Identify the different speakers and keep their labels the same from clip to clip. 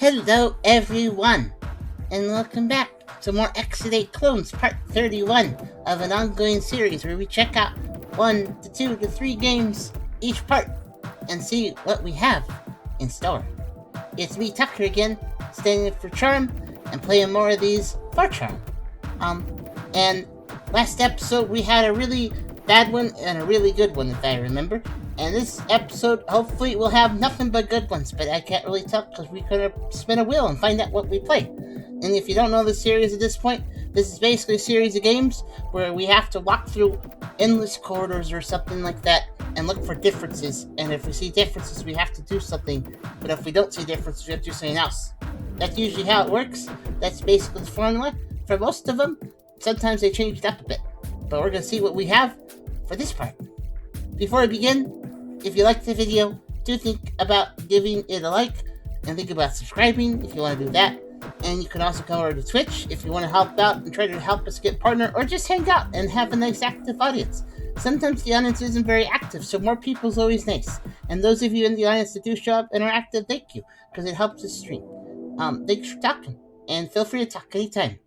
Speaker 1: Hello everyone, and welcome back to more Exodate Clones Part 31 of an ongoing series where we check out 1 to 2 to 3 games each part and see what we have in store. It's me, Tucker, again, standing in for Charm and playing more of these for Charm. And last episode we had a really bad one and a really good one, if I remember. And this episode, hopefully, will have nothing but good ones, but I can't really tell because we're going to spin a wheel and find out what we play. And if you don't know the series at this point, this is basically a series of games where we have to walk through endless corridors or something like that and look for differences. And if we see differences, we have to do something. But if we don't see differences, we have to do something else. That's usually how it works. That's basically the formula for most of them. Sometimes they change it up a bit. But we're going to see what we have for this part. Before I begin, if you liked the video, do think about giving it a like and think about subscribing if you want to do that. And you can also come over to Twitch if you want to help out and try to help us get partner or just hang out and have a nice active audience. Sometimes the audience isn't very active, so more people is always nice. And those of you in the audience that do show up and are active, thank you, because it helps us stream. Thanks for talking, and feel free to talk anytime.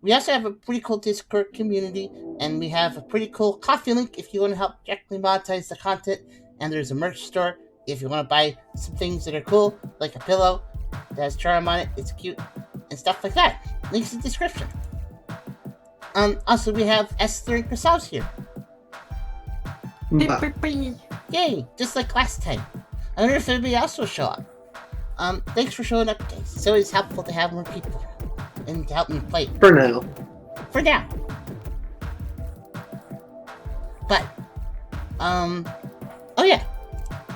Speaker 1: We also have a pretty cool Discord community, and we have a pretty cool coffee link if you want to help directly monetize the content. And there's a merch store if you want to buy some things that are cool, like a pillow that has Charm on it, it's cute, and stuff like that. Links in the description. Also, we have Esther and Chris here. Yay, just like last time. I wonder if anybody else will show up. Thanks for showing up, guys. It's always helpful to have more people and to help me play.
Speaker 2: For now.
Speaker 1: But, oh yeah,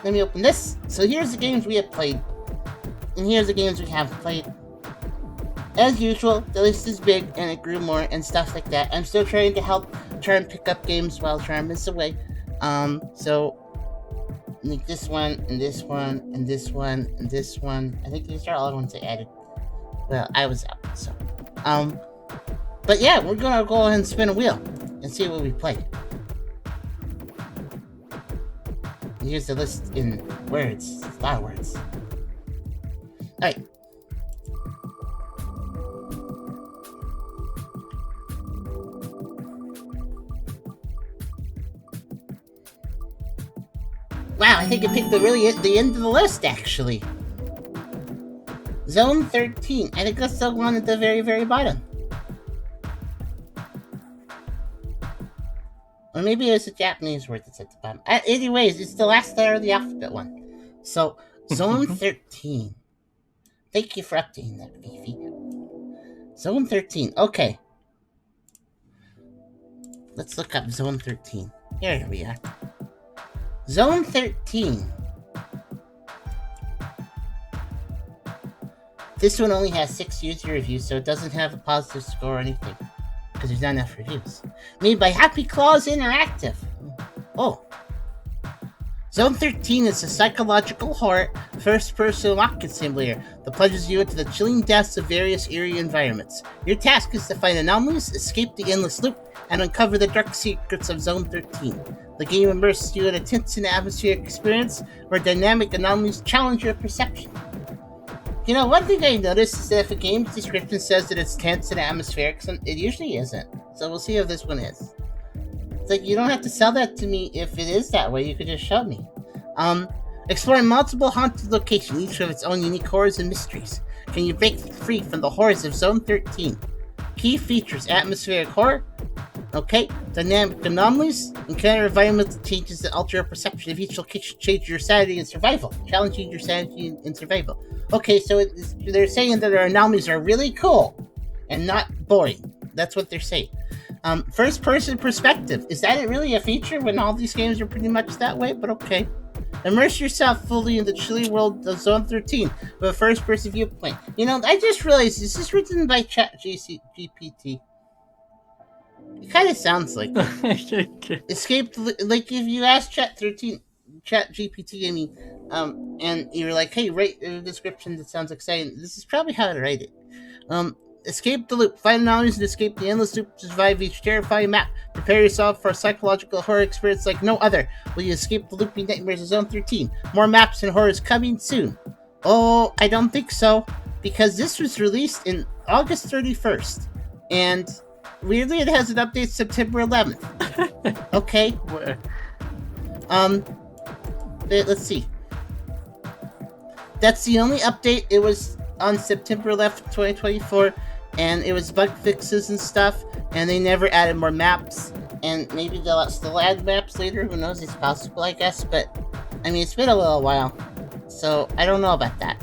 Speaker 1: let me open this. So here's the games we have played, and here's the games we have played. As usual, the list is big, and it grew more, and stuff like that. I'm still trying to help Charm pick up games while Charm is away. So, like this one, and this one, and this one, and this one. I think these are all the ones I added. Well, I was out, so. But yeah, we're gonna go ahead and spin a wheel, and see what we play. Here's the list in words. A lot of words. Alright. Wow, I think I picked the end of the list, actually. Zone 13. I think that's the one at the very, very bottom. Or maybe it's a Japanese word that's at the bottom. Anyways, it's the last letter of the alphabet one. So, Zone 13. Thank you for updating that, Fifi. Zone 13. Okay. Let's look up Zone 13. Here we are. Zone 13. This one only has 6 user reviews, so it doesn't have a positive score or anything. Because there's not enough reviews. Made by Happy Claws Interactive. Oh. Zone 13 is a psychological horror first-person walking simulator that plunges you into the chilling depths of various eerie environments. Your task is to find anomalies, escape the endless loop, and uncover the dark secrets of Zone 13. The game immerses you in a tense and atmospheric experience where dynamic anomalies challenge your perception. You know, one thing I noticed is that if a game's description says that it's tense and atmospheric, it usually isn't. So we'll see if this one is. It's like, you don't have to sell that to me if it is that way, you could just show me. Exploring multiple haunted locations, each with its own unique horrors and mysteries. Can you break free from the horrors of Zone 13? Key features: atmospheric horror, okay, dynamic anomalies, encounter environmental changes that alter your perception of each location, change your sanity and survival, challenging your sanity and survival. Okay, so they're saying that our anomalies are really cool and not boring. That's what they're saying. First-person perspective. Is that really a feature when all these games are pretty much that way? But okay. Immerse yourself fully in the chilly world of Zone 13 with a first-person viewpoint. You know, I just realized this is written by GPT. It kind of sounds like Escape, like if you ask ChatGPT, and you're like, hey, write a description that sounds exciting. This is probably how to write it. Escape the loop. Find anomalies and escape the endless loop to survive each terrifying map. Prepare yourself for a psychological horror experience like no other. Will you escape the looping nightmares of Zone 13? More maps and horrors coming soon. Oh, I don't think so. because this was released in August 31st, and weirdly it has an update September 11th. Okay. Let's see. That's the only update. It was on September 11th, 2024, and it was bug fixes and stuff, and they never added more maps, and maybe they'll still add maps later. Who knows? It's possible, I guess, but I mean, it's been a little while, so I don't know about that.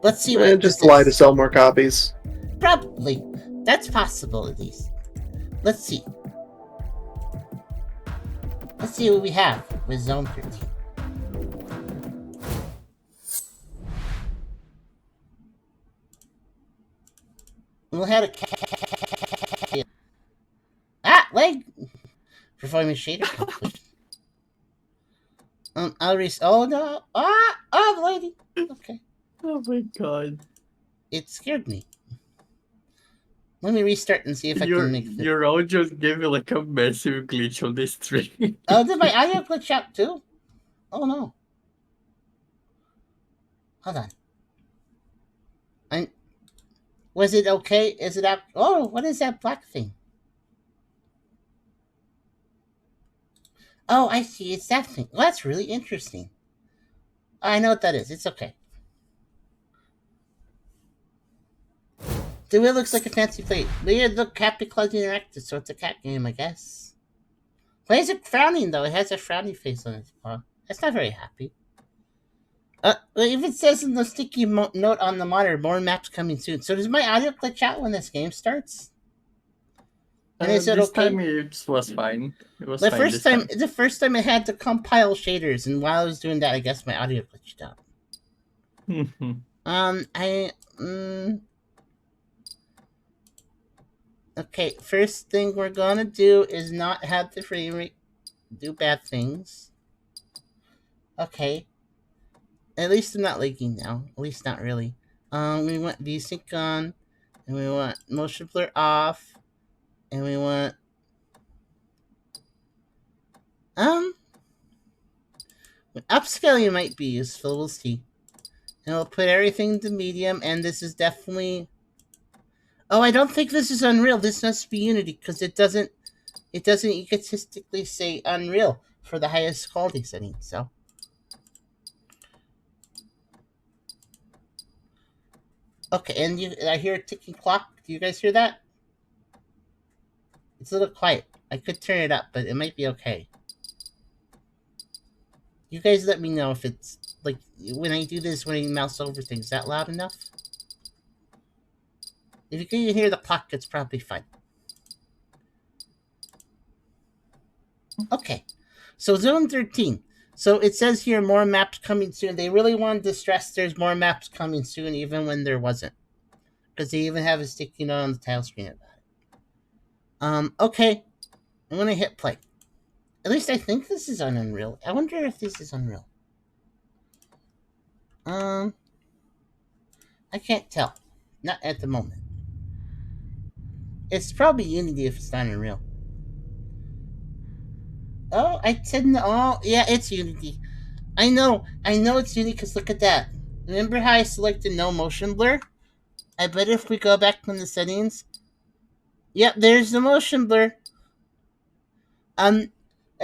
Speaker 1: Let's see what
Speaker 2: just lie to sell more copies.
Speaker 1: Probably. That's possible, at least. Let's see. Let's see what we have with Zone 13. We'll have a leg performing shader competition. I'll oh no! The lady. Okay.
Speaker 3: Oh my god!
Speaker 1: It scared me. Let me restart and see if I can make it.
Speaker 3: Your audio gave me like a massive glitch on this stream.
Speaker 1: Oh, did my audio glitch out too? Oh no! Hold on. Was it okay? Is it out? Oh, what is that black thing? Oh, I see. It's that thing. Well, that's really interesting. I know what that is. It's okay. The wheel looks like a fancy plate. Weird look, Happy Claus Interactive, so it's a cat game, I guess. Why is it frowning, though? It has a frowny face on its paw. That's not very happy. If it says in the sticky note on the monitor, more maps coming soon. So does my audio glitch out when this game starts?
Speaker 3: And is it this okay? Time it was fine. It was
Speaker 1: the first time I had to compile shaders, and while I was doing that, I guess my audio glitched out. Okay, first thing we're gonna do is not have the frame rate do bad things. Okay. At least I'm not lagging now. At least not really. We want VSync on, and we want motion blur off, and we want upscaling might be useful. We'll see. And we'll put everything to medium, and this is definitely. Oh, I don't think this is Unreal. This must be Unity because it doesn't egotistically say Unreal for the highest quality setting. So. Okay, and I hear a ticking clock. Do you guys hear that? It's a little quiet. I could turn it up, but it might be okay. You guys let me know if it's, like, when I do this, when I mouse over things, is that loud enough? If you can hear the clock, it's probably fine. Okay, so Zone 13. So it says here more maps coming soon. They really wanted to stress there's more maps coming soon, even when there wasn't. Because they even have a sticky note on the title screen about it. Okay. I'm going to hit play. At least I think this is on Unreal. I wonder if this is Unreal. I can't tell. Not at the moment. It's probably Unity if it's not Unreal. Oh, I said no. Oh, yeah, it's Unity. I know it's Unity because look at that. Remember how I selected no motion blur? I bet if we go back in the settings. Yep, there's the motion blur. I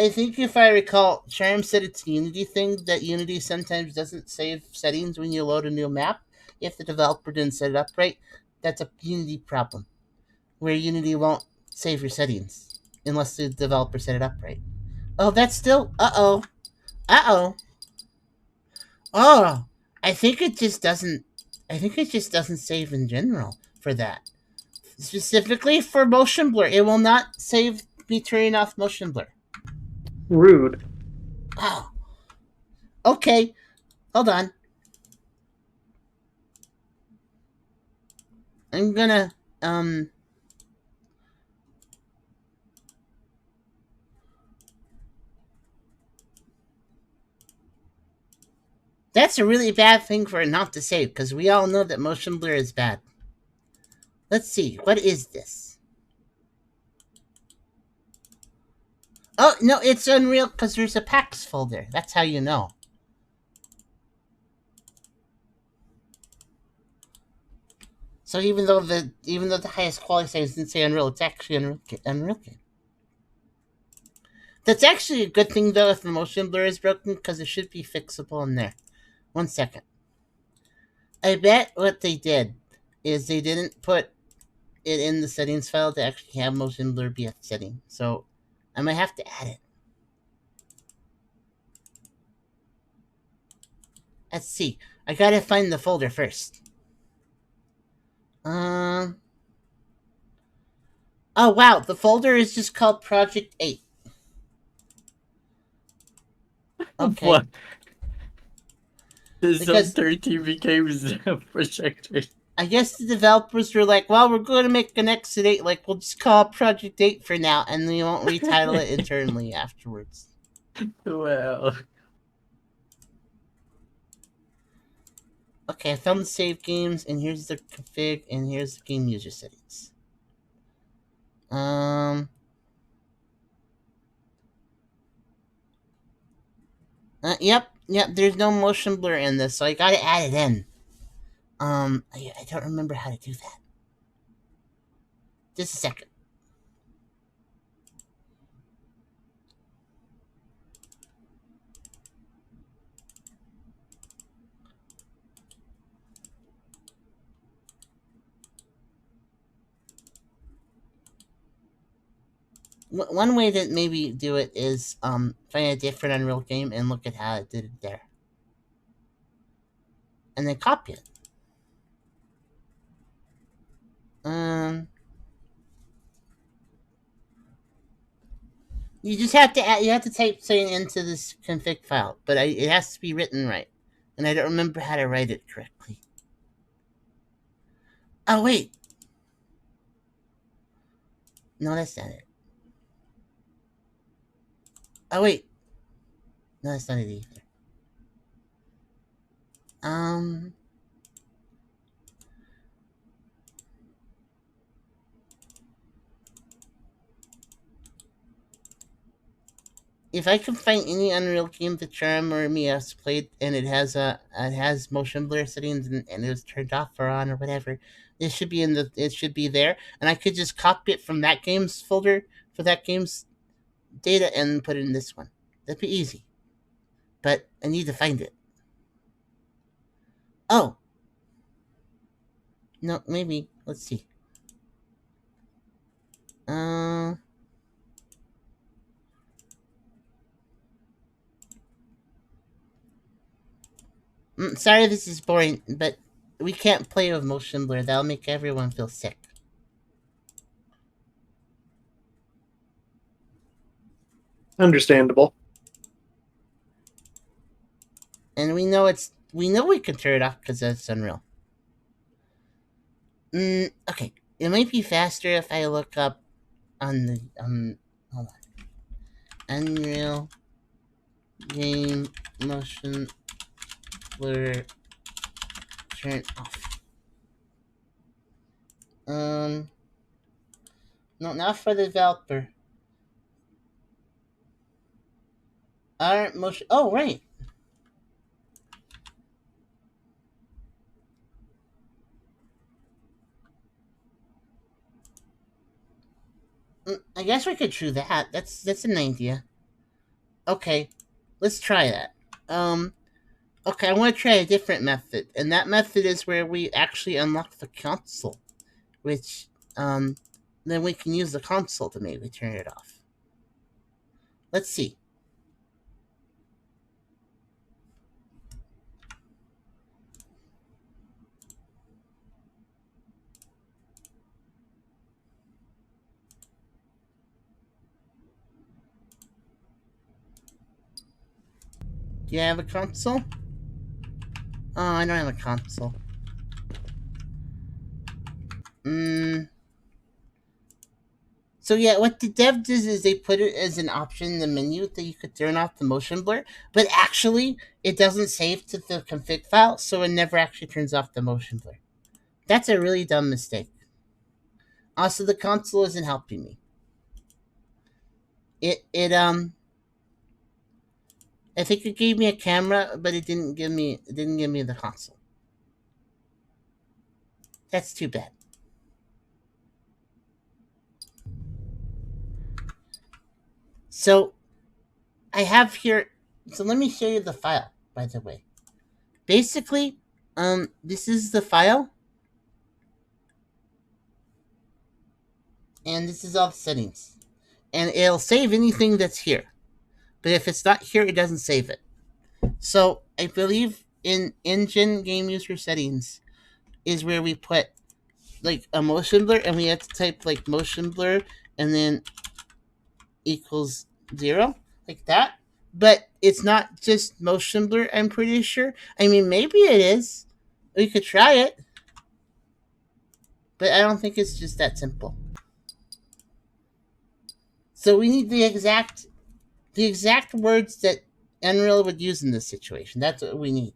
Speaker 1: think if I recall, Charm said it's a Unity thing, that Unity sometimes doesn't save settings when you load a new map. If the developer didn't set it up right, that's a Unity problem. Where Unity won't save your settings unless the developer set it up right. Oh, that's still... Uh-oh. Oh, I think it just doesn't save in general for that. Specifically for motion blur. It will not save me turning off motion blur.
Speaker 2: Rude.
Speaker 1: Oh. Okay. Hold on. I'm gonna, That's a really bad thing for it not to save, because we all know that motion blur is bad. Let's see. What is this? Oh, no, it's Unreal because there's a packs folder. That's how you know. So even though the highest quality settings didn't say Unreal, it's actually Unreal game. That's actually a good thing though if the motion blur is broken, because it should be fixable in there. 1 second. I bet what they did is they didn't put it in the settings file to actually have motion blur be a setting. So I might have to add it. Let's see. I gotta find the folder first. Oh wow, the folder is just called Project 8. Okay.
Speaker 3: What? The
Speaker 1: Because-
Speaker 3: Zone 30 became Projector.
Speaker 1: I guess the developers were like, well, we're going to make an Exit8, like, we'll just call it Project 8 for now, and we won't retitle it internally afterwards.
Speaker 3: Well,
Speaker 1: Okay, I found the save games, and here's the config, and here's the game user settings. Yep, there's no motion blur in this, so I gotta add it in. I don't remember how to do that. Just a second. One way to maybe do it is find a different Unreal game and look at how it did it there. And then copy it. You just have to add, you have to type something into this config file, but it has to be written right. And I don't remember how to write it correctly. Oh, wait. No, that's not it. Oh, wait. No, that's not it either. If I can find any Unreal game that Charm or me has played and it has motion blur settings and it was turned off or on or whatever, it should be there, and I could just copy it from that game's folder for that game's data and put it in this one. That'd be easy. But I need to find it. Oh. No, maybe. Let's see. Sorry this is boring, but we can't play with motion blur. That'll make everyone feel sick.
Speaker 2: Understandable.
Speaker 1: And we know we can turn it off because it's Unreal. Okay. It might be faster if I look up on the hold on. Unreal game motion blur turn off. No, not for the developer. Our motion. Oh, right. I guess we could do that. That's an idea. Okay, let's try that. Okay, I want to try a different method, and that method is where we actually unlock the console, which then we can use the console to maybe turn it off. Let's see. Do you have a console? Oh, I don't have a console. So yeah, what the dev does is they put it as an option in the menu that you could turn off the motion blur, but actually it doesn't save to the config file, so it never actually turns off the motion blur. That's a really dumb mistake. Also, the console isn't helping me. I think it gave me a camera, but it didn't give me the console. That's too bad. So I have here. So let me show you the file. By the way, basically, this is the file, and this is all the settings, and it'll save anything that's here. But if it's not here, it doesn't save it. So I believe in engine game user settings is where we put like a motion blur, and we have to type like motion blur and then equals 0, like that. But it's not just motion blur, I'm pretty sure. I mean, maybe it is. We could try it. But I don't think it's just that simple. So we need the exact words that Unreal would use in this situation. That's what we need.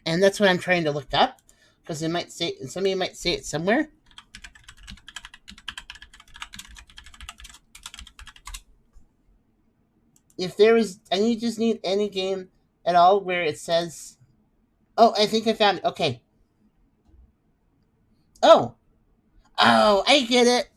Speaker 1: And that's what I'm trying to look up, because it might say, somebody might say it somewhere. If there is, just need any game at all where it says, oh, I think I found it. Okay. Oh, I get it.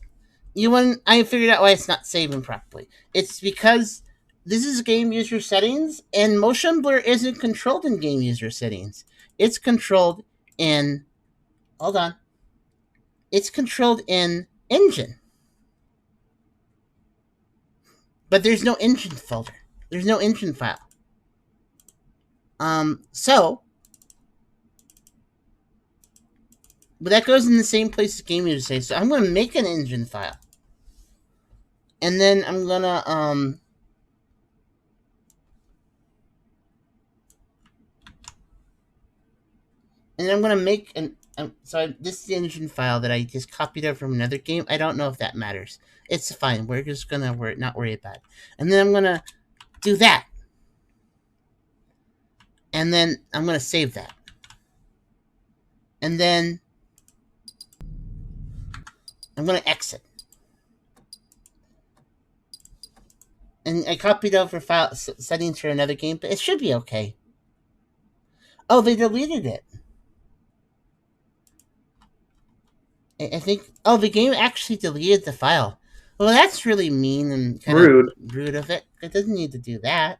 Speaker 1: I figured out why it's not saving properly. It's because this is game user settings, and motion blur isn't controlled in game user settings. It's controlled in, hold on. It's controlled in engine. But there's no engine folder. There's no engine file. But that goes in the same place as game user settings. So I'm going to make an engine file. And then I'm going to, and I'm going to make this is the engine file that I just copied over from another game. I don't know if that matters. It's fine. We're just going to not worry about it. And then I'm going to do that. And then I'm going to save that. And then I'm going to exit. And I copied over file settings for another game, but it should be okay. Oh, they deleted it. I think. Oh, the game actually deleted the file. Well, that's really mean and kind of rude of it. It doesn't need to do that.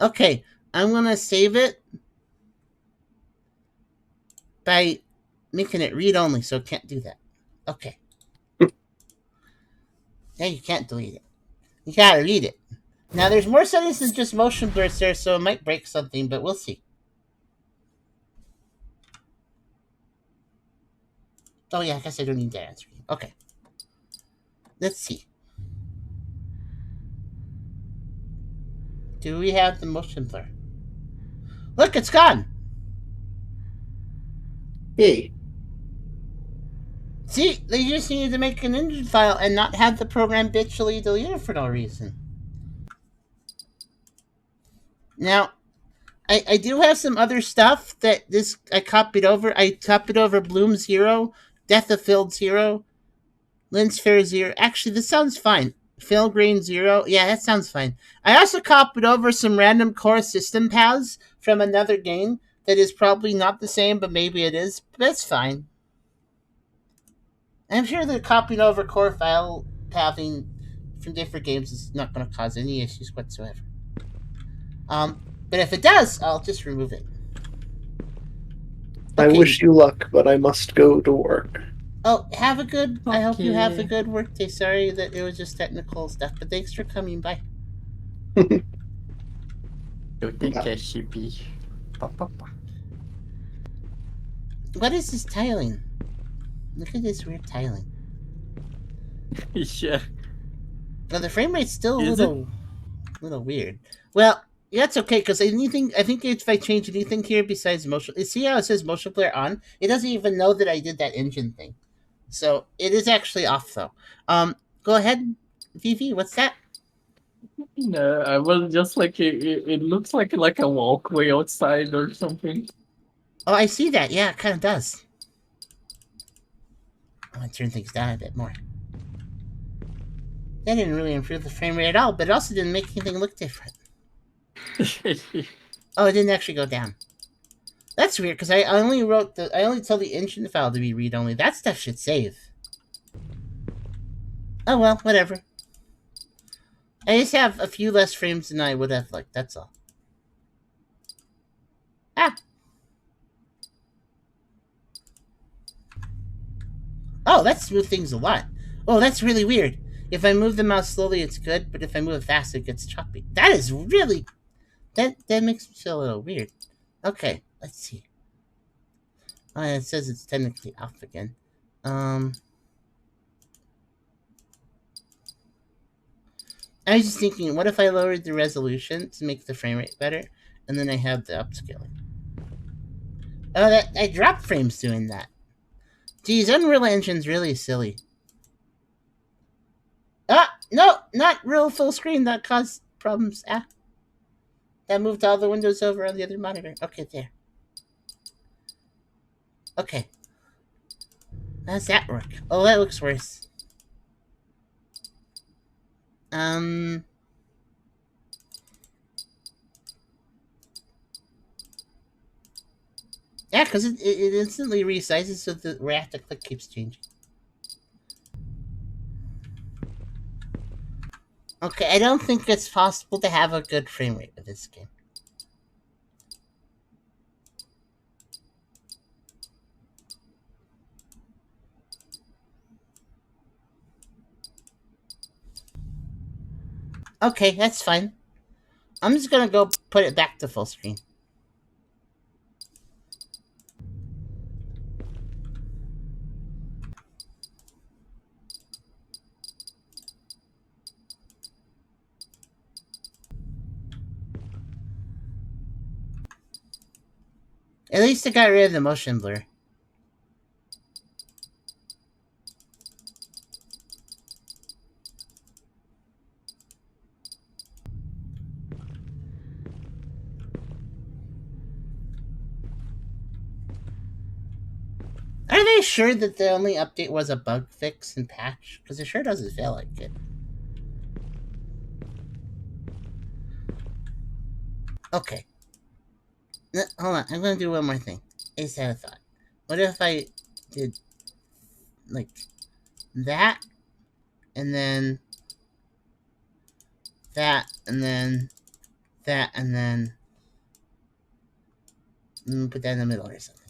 Speaker 1: Okay, I'm gonna save it by making it read only, so it can't do that. Okay. Now you can't delete it. You gotta read it. Now there's more settings than just motion blurs there, so it might break something, but we'll see. Oh yeah, I guess I don't need that answer. Okay. Let's see. Do we have the motion blur? Look, it's gone.
Speaker 2: Hey.
Speaker 1: See, they just needed to make an engine file and not have the program bitchily deleted for no reason. Now, I do have some other stuff that I copied over. I copied over Bloom 0, Death of Field 0, Lens Fair 0. Actually, this sounds fine. Phil Grain 0. Yeah, that sounds fine. I also copied over some random core system paths from another game that is probably not the same, but maybe it is. But it's fine. I'm sure that copying over core file pathing from different games is not going to cause any issues whatsoever. But if it does, I'll just remove it.
Speaker 2: Okay. I wish you luck, but I must go to work.
Speaker 1: Oh, have a good... Okay. I hope you have a good work day. Sorry that it was just technical stuff, but thanks for coming by.
Speaker 3: You think I should be...
Speaker 1: What is this tiling? Look at this weird tiling.
Speaker 3: Yeah.
Speaker 1: Well, the frame rate's still a little weird. Well, yeah, it's okay, because I think if I change anything here besides motion... See how it says motion blur on? It doesn't even know that I did that engine thing. So, it is actually off, though. Go ahead, Vivi, what's that?
Speaker 3: No, I was just like, it looks like a walkway outside or something.
Speaker 1: Oh, I see that. Yeah, it kind of does. I'm going to turn things down a bit more. That didn't really improve the frame rate at all, but it also didn't make anything look different. Oh, it didn't actually go down. That's weird because I only tell the engine file to be read only. That stuff should save. Oh well, whatever. I just have a few less frames than I would have liked. That's all. Ah. Oh, that smooth things a lot. Oh, that's really weird. If I move the mouse slowly, it's good, but if I move it fast, it gets choppy. That is really that makes me feel a little weird. Okay, let's see. Oh, it says it's technically off again. I was just thinking, what if I lowered the resolution to make the frame rate better, and then I have the upscaling? Oh, that I dropped frames doing that. Geez, Unreal Engine's really silly. Ah, no, not real full screen. That caused problems. Ah, that moved all the windows over on the other monitor. Okay, there. Okay. How's that work? Oh, that looks worse. Um. Yeah, because it instantly resizes so the where I have to click keeps changing. Okay, I don't think it's possible to have a good frame rate with this game. Okay, that's fine. I'm just gonna go put it back to full screen. At least I got rid of the motion blur. Are they sure that the only update was a bug fix and patch? Because it sure doesn't feel like it. Okay. No, hold on, I'm gonna do one more thing. I just had a thought. What if I did like that, and then that, and then that, and then put that in the middle or something?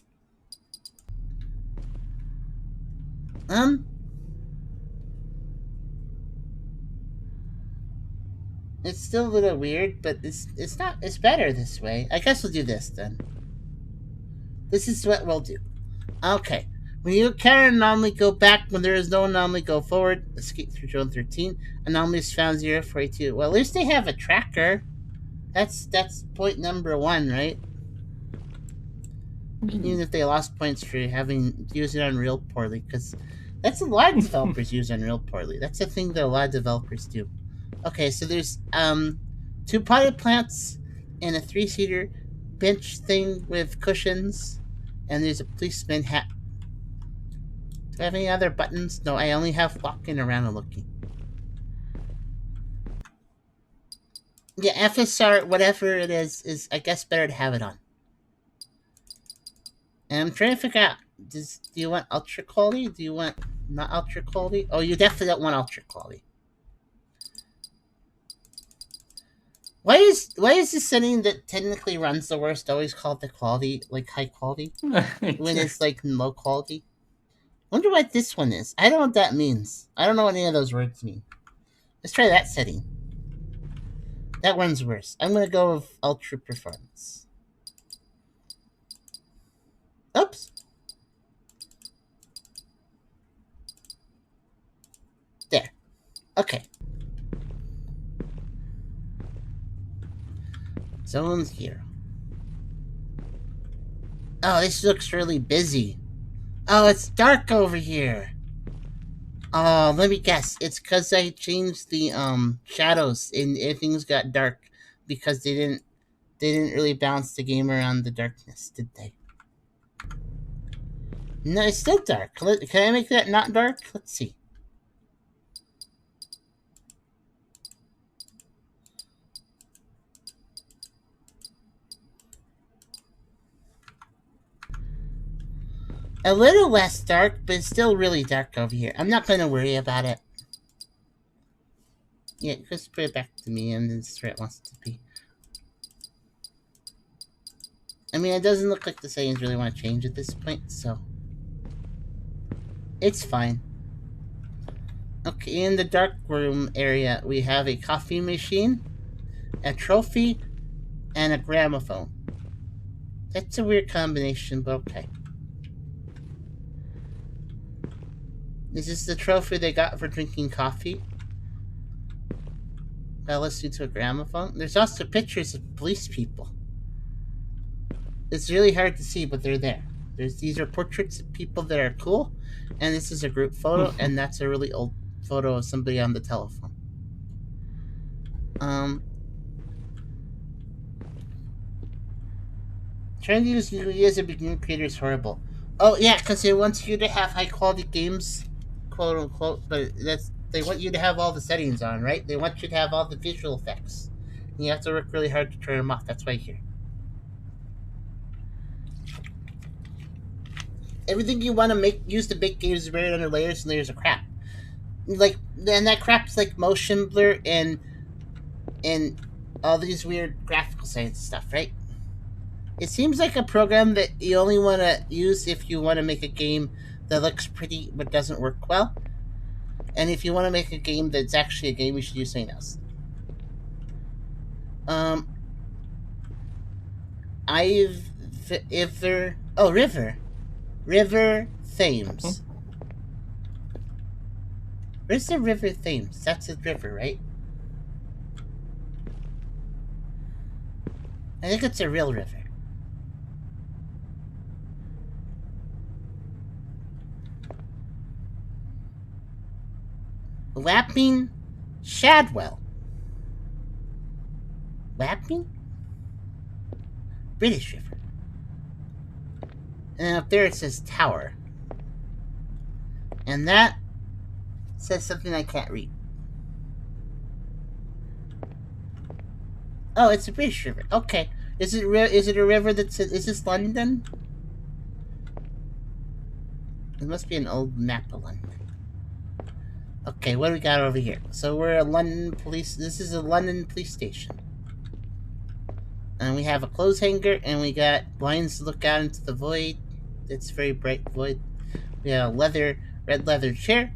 Speaker 1: It's still a little weird, but it's not. It's better this way. I guess we'll do this then. This is what we'll do. Okay. When you can anomaly, go back. When there is no anomaly, go forward. Escape through zone 13. Anomalies found 042. Well, at least they have a tracker. That's point number one, right? Even if they lost points for having used it Unreal poorly, because that's a lot of developers use Unreal poorly. That's a thing that a lot of developers do. Okay, so there's 2 potted plants and a 3-seater bench thing with cushions, and there's a policeman hat. Do I have any other buttons? No, I only have walking around and looking. Yeah, FSR, whatever it is I guess better to have it on. And I'm trying to figure out, do you want ultra quality? Do you want not ultra quality? Oh, you definitely don't want ultra quality. Why is this setting that technically runs the worst always called the quality, like high quality, when it's like low quality? Wonder what this one is. I don't know what that means. I don't know what any of those words mean. Let's try that setting. That one's worse. I'm gonna go with ultra performance. Oops. There. Okay. Zone's here. Oh, this looks really busy. Oh, it's dark over here. Oh, let me guess. It's because I changed the shadows and things got dark because they didn't really balance the game around the darkness, did they? No, it's still dark. Can I make that not dark? Let's see. A little less dark, but it's still really dark over here. I'm not going to worry about it. Yeah, just put it back to me, and this is where it wants to be. I mean, it doesn't look like the settings really want to change at this point, so it's fine. Okay, in the dark room area, we have a coffee machine, a trophy, and a gramophone. That's a weird combination, but okay. This is the trophy they got for drinking coffee while listening to a gramophone. There's also pictures of police people. It's really hard to see, but they're there. These are portraits of people that are cool, and this is a group photo, and that's a really old photo of somebody on the telephone. Trying to use Unity as a beginner creator is horrible. Oh yeah, because it wants you to have high quality games, quote unquote, but they want you to have all the settings on, right? They want you to have all the visual effects. And you have to work really hard to turn them off. That's why here. Everything you want to use to make games is buried under layers and layers of crap. Like, and that crap's like motion blur and all these weird graphical science stuff, right? It seems like a program that you only want to use if you want to make a game that looks pretty but doesn't work well. And if you want to make a game that's actually a game, you should use something else. River Thames. Where's the River Thames? That's a river, right? I think it's a real river. Wapping Shadwell. Wapping? British River. And up there it says Tower. And that says something I can't read. Oh, it's a British river. Okay. Is it a river that says... Is this London? It must be an old map of London. Okay, what do we got over here? So we're a London police... This is a London police station. And we have a clothes hanger, and we got blinds to look out into the void. It's very bright void. We have a red leather chair.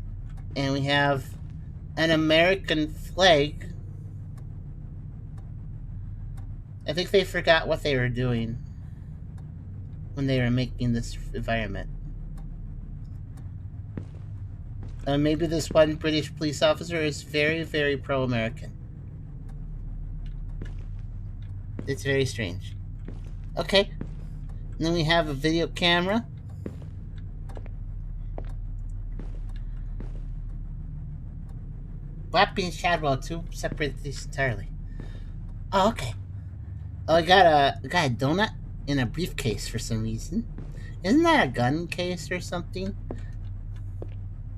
Speaker 1: And we have an American flag. I think they forgot what they were doing when they were making this environment. Maybe this one British police officer is very, very pro-American. It's very strange. Okay. And then we have a video camera. Wapping and Shadwell, two separate things entirely. Oh, okay. Oh, I got a donut in a briefcase for some reason. Isn't that a gun case or something?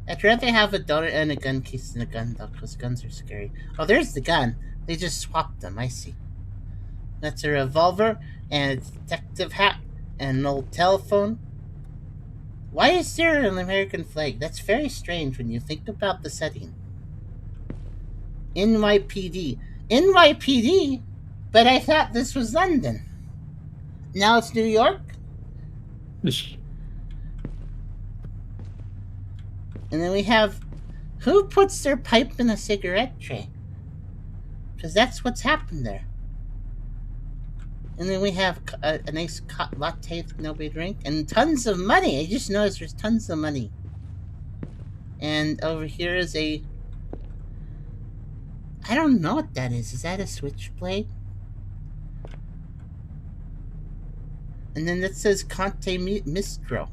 Speaker 1: I'd rather have a donut and a gun case than a gun, though, because guns are scary. Oh, there's the gun. They just swapped them, I see. That's a revolver, and a detective hat, and an old telephone. Why is there an American flag? That's very strange when you think about the setting. NYPD. NYPD? But I thought this was London. Now it's New York? And then we have... Who puts their pipe in a cigarette tray? Because that's what's happened there. And then we have a nice latte that nobody drink. And tons of money. I just noticed there's tons of money. And over here is a... I don't know what that is. Is that a switchblade? And then that says Conte Mistro.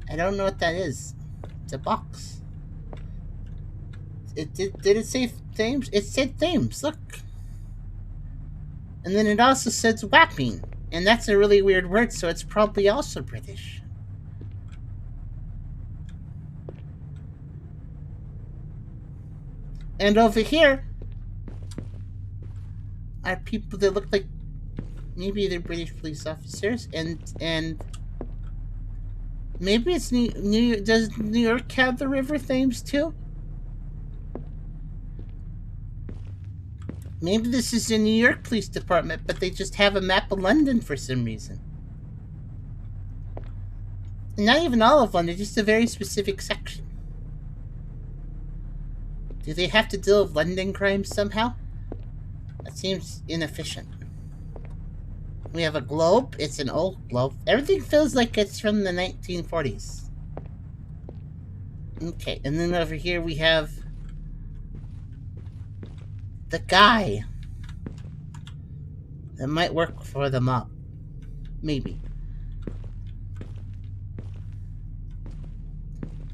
Speaker 1: I don't know what that is. It's a box. Did it say Thames? It said Thames, look. And then it also says Wapping. And that's a really weird word, so it's probably also British. And over here are people that look like maybe they're British police officers, and Maybe it's New York. Does New York have the river Thames too? Maybe this is the New York Police Department, but they just have a map of London for some reason. And not even all of London, just a very specific section. Do they have to deal with London crimes somehow? That seems inefficient. We have a globe. It's an old globe. Everything feels like it's from the 1940s. Okay, and then over here we have the guy that might work for the mob. Maybe.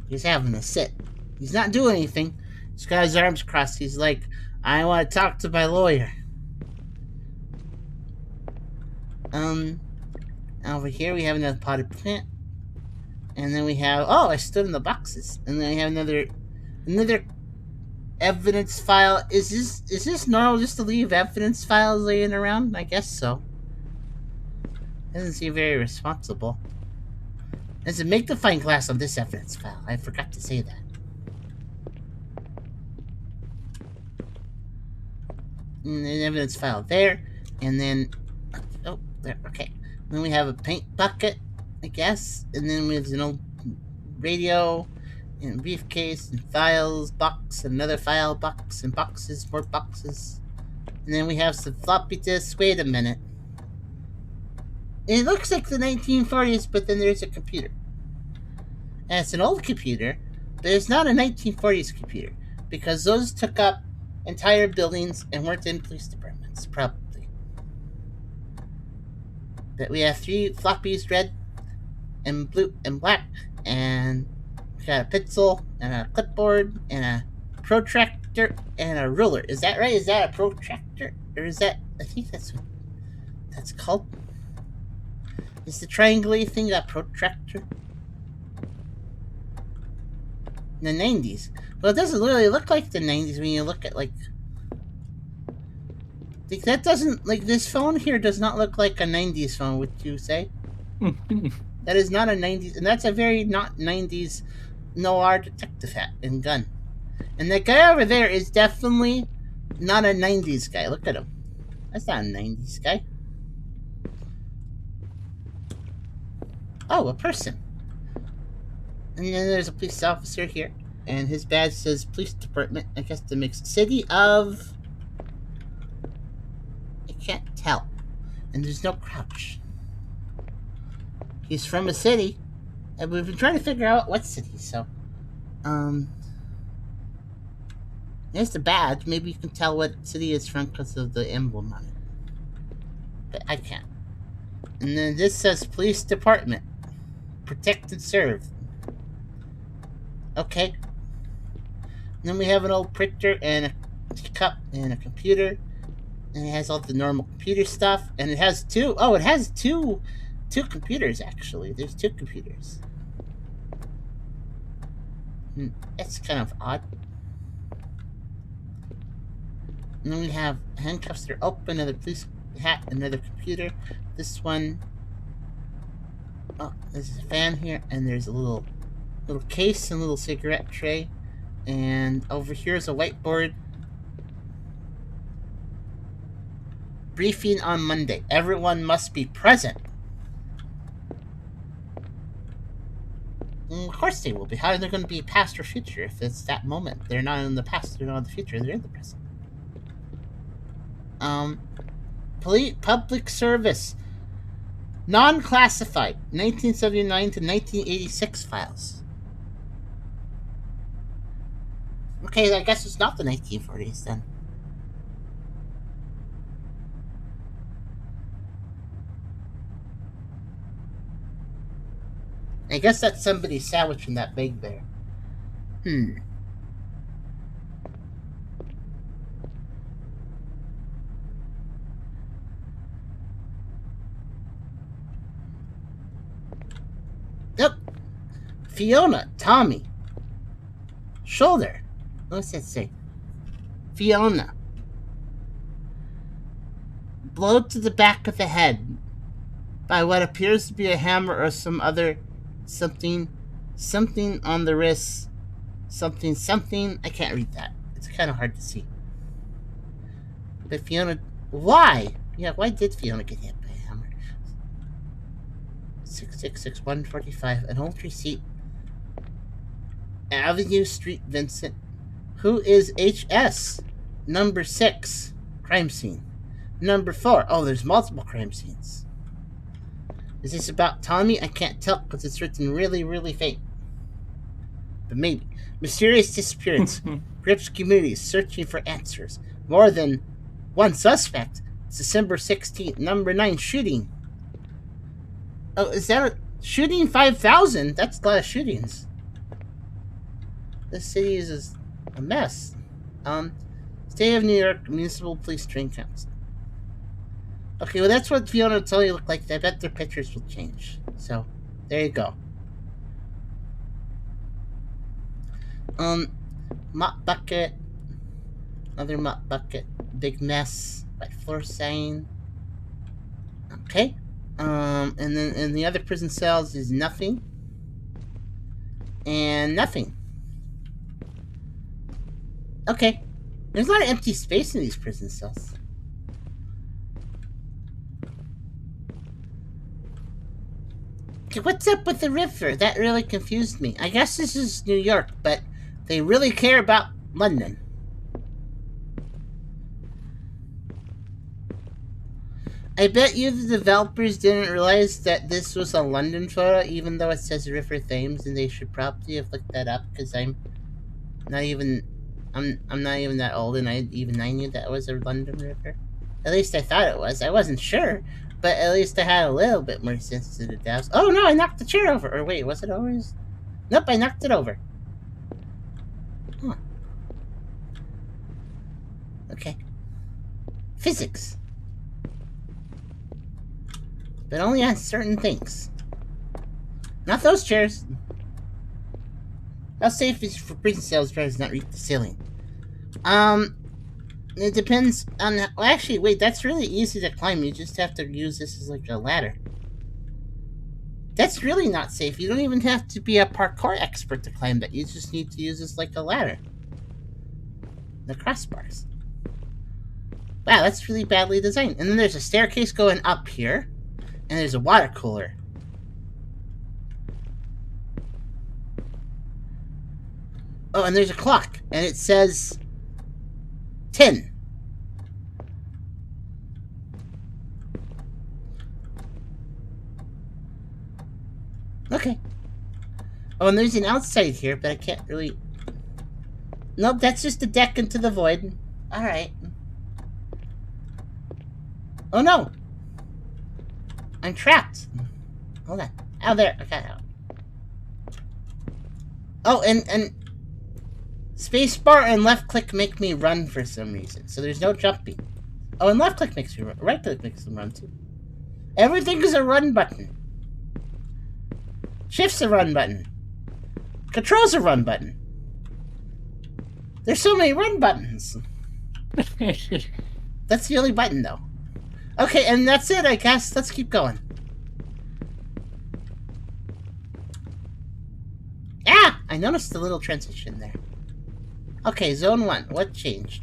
Speaker 1: He's having a sit. He's not doing anything. He's got his arms crossed. He's like, I want to talk to my lawyer. Over here we have another potted plant. And then we have, oh, I stood in the boxes. And then we have another evidence file. Is this normal just to leave evidence files laying around? I guess so. Doesn't seem very responsible. There's a magnifying glass on this evidence file. I forgot to say that. And an evidence file there. And then, oh, there, okay. Then we have a paint bucket, I guess. And then there's an old radio and briefcase and files, box, another file box, and boxes, more boxes. And then we have some floppy disks. Wait a minute. It looks like the 1940s, but then there's a computer. And it's an old computer, but it's not a 1940s computer, because those took up entire buildings and weren't in police departments, probably. But we have 3 floppies, red and blue and black, and we got a pencil and a clipboard and a protractor and a ruler. Is that right? Is that a protractor? Or is that, I think that's what that's called. Is the triangle thing a protractor? In the 90s. Well, it doesn't really look like the 90s when you look at, like that doesn't, like, this phone here does not look like a 90s phone, would you say? That is not a 90s, and that's a very not 90s noir detective hat and gun. And that guy over there is definitely not a 90s guy. Look at him. That's not a 90s guy. Oh, a person. And then there's a police officer here, and his badge says police department. I guess the mixed city of, I can't tell. And there's no crouch. He's from a city, and we've been trying to figure out what city, so there's the badge. Maybe you can tell what city it's from because of the emblem on it, but I can't. And then this says police department, protect and serve. Okay. And then we have an old printer and a teacup and a computer, and it has all the normal computer stuff, and it has two computers, actually. There's 2 computers. That's kind of odd. And then we have handcuffs that are open, another police hat, another computer. This one, oh, there's a fan here, and there's a little case and a little cigarette tray. And over here is a whiteboard. Briefing on Monday. Everyone must be present. Of course they will be. How are they going to be past or future if it's that moment? They're not in the past, they're not in the future, they're in the present. Public service. Non-classified. 1979 to 1986 files. Okay, I guess it's not the 1940s then. I guess that's somebody sandwiching that bag there. Yep. Fiona, Tommy. Shoulder. What's that say? Fiona. Blow to the back of the head by what appears to be a hammer or some other something, something on the wrist, something, something. I can't read that. It's kind of hard to see. But Fiona, why? Yeah, why did Fiona get hit by a hammer? 666-145, an old receipt. Avenue Street, Vincent. Who is HS? Number 6, crime scene. Number 4, oh, there's multiple crime scenes. Is this about Tommy? I can't tell because it's written really, really faint. But maybe. Mysterious disappearance. Grips communities searching for answers. More than one suspect. December 16th. Number 9, shooting. Oh, is that a shooting 5,000? That's a lot of shootings. This city is a mess. State of New York Municipal Police Train Council. Okay, well that's what Fiona will tell you look like. I bet their pictures will change. So, there you go. Mop bucket. Another mop bucket. Big mess. By floor sign. Okay. And then in the other prison cells is nothing. And nothing. Okay. There's a lot of empty space in these prison cells. Okay, what's up with the river? That really confused me. I guess this is New York, but they really care about London. I bet you the developers didn't realize that this was a London photo, even though it says River Thames, and they should probably have looked that up, because I'm not even that old, and I knew that was a London river. At least I thought it was. I wasn't sure, but at least I had a little bit more sense to the doubts. Oh no, I knocked the chair over. Or wait, was it always? Nope, I knocked it over. Huh. Okay. Physics. But only on certain things. Not those chairs. How safe is for prison cells trying to not reach the ceiling? It depends on... Well, actually, wait, that's really easy to climb. You just have to use this as like a ladder. That's really not safe. You don't even have to be a parkour expert to climb that. You just need to use this like a ladder. The crossbars. Wow, that's really badly designed. And then there's a staircase going up here. And there's a water cooler. Oh, and there's a clock. And it says 10. Okay. Oh, and there's an outside here, but I can't really... Nope, that's just a deck into the void. Alright. Oh, no! I'm trapped. Hold on. Oh, there. I got out. Oh, and space bar and left click make me run for some reason. So there's no jumping. Oh, and left click makes me run. Right click makes me run too. Everything is a run button. Shift's a run button. Control's a run button. There's so many run buttons. That's the only button though. Okay, and that's it, I guess. Let's keep going. Ah! I noticed the little transition there. Okay, zone 1. What changed?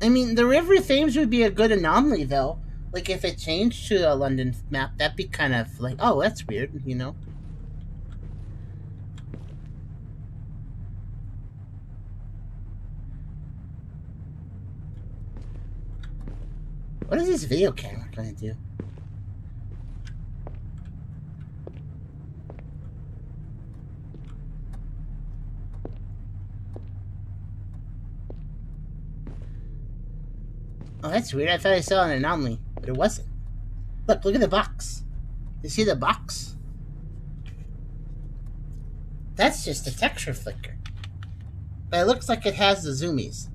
Speaker 1: I mean, the River Thames would be a good anomaly, though. Like, if it changed to a London map, that'd be kind of like, oh, that's weird, you know? What is this video camera going to do? Oh, that's weird. I thought I saw an anomaly, but it wasn't. Look at the box. You see the box? That's just a texture flicker. But it looks like it has the zoomies.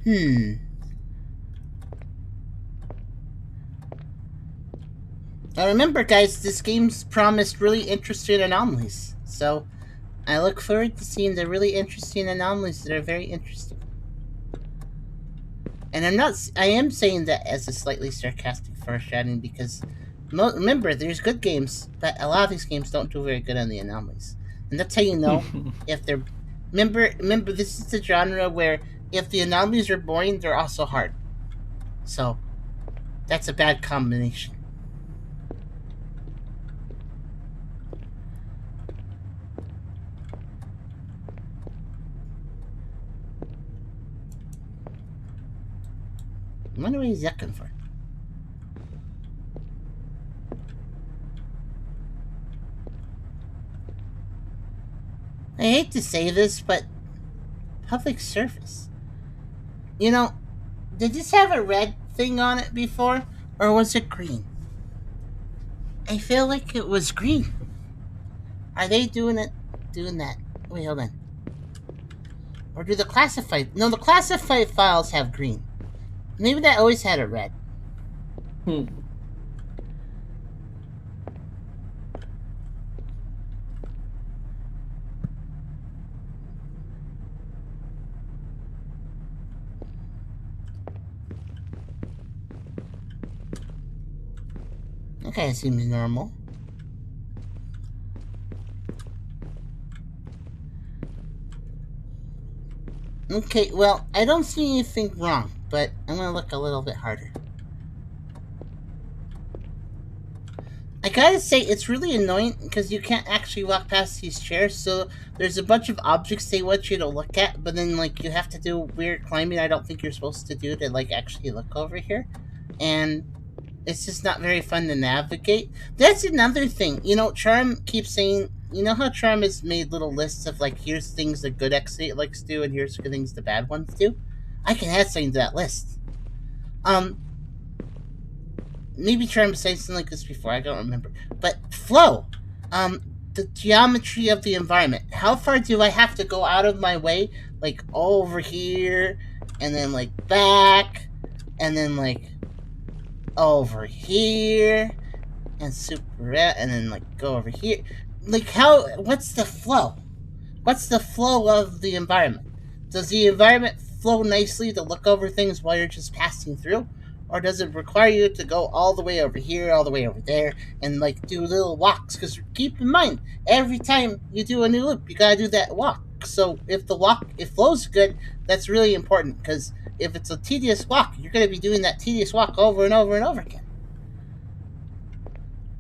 Speaker 1: Now remember, guys, this game's promised really interesting anomalies. So, I look forward to seeing the really interesting anomalies that are very interesting. And I am saying that as a slightly sarcastic foreshadowing because remember, there's good games, but a lot of these games don't do very good on the anomalies. And that's how you know if they're. Remember, this is the genre where if the anomalies are boring, they're also hard. So, that's a bad combination. I wonder what he's yucking for. I hate to say this, but public service. You know, did this have a red thing on it before, or was it green? I feel like it was green. Are they doing it? Doing that? Wait, hold on. Or do the classified? No, the classified files have green. Maybe that always had a red. Okay, seems normal. Okay, well, I don't see anything wrong, but I'm gonna look a little bit harder. I gotta say, it's really annoying because you can't actually walk past these chairs, so there's a bunch of objects they want you to look at, but then, like, you have to do weird climbing I don't think you're supposed to do to, like, actually look over here. And it's just not very fun to navigate. That's another thing. You know, Charm keeps saying, you know how Charm has made little lists of, like, here's things the good X8 likes to do, and here's things the bad ones do? I can add something to that list. Maybe Charm said something like this before, I don't remember. But flow. The geometry of the environment. How far do I have to go out of my way? Like over here, and then like back, and then like over here, and super, and then like go over here. Like what's the flow? What's the flow of the environment? Does the environment flow nicely to look over things while you're just passing through? Or does it require you to go all the way over here, all the way over there, and like do little walks? Because keep in mind, every time you do a new loop, you gotta do that walk. So if the walk flows good, that's really important. Because if it's a tedious walk, you're gonna be doing that tedious walk over and over and over again.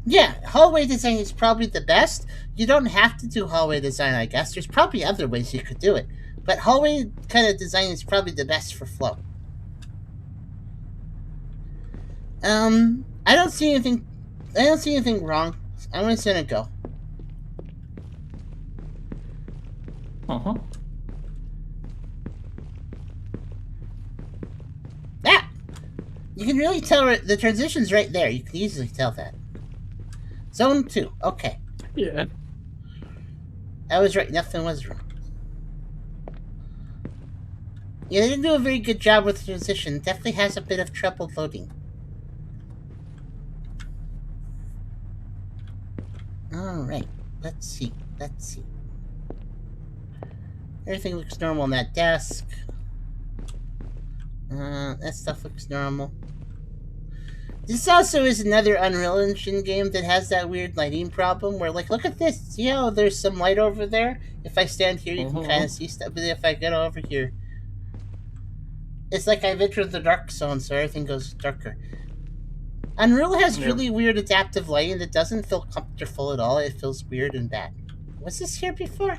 Speaker 1: Yeah, hallway design is probably the best. You don't have to do hallway design, I guess. There's probably other ways you could do it. But hallway kind of design is probably the best for flow. I don't see anything. I don't see anything wrong. I'm just gonna go. Ah, you can really tell the transition's right there. You can easily tell that. Zone 2. Okay.
Speaker 3: Yeah.
Speaker 1: I was right. Nothing was wrong. Yeah, they didn't do a very good job with the transition. It definitely has a bit of trouble loading. Alright, let's see. Everything looks normal on that desk. That stuff looks normal. This also is another Unreal Engine game that has that weird lighting problem where, like, look at this. See how there's some light over there? If I stand here, you can kind of see stuff, but if I get over here, it's like I've entered the dark zone, so everything goes darker. Unreal has really weird adaptive lighting that doesn't feel comfortable at all. It feels weird and bad. Was this here before?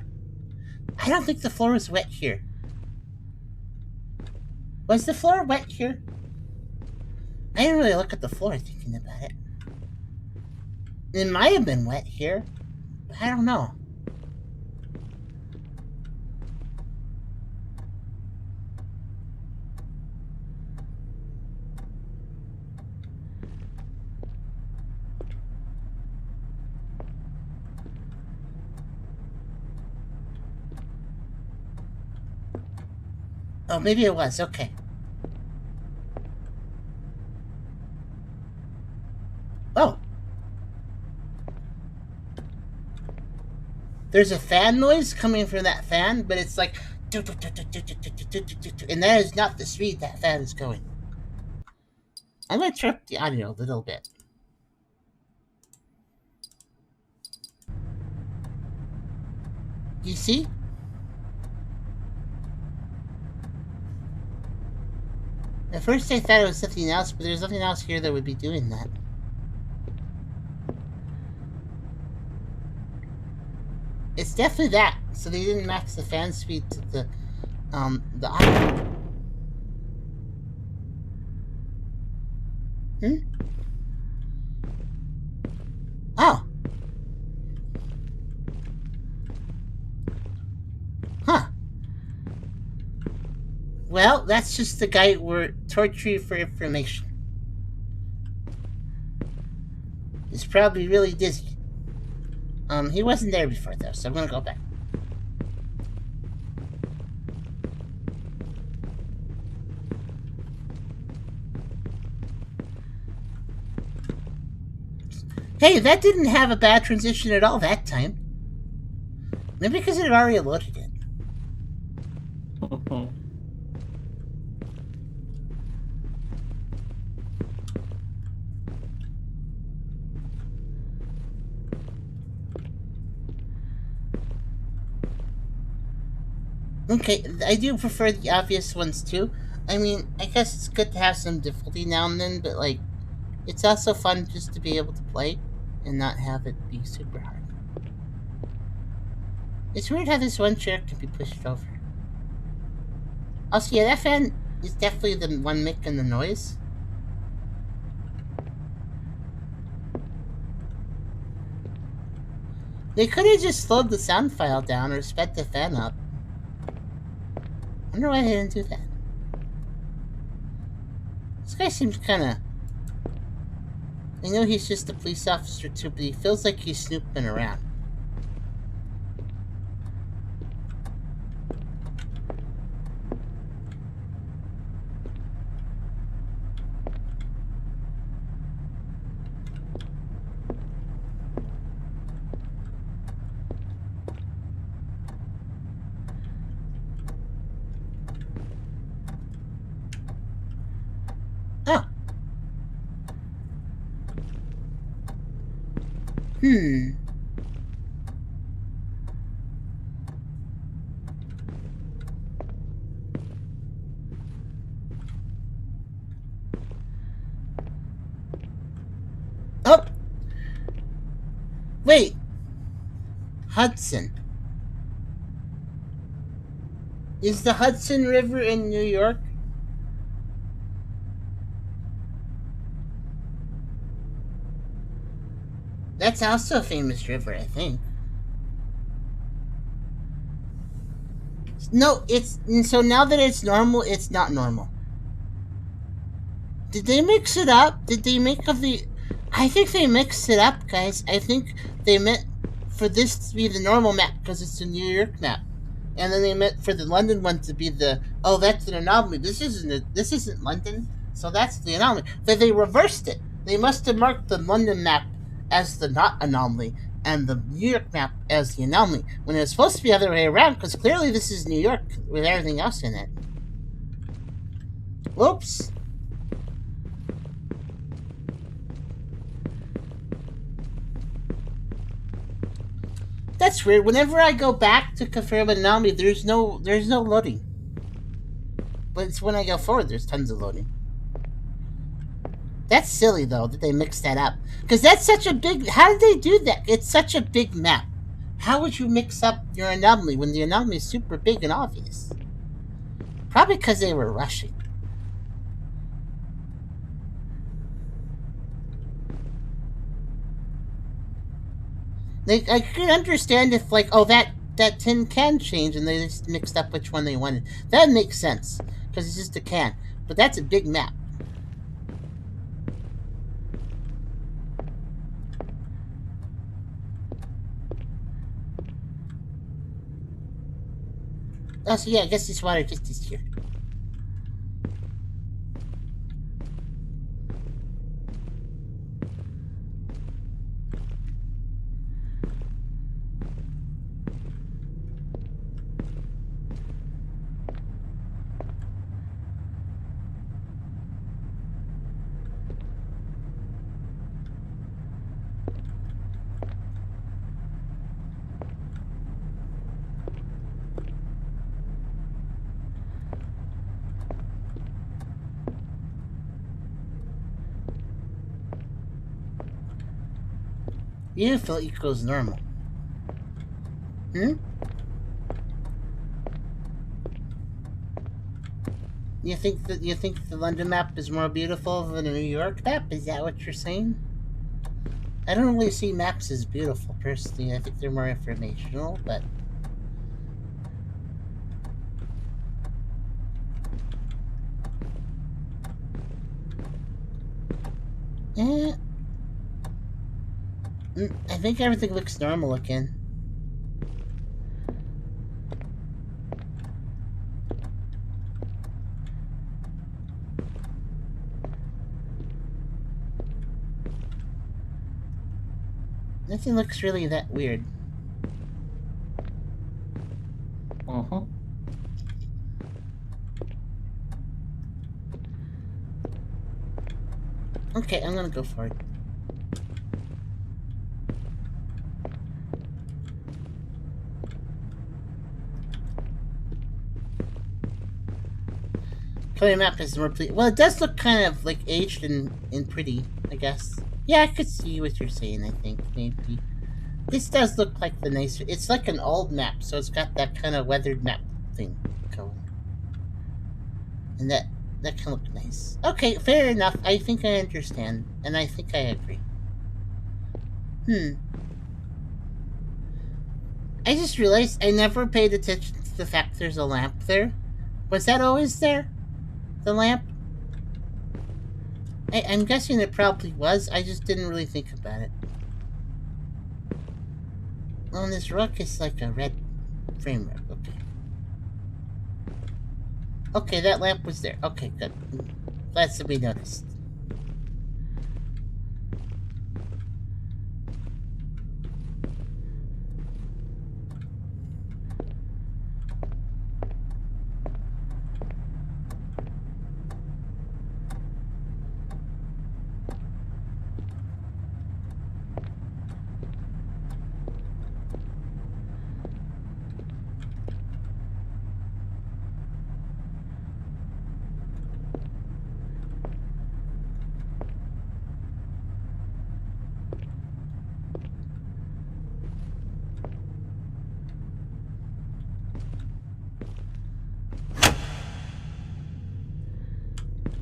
Speaker 1: I don't think the floor was wet here. Was the floor wet here? I didn't really look at the floor thinking about it. It might have been wet here, but I don't know. Oh, maybe it was. Okay. Oh. there's a fan noise coming from that fan, but it's like, and that is not the speed that fan is going. I'm going to turn up the audio a little bit. You see? At first I thought it was something else, but there's nothing else here that would be doing that. It's definitely that. So they didn't max the fan speed to the audio. Oh. Huh. Well, that's just the guy we're torturing for information. He's probably really dizzy. He wasn't there before though, so I'm gonna go back. Hey, that didn't have a bad transition at all that time. Maybe because it had already loaded it. Okay, I do prefer the obvious ones too. I mean, I guess it's good to have some difficulty now and then, but like, it's also fun just to be able to play and not have it be super hard. It's weird how this one chair can be pushed over. Also, yeah, that fan is definitely the one making the noise. They could have just slowed the sound file down or sped the fan up. I wonder why they didn't do that. This guy seems kinda... I know he's just a police officer too, but he feels like he's snooping around. Oh. Oh! Wait! Hudson. Is the Hudson River in New York? That's also a famous river, I think. No, it's... So now that it's normal, it's not normal. Did they mix it up? Did they make of the... I think they mixed it up, guys. I think they meant for this to be the normal map because it's a New York map. And then they meant for the London one to be the... Oh, that's an anomaly. This isn't London, so that's the anomaly. But they reversed it. They must have marked the London map as the not anomaly and the New York map as the anomaly, when it's supposed to be the other way around, because clearly this is New York with everything else in it. Whoops. That's weird. Whenever I go back to confirm an anomaly, there's no loading. But it's when I go forward, there's tons of loading. That's silly, though, that they mixed that up. Because that's such a big... How did they do that? It's such a big map. How would you mix up your anomaly when the anomaly is super big and obvious? Probably because they were rushing. Like, I could understand if, like, oh, that tin can change and they just mixed up which one they wanted. That makes sense, because it's just a can. But that's a big map. Oh, so yeah, I guess this water just is here. Beautiful equals normal. Hmm? You think the London map is more beautiful than the New York map? Is that what you're saying? I don't really see maps as beautiful personally. I think they're more informational, but eh. I think everything looks normal again. Nothing looks really that weird.
Speaker 3: Uh-huh.
Speaker 1: Okay, I'm gonna go for it. Color map is more well, it does look kind of like aged and pretty, I guess. Yeah, I could see what you're saying, I think, maybe. This does look like the nicer... It's like an old map, so it's got that kind of weathered map thing going. And that can look nice. Okay, fair enough. I think I understand, and I think I agree. I just realized I never paid attention to the fact there's a lamp there. Was that always there? The lamp? I'm guessing it probably was. I just didn't really think about it. Well, this rock is like a red framework. Okay. Okay, that lamp was there. Okay, good. Glad somebody noticed.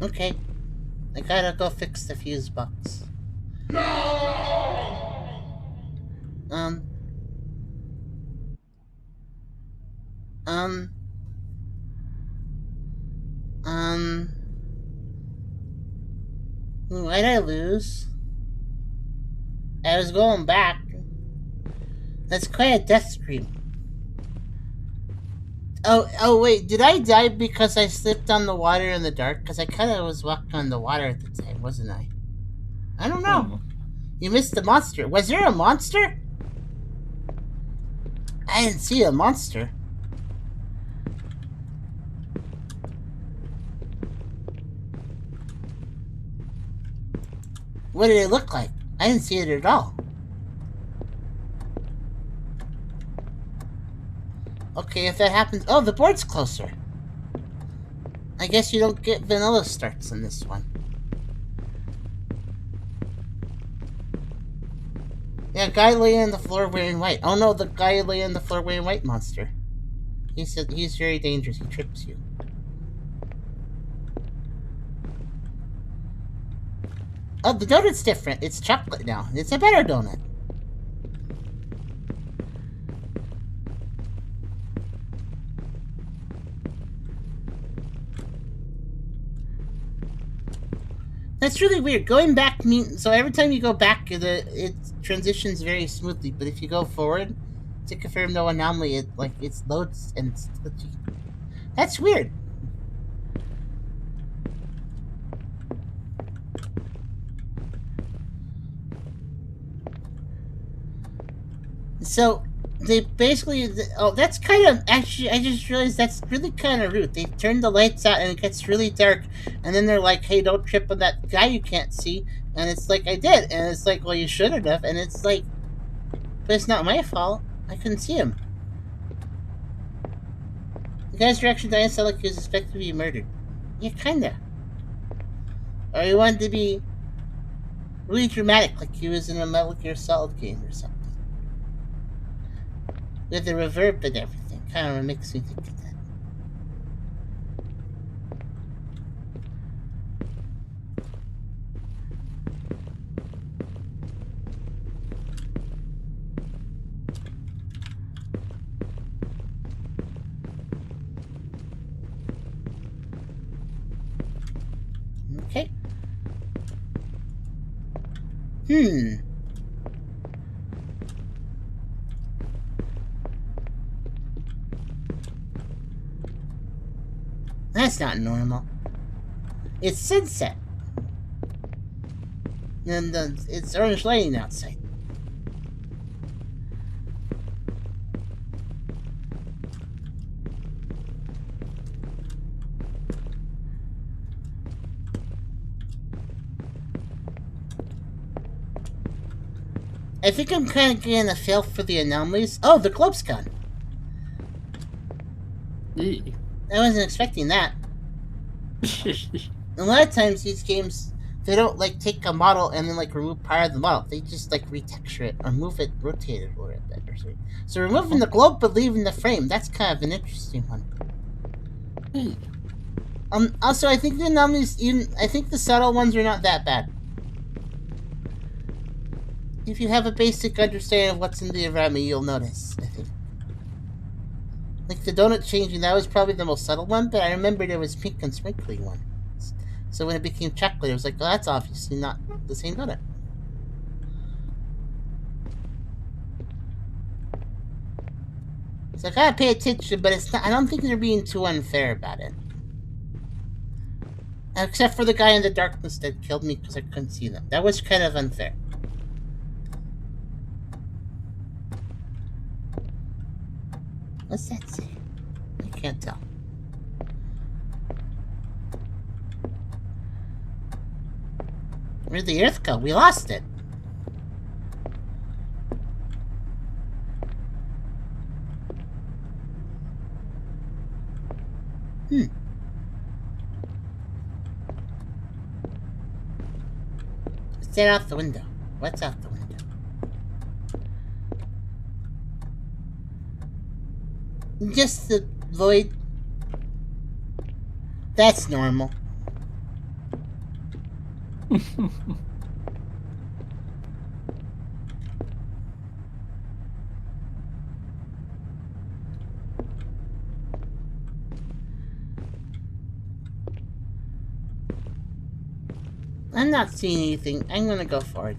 Speaker 1: Okay. I gotta go fix the fuse box. Um. Why'd I lose? I was going back. That's quite a death scream. Oh, wait, did I die because I slipped on the water in the dark? Because I kind of was walking on the water at the time, wasn't I? I don't know. You missed the monster. Was there a monster? I didn't see a monster. What did it look like? I didn't see it at all. Okay, if that happens... Oh, the board's closer. I guess you don't get vanilla starts in this one. Yeah, guy laying on the floor wearing white. Oh no, the guy laying on the floor wearing white monster. He said he's very dangerous. He trips you. Oh, the donut's different. It's chocolate now. It's a better donut. That's really weird. Going back means... So every time you go back, it transitions very smoothly. But if you go forward, to confirm no anomaly, it loads and it's glitchy. That's weird. So they basically... Oh, that's kind of... Actually, I just realized that's really kind of rude. They turn the lights out and it gets really dark. And then they're like, hey, don't trip on that guy you can't see. And it's like, I did. And it's like, well, you shouldn't have. And it's like... But it's not my fault. I couldn't see him. The guy's reaction didn't sound like he was expected to be murdered. Yeah, kinda. Or he wanted to be really dramatic, like he was in a Metal Gear Solid game or something. With the reverb and everything. Kind of makes me think of that. Okay. That's not normal. It's sunset. And it's orange lighting outside. I think I'm kind of getting a feel for the anomalies. Oh, the globe's gone. I wasn't expecting that. A lot of times these games, they don't like take a model and then like remove part of the model. They just like retexture it or move it, rotate it a little bit or something. So removing the globe but leaving the frame, that's kind of an interesting one. Also, I think the anomalies, I think the subtle ones are not that bad. If you have a basic understanding of what's in the environment, you'll notice, I think. Like the donut changing, that was probably the most subtle one, but I remember there was pink and sprinkly one. So when it became chocolate, it was like, oh, that's obviously not the same donut. So I gotta pay attention, but it's not. I don't think they're being too unfair about it. Except for the guy in the darkness that killed me because I couldn't see them. That was kind of unfair. What's that say? I can't tell. Where'd the earth go? We lost it. What's that out the window? What's out the window? Just the void. That's normal. I'm not seeing anything. I'm gonna go forward.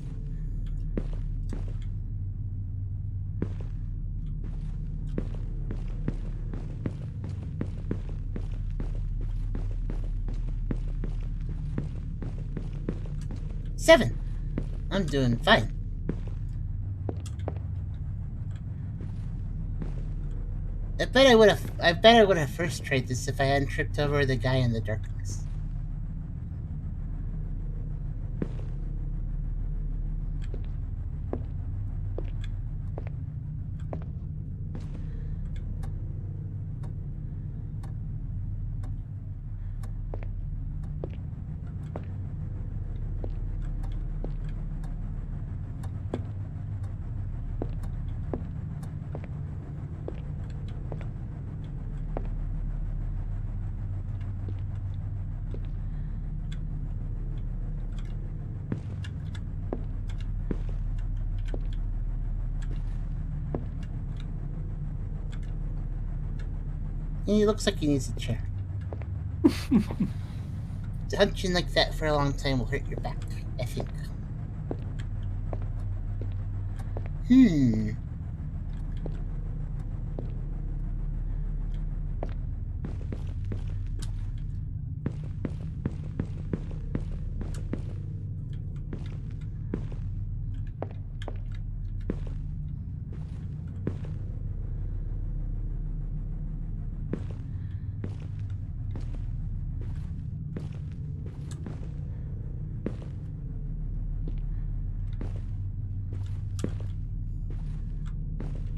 Speaker 1: Seven. I'm doing fine. I bet I would have first tried this if I hadn't tripped over the guy in the darkness. And he looks like he needs a chair. Hunching like that for a long time will hurt your back, I think.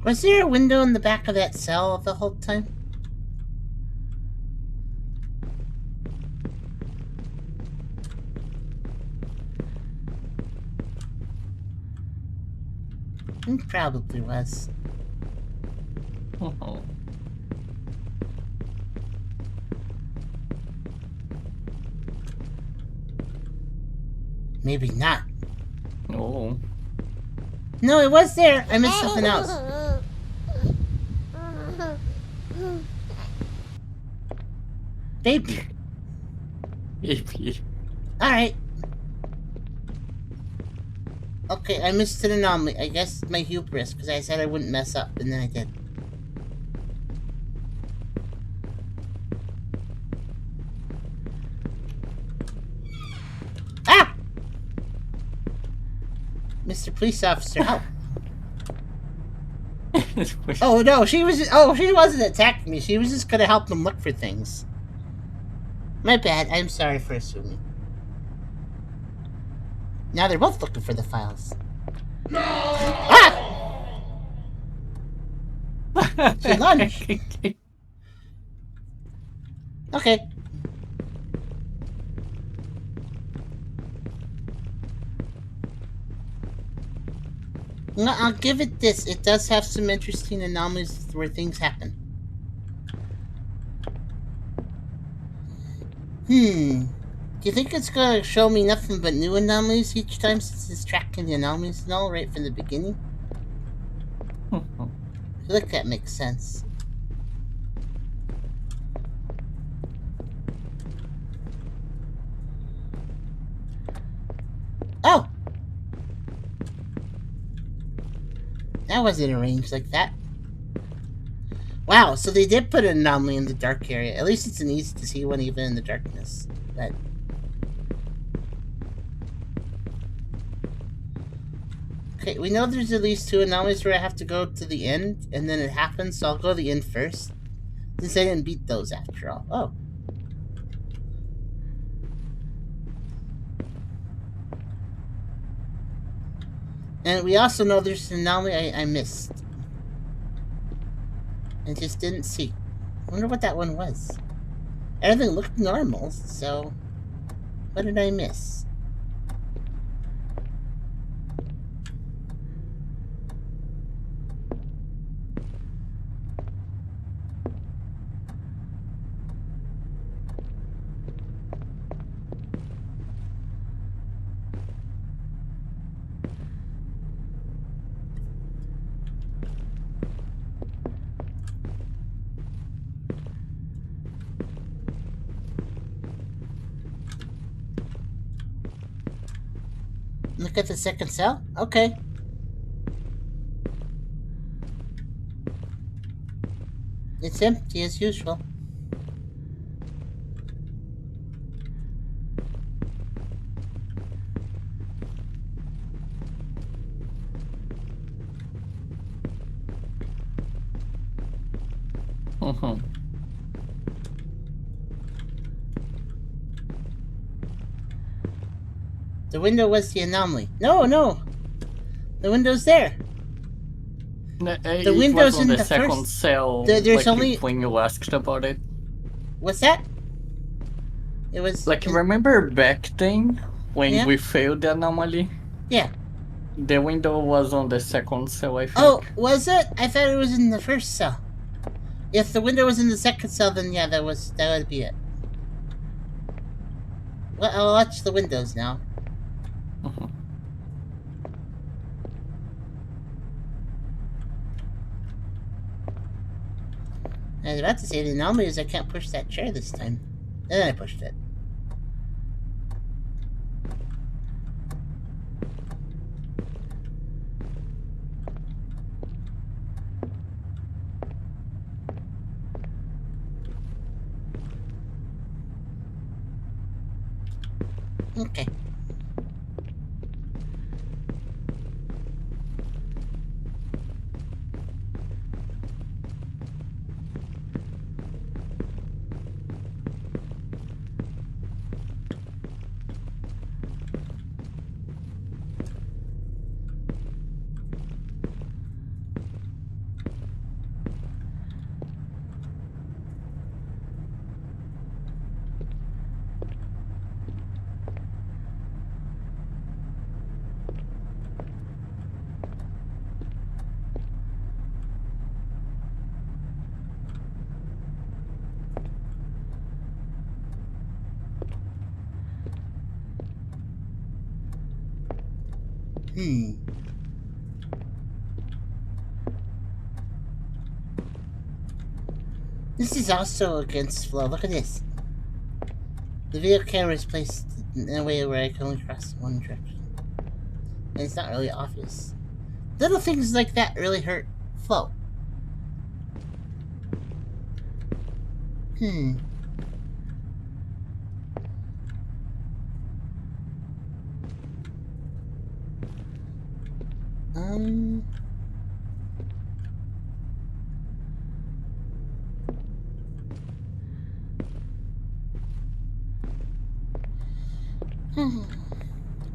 Speaker 1: Was there a window in the back of that cell the whole time? It probably was.
Speaker 3: Oh.
Speaker 1: Maybe not.
Speaker 3: Oh.
Speaker 1: No, it was there. I missed something else. Baby.
Speaker 3: Maybe.
Speaker 1: Alright. Okay, I missed an anomaly. I guess my hubris, because I said I wouldn't mess up, and then I did. Ah! Mr. Police Officer, help. Oh, no, she wasn't attacking me. She was just gonna help them look for things. My bad. I'm sorry for assuming. Now they're both looking for the files. No! Ah! She lunged. Okay. No, I'll give it this. It does have some interesting anomalies where things happen. Do you think it's gonna show me nothing but new anomalies each time since it's tracking the anomalies and all right from the beginning? I feel like that makes sense. Oh! That wasn't arranged like that. Wow, so they did put an anomaly in the dark area. At least it's an easy to see one even in the darkness. But okay, we know there's at least 2 anomalies where I have to go to the end, and then it happens, so I'll go to the end first. Since I didn't beat those after all. Oh. And we also know there's an anomaly I missed. And just didn't see. I wonder what that one was. Everything looked normal, so what did I miss? Look at the second cell? Okay. It's empty as usual. The window was the anomaly. No! The window's there.
Speaker 3: The
Speaker 1: window's
Speaker 3: was on
Speaker 1: in
Speaker 3: the
Speaker 1: the
Speaker 3: second
Speaker 1: first-
Speaker 3: cell.
Speaker 1: there's
Speaker 3: like
Speaker 1: only-
Speaker 3: when you asked about it.
Speaker 1: What's that? It was...
Speaker 3: Like, remember back then when
Speaker 1: Yeah.
Speaker 3: we failed the anomaly?
Speaker 1: Yeah.
Speaker 3: The window was on the second cell, I think.
Speaker 1: Oh, was it? I thought it was in the first cell. If the window was in the second cell, then yeah, that would be it. Well, I'll watch the windows now. I was about to say the anomaly is I can't push that chair this time. And then I pushed it. Okay. Hmm. This is also against flow. Look at this. The video camera is placed in a way where I can only cross one direction. And it's not really obvious. Little things like that really hurt flow. Hmm. Um...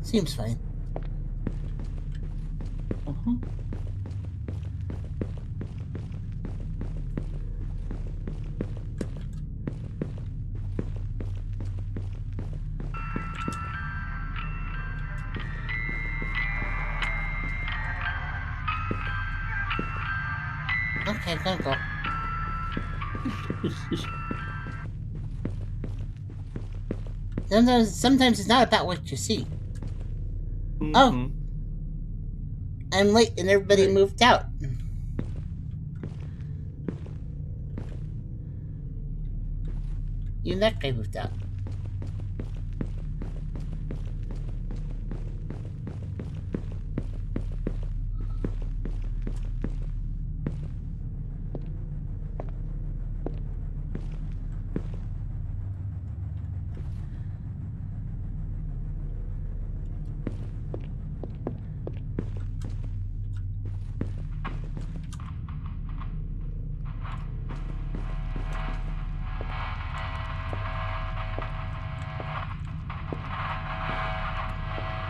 Speaker 1: Seems fine.
Speaker 3: Uh-huh.
Speaker 1: Okay, I'm gonna go. Sometimes it's not about what you see. Oh,
Speaker 3: Mm-hmm.
Speaker 1: I'm late and everybody
Speaker 3: Right.
Speaker 1: moved out. Even that guy moved out.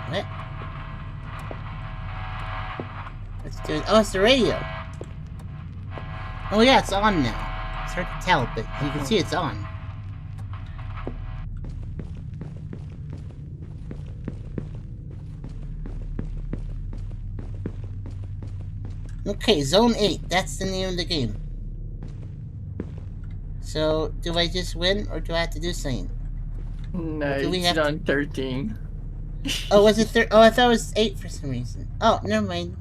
Speaker 1: What? Let's do it. Oh, it's the radio. Oh yeah, it's on now. It's hard to tell, but you can see it's on. Okay, Zone 8. That's the name of the game. So, do I just win, or do I have to do something?
Speaker 3: No,
Speaker 1: Do we
Speaker 3: it's
Speaker 1: have to...
Speaker 3: on 13.
Speaker 1: Oh, was it Oh, I thought it was 8 for some reason. Oh, never mind.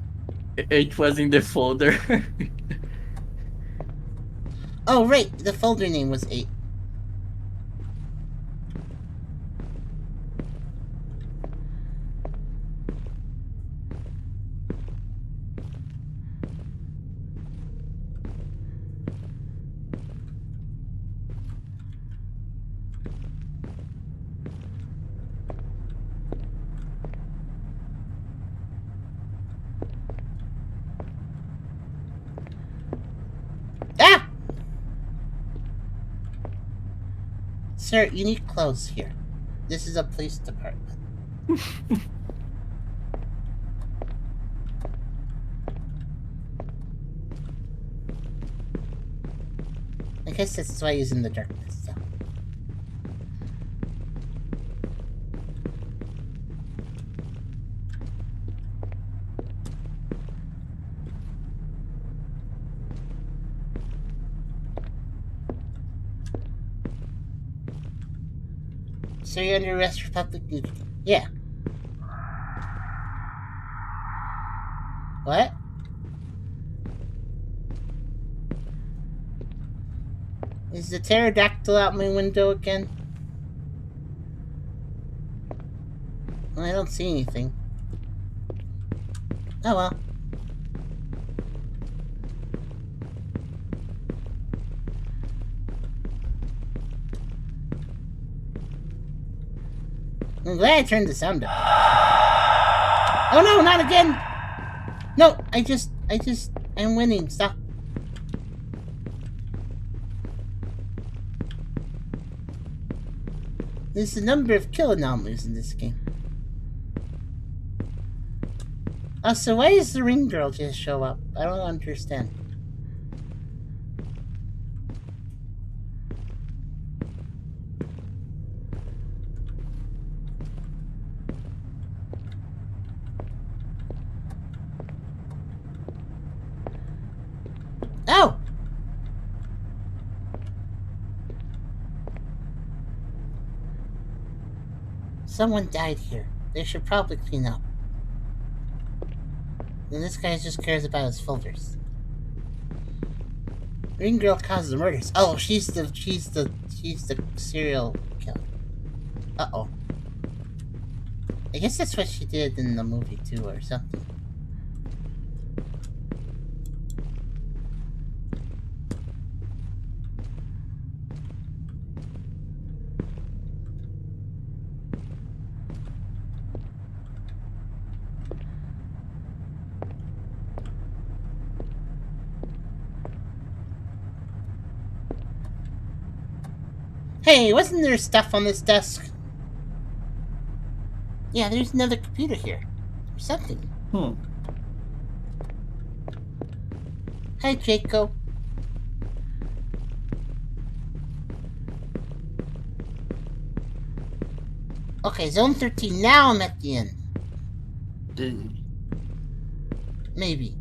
Speaker 3: It was in the folder.
Speaker 1: Oh, right. The folder name was 8. Ah! Sir, you need clothes here. This is a police department. I guess that's why he's in the darkness, so. So you're under arrest for public nudity. Yeah. What? Is the pterodactyl out my window again? Well, I don't see anything. Oh well. I'm glad I turned the sound up. Oh no, not again! No, I'm winning. Stop. There's a number of kill anomalies in this game. Also, why does the ring girl just show up? I don't understand. Oh! Someone died here. They should probably clean up. And this guy just cares about his folders. Green girl causes the murders. Oh, she's the serial killer. Uh-oh. I guess that's what she did in the movie too, or something. Hey, wasn't there stuff on this desk? Yeah, there's another computer here. Or something. Hi, Jaco. Okay, Zone 13. Now I'm at the end. Maybe.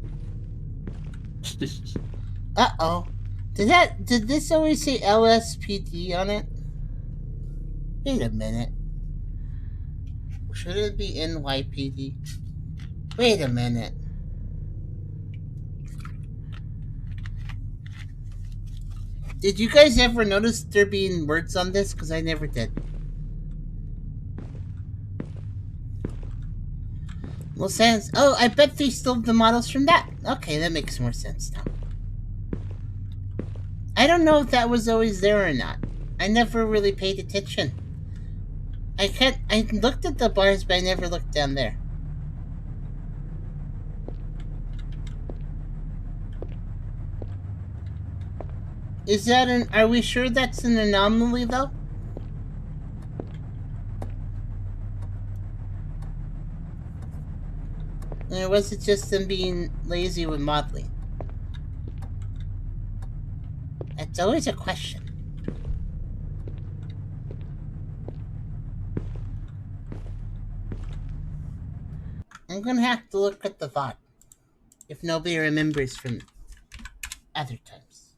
Speaker 1: Uh-oh. Did this always say LSPD on it? Wait a minute. Should it be NYPD? Wait a minute. Did you guys ever notice there being words on this? Because I never did. Los Angeles. Oh, I bet they stole the models from that. Okay, that makes more sense now. I don't know if that was always there or not. I never really paid attention. I looked at the bars, but I never looked down there. Is that are we sure that's an anomaly though? Or was it just them being lazy with modeling? That's always a question. I'm gonna have to look at the VOD if nobody remembers from other times.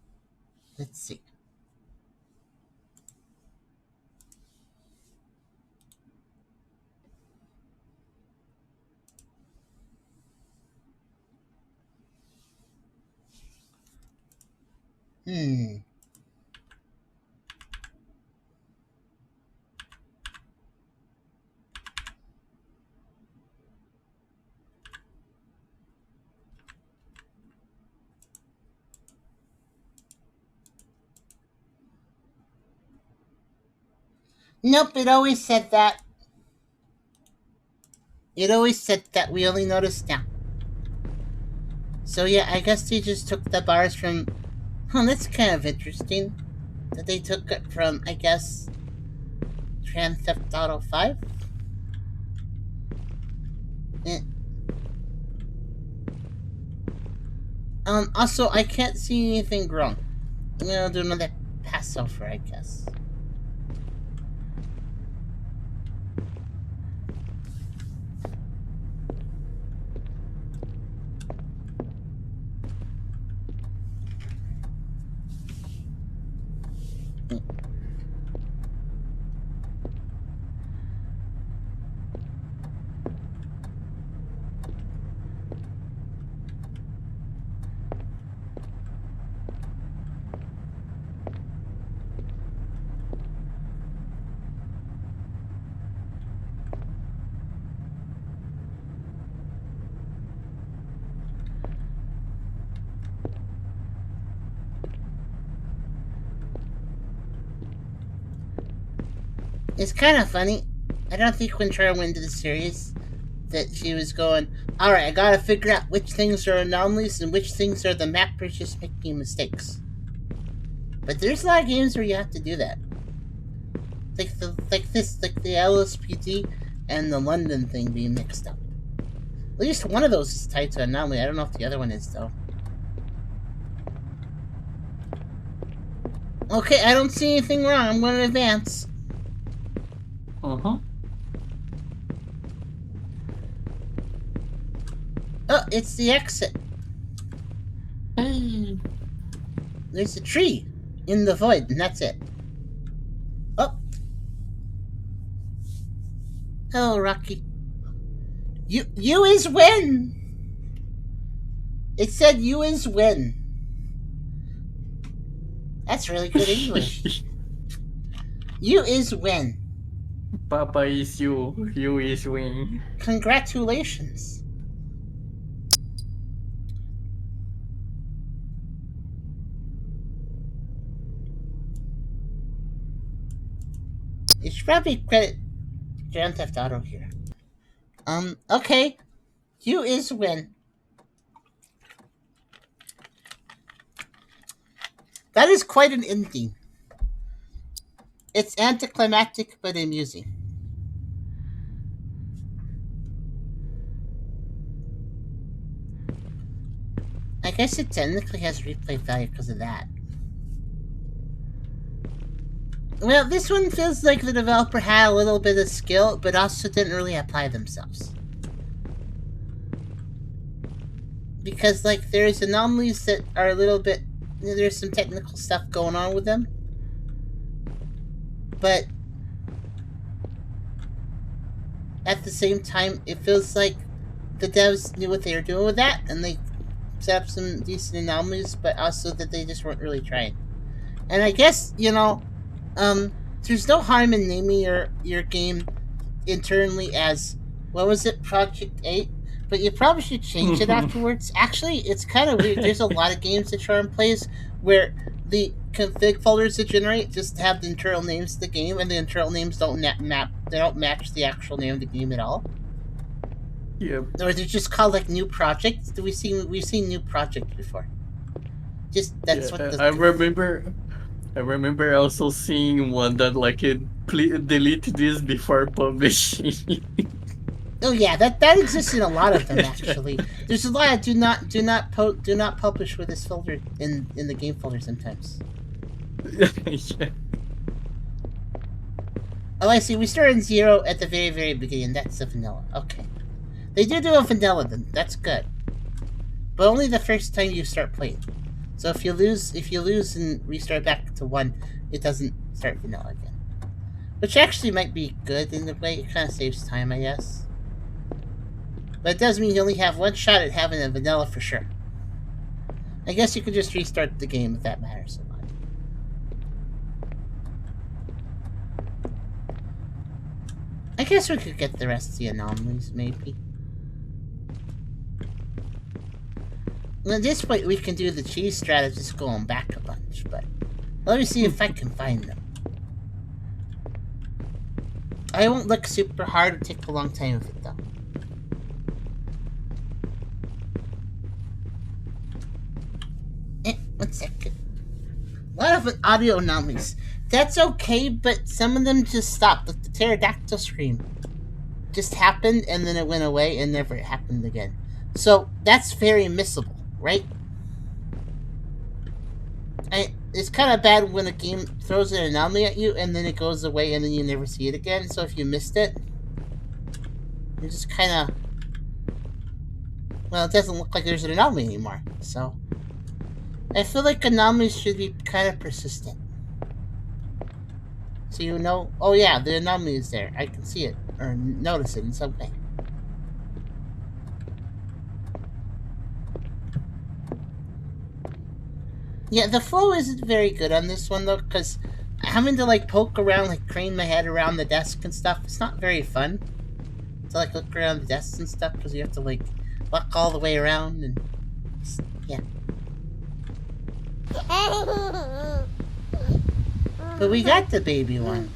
Speaker 1: Let's see. Nope, it always said that. It always said that. We only noticed now. So yeah, I guess they just took the bars from... Huh, that's kind of interesting. That they took it from, I guess, Grand Theft Auto 5? Also, I can't see anything wrong. I'm gonna do another Passover, I guess. It's kind of funny. I don't think when Trey went into the series that she was going, alright, I gotta figure out which things are anomalies and which things are the mappers just making mistakes. But there's a lot of games where you have to do that. Like the LSPD and the London thing being mixed up. At least one of those is tied to anomaly. I don't know if the other one is, though. Okay, I don't see anything wrong. I'm going to advance.
Speaker 3: Uh-huh.
Speaker 1: Oh, it's the exit.
Speaker 3: Hey.
Speaker 1: There's a tree in the void, and that's it. Oh. Hello, Rocky. You is when? It said you is win. That's really good English. You is win.
Speaker 3: Papa is you. You is win.
Speaker 1: Congratulations. You should probably credit Grand Theft Auto here. Okay. You is win. That is quite an ending. It's anticlimactic but amusing. I guess it technically has replay value because of that. Well, this one feels like the developer had a little bit of skill, but also didn't really apply themselves. Because, like, there's anomalies that are a little bit... There's some technical stuff going on with them. But... at the same time, it feels like the devs knew what they were doing with that, and they set up some decent anomalies, but also that they just weren't really trying. And I guess, there's no harm in naming your game internally as, what was it, Project 8? But you probably should change it afterwards. Actually, it's kind of weird. There's a lot of games that Charm plays where the config folders that generate just have the internal names of the game, and the internal names don't match the actual name of the game at all.
Speaker 3: Yep.
Speaker 1: Or they're just called like new projects. We've seen new project before. Just that's what
Speaker 3: I remember also seeing one that like it delete this before publishing.
Speaker 1: Oh yeah, that exists in a lot of them actually. There's a lot of do not publish with this folder in the game folder sometimes.
Speaker 3: Yeah.
Speaker 1: Oh, I see. We start in 0 at the very beginning. That's the vanilla. Okay, they do a vanilla then. That's good, but only the first time you start playing. So if you lose and restart back to 1, it doesn't start vanilla again. Which actually might be good in a way. It kind of saves time, I guess. But it does mean you only have one shot at having a vanilla for sure. I guess you could just restart the game if that matters so much. I guess we could get the rest of the anomalies, maybe. Well, at this point, we can do the cheese strategist going back a bunch, but let me see if I can find them. I won't look super hard. It'll take a long time with it, though. 1 second. A lot of audio anomalies. That's okay, but some of them just stopped. Like the pterodactyl scream just happened, and then it went away, and never happened again. So that's very missable, right? It's kind of bad when a game throws an anomaly at you, and then it goes away, and then you never see it again. So if you missed it, you just kind of... Well, it doesn't look like there's an anomaly anymore, so... I feel like anomalies should be kind of persistent. So you know, oh yeah, the anomaly is there. I can see it, or notice it in some way. Yeah, the flow isn't very good on this one though, because having to like poke around, like crane my head around the desk and stuff, it's not very fun. To like look around the desks and stuff, because you have to like walk all the way around and yeah. But we got the baby one.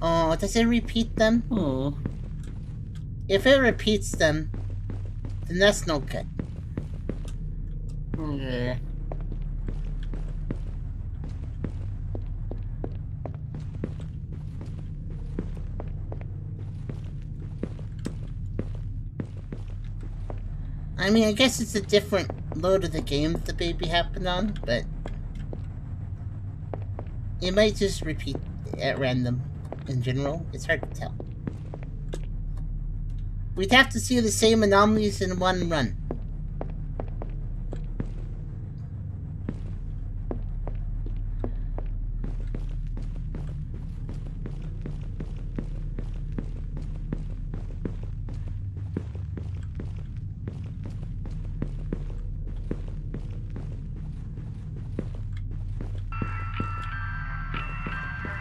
Speaker 1: Oh, does it repeat them?
Speaker 3: Oh.
Speaker 1: If it repeats them, then that's no good.
Speaker 3: Yeah.
Speaker 1: I mean, I guess it's a different load of the game that the baby happened on, but it might just repeat at random in general. It's hard to tell. We'd have to see the same anomalies in one run.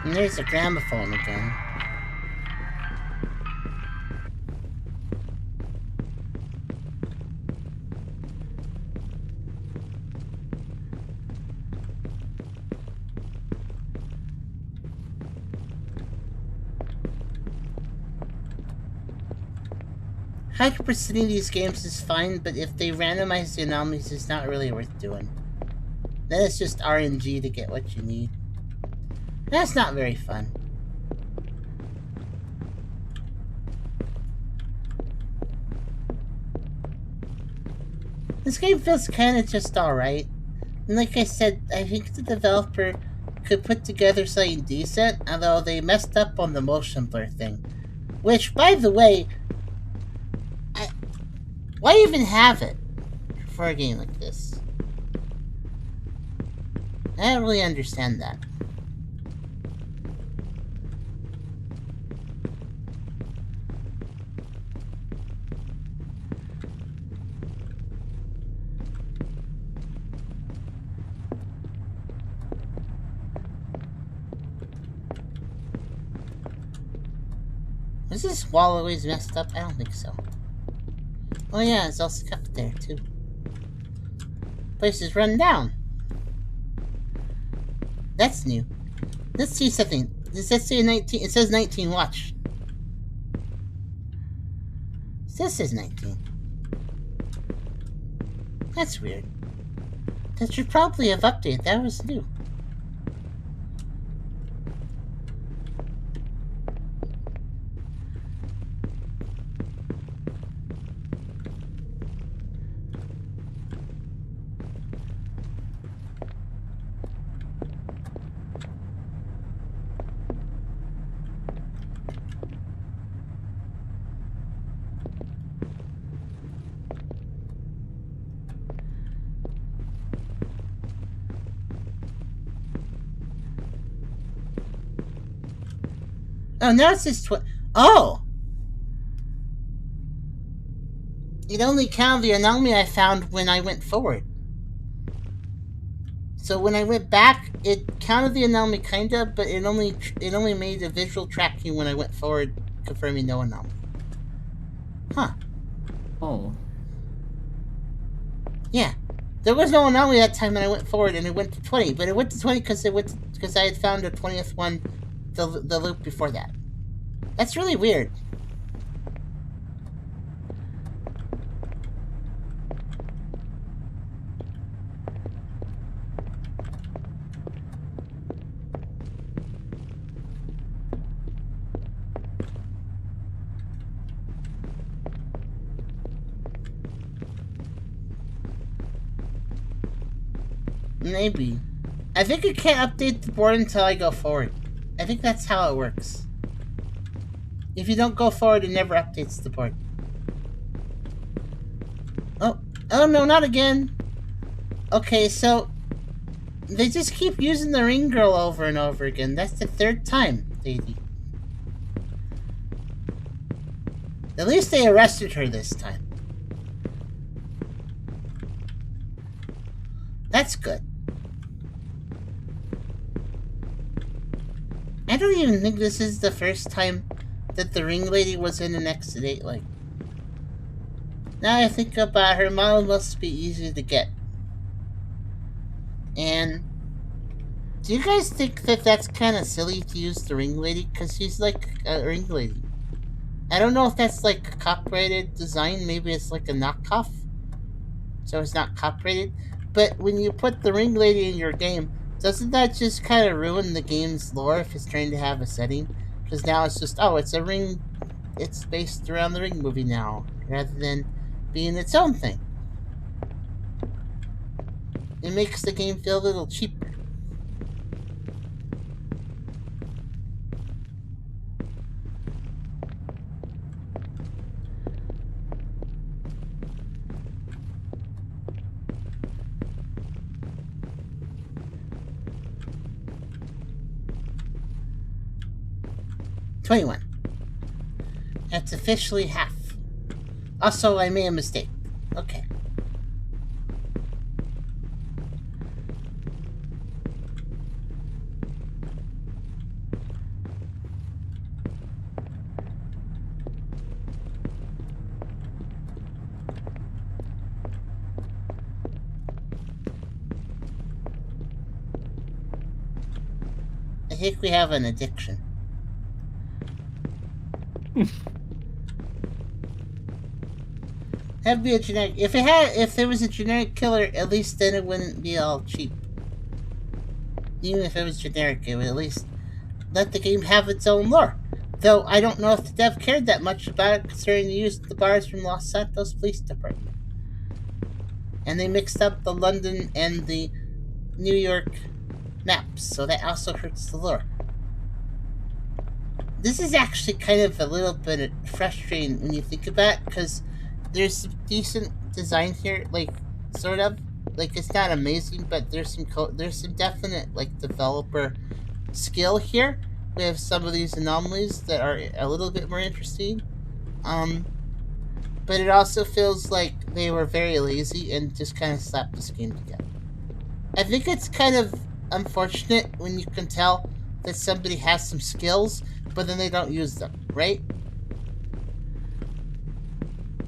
Speaker 1: And there's a gramophone again. Hyperprecision these games is fine, but if they randomize the anomalies, it's not really worth doing. Then it's just RNG to get what you need. That's not very fun. This game feels kind of just alright. And like I said, I think the developer could put together something decent, although they messed up on the motion blur thing. Which, by the way, why even have it for a game like this? I don't really understand that. Was this wall always messed up? I don't think so. Oh yeah, it's all scuffed there too. Place is run down. That's new. Let's see something. Does that say 19? It says 19 watch. This says 19. That's weird. That should probably have updated. That was new. Oh, now it says Oh! It only counted the anomaly I found when I went forward. So when I went back, it counted the anomaly kinda, but it only made a visual tracking when I went forward, confirming no anomaly. Huh.
Speaker 3: Oh.
Speaker 1: Yeah. There was no anomaly that time when I went forward, and it went to 20, but it went to 20 because I had found a 20th one the loop before that. That's really weird. Maybe. I think it can't update the board until I go forward. I think that's how it works. If you don't go forward, it never updates the board. Oh no, not again. Okay, so they just keep using the ring girl over and over again. That's the third time At least they arrested her this time. That's good. I don't even think this is the first time that the ring lady was in an X8. Like, now I think about her, model must be easy to get. And do you guys think that that's kind of silly to use the ring lady? Because she's like a ring lady. I don't know if that's like a copyrighted design. Maybe it's like a knockoff, so it's not copyrighted. But when you put the ring lady in your game, doesn't that just kind of ruin the game's lore if it's trying to have a setting? Because now it's just, oh, it's a ring, it's based around the Ring movie now, rather than being its own thing. It makes the game feel a little cheaper. $21. That's officially half. Also, I made a mistake. Okay. think we have an addiction. That'd be a generic. If there was a generic killer, at least then it wouldn't be all cheap. Even if it was generic, it would at least let the game have its own lore. Though I don't know if the dev cared that much about it, considering they used the bars from Los Santos Police Department. And they mixed up the London and the New York maps, so that also hurts the lore. This is actually kind of a little bit frustrating when you think about it, because there's some decent design here, like, sort of. Like, it's not amazing, but there's some definite, like, developer skill here. We have some of these anomalies that are a little bit more interesting. But it also feels like they were very lazy and just kind of slapped this game together. I think it's kind of unfortunate when you can tell that somebody has some skills, but then they don't use them, right?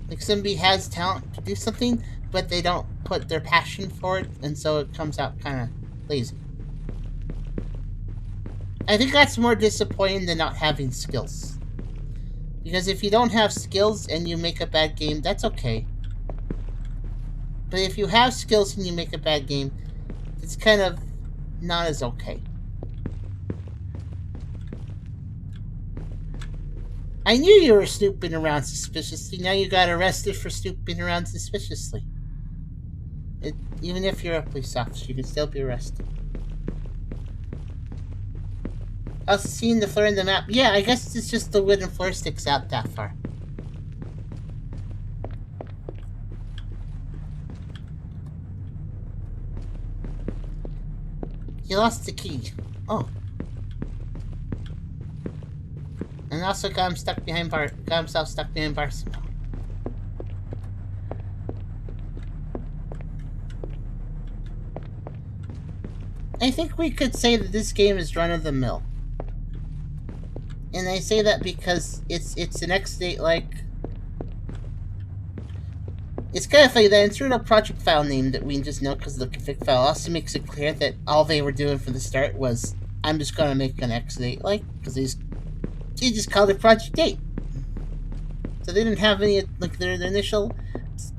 Speaker 1: Like, somebody has talent to do something, but they don't put their passion for it, and so it comes out kind of lazy. I think that's more disappointing than not having skills. Because if you don't have skills and you make a bad game, that's okay. But if you have skills and you make a bad game, it's kind of not as okay. I knew you were snooping around suspiciously. Now you got arrested for snooping around suspiciously. Even if you're a police officer, you can still be arrested. Also, seeing the floor in the map. Yeah, I guess it's just the wooden floor sticks out that far. He lost the key. Oh. And also got himself stuck behind bars somehow. I think we could say that this game is run-of-the-mill. And I say that because it's an X-Date, like... It's kind of funny, the internal project file name that we just know because of the config file also makes it clear that all they were doing from the start was, I'm just gonna make an X-Date, like, because they just called it Project 8. So they didn't have any, like, their initial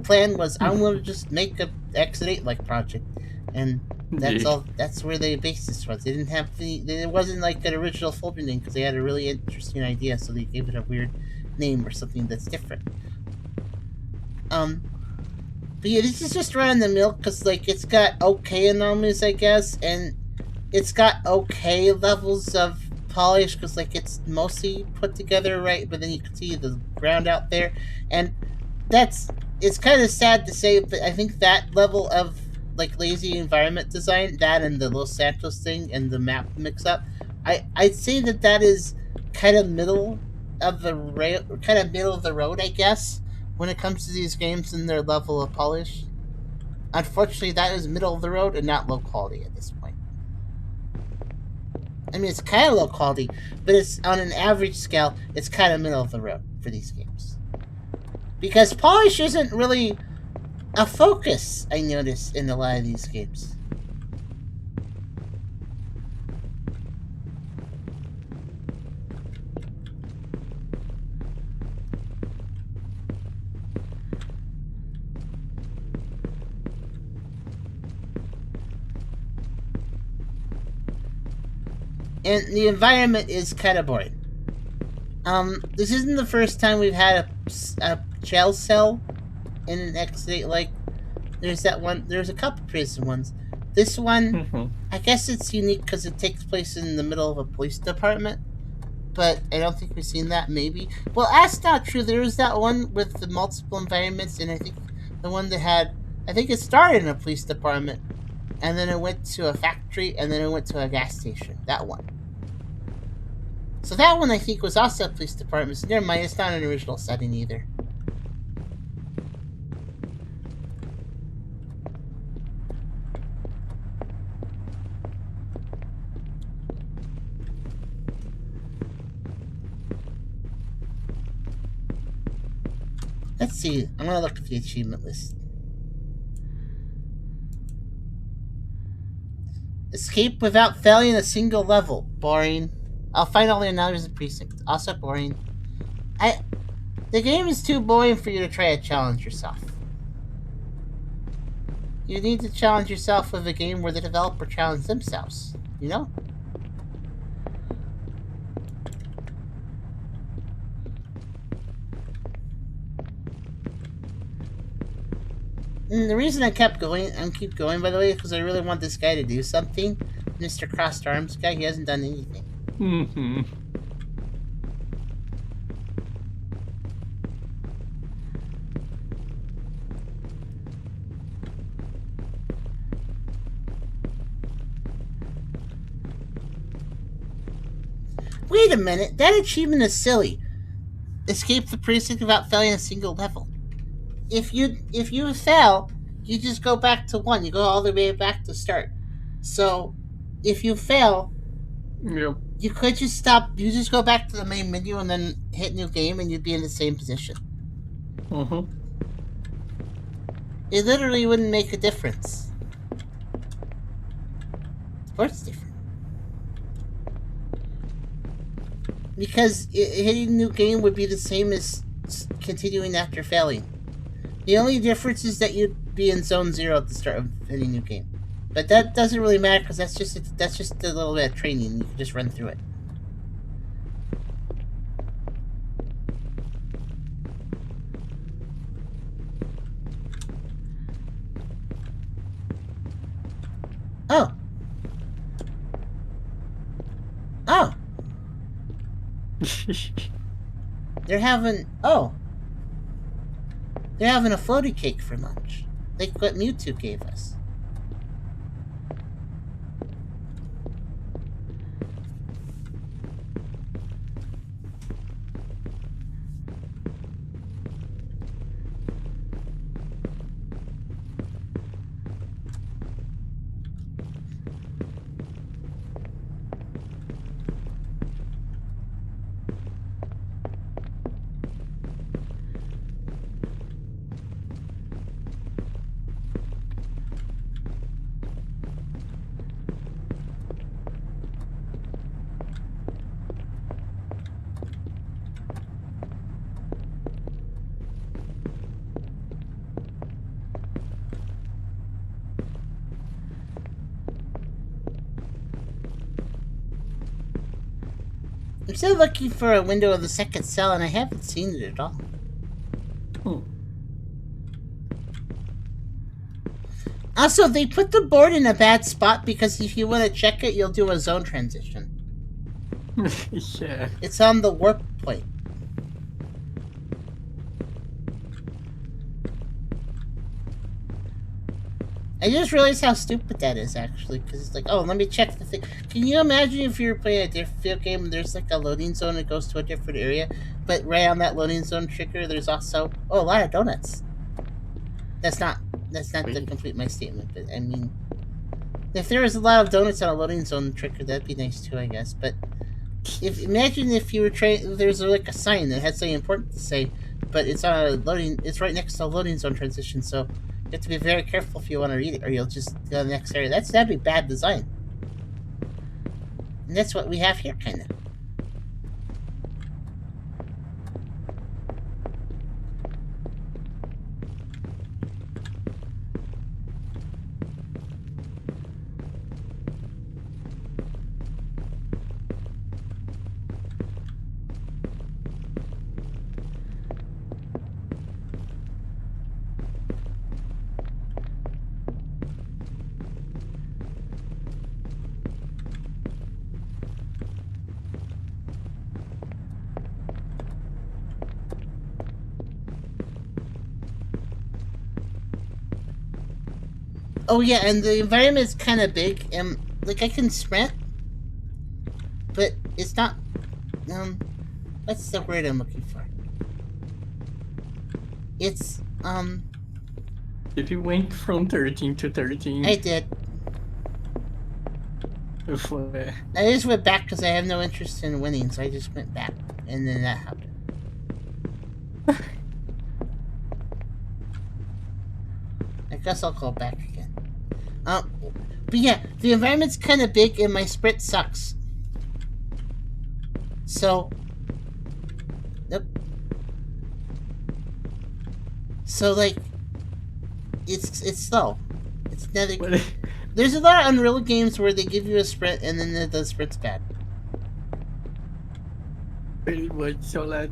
Speaker 1: plan was, I'm gonna just make a X-Date like project. And that's all. That's where they based this was. They didn't have it wasn't like an original folder name because they had a really interesting idea, so they gave it a weird name or something that's different. But yeah, this is just run in the mill because like it's got okay anomalies, I guess, and it's got okay levels of polish because like it's mostly put together right, but then you can see the ground out there, and it's kind of sad to say, but I think that level of like lazy environment design, that and the Los Santos thing and the map mix-up, I'd say that is kind of middle of the road, I guess, when it comes to these games and their level of polish. Unfortunately, that is middle of the road and not low quality at this point. I mean, it's kind of low quality, but it's on an average scale, it's kind of middle of the road for these games. Because polish isn't really a focus, I notice, in a lot of these games. And the environment is kind of boring. This isn't the first time we've had a jail cell in an X-Date. Like, there's a couple prison ones. This one, I guess it's unique because it takes place in the middle of a police department, but I don't think we've seen that, maybe. Well, that's not true. There was that one with the multiple environments, and I think the one that had, I think it started in a police department, and then it went to a factory, and then it went to a gas station. That one. So that one, I think, was also a police department, so never mind, it's not an original setting either. Let's see. I'm gonna look at the achievement list. Escape without failing a single level. Boring. I'll find all the encounters in precinct. Also boring. The game is too boring for you to try to challenge yourself. You need to challenge yourself with a game where the developer challenged themselves. You know? And the reason I keep going, by the way, is because I really want this guy to do something. Mr. Crossed Arms guy, he hasn't done anything.
Speaker 3: Mm-hmm.
Speaker 1: Wait a minute, that achievement is silly. Escape the precinct without failing a single level. If you fail, you just go back to 1. You go all the way back to start. So, if you fail,
Speaker 3: Yep.
Speaker 1: you could just stop. You just go back to the main menu and then hit new game, and you'd be in the same position.
Speaker 3: Mm-hmm.
Speaker 1: It literally wouldn't make a difference. Of course, it's different. Because hitting new game would be the same as continuing after failing. The only difference is that you'd be in zone 0 at the start of hitting new game. But that doesn't really matter because that's just a little bit of training. You can just run through it. Oh. Oh. They're having a floaty cake for lunch. Like what Mewtwo gave us. I'm still looking for a window of the second cell, and I haven't seen it at all. Also, they put the board in a bad spot because if you want to check it, you'll do a zone transition.
Speaker 3: Yeah.
Speaker 1: It's on the warp point. I just realized how stupid that is, actually, because it's like, oh, let me check the thing. Can you imagine if you were playing a different game and there's like a loading zone that goes to a different area, but right on that loading zone trigger, there's also, a lot of donuts. That's not to complete my statement, but I mean, if there was a lot of donuts on a loading zone trigger, that'd be nice too, I guess. But imagine if you were there's like a sign that had something important to say, but it's on a loading. It's right next to a loading zone transition, so you have to be very careful if you want to read it, or you'll just go to the next area. That'd be bad design, and that's what we have here, kind of. Oh yeah, and the environment is kind of big, and like I can sprint, but it's not. What's the word I'm looking for? It's
Speaker 3: Did you went from 13 to 13?
Speaker 1: I did. I just went back because I have no interest in winning, so I just went back, and then that happened. I guess I'll go back again. But yeah, the environment's kind of big and my sprint sucks. So, nope. So like, it's slow. It's nothing.
Speaker 3: But
Speaker 1: There's a lot of Unreal games where they give you a sprint and then the sprint's bad.
Speaker 3: pretty much so that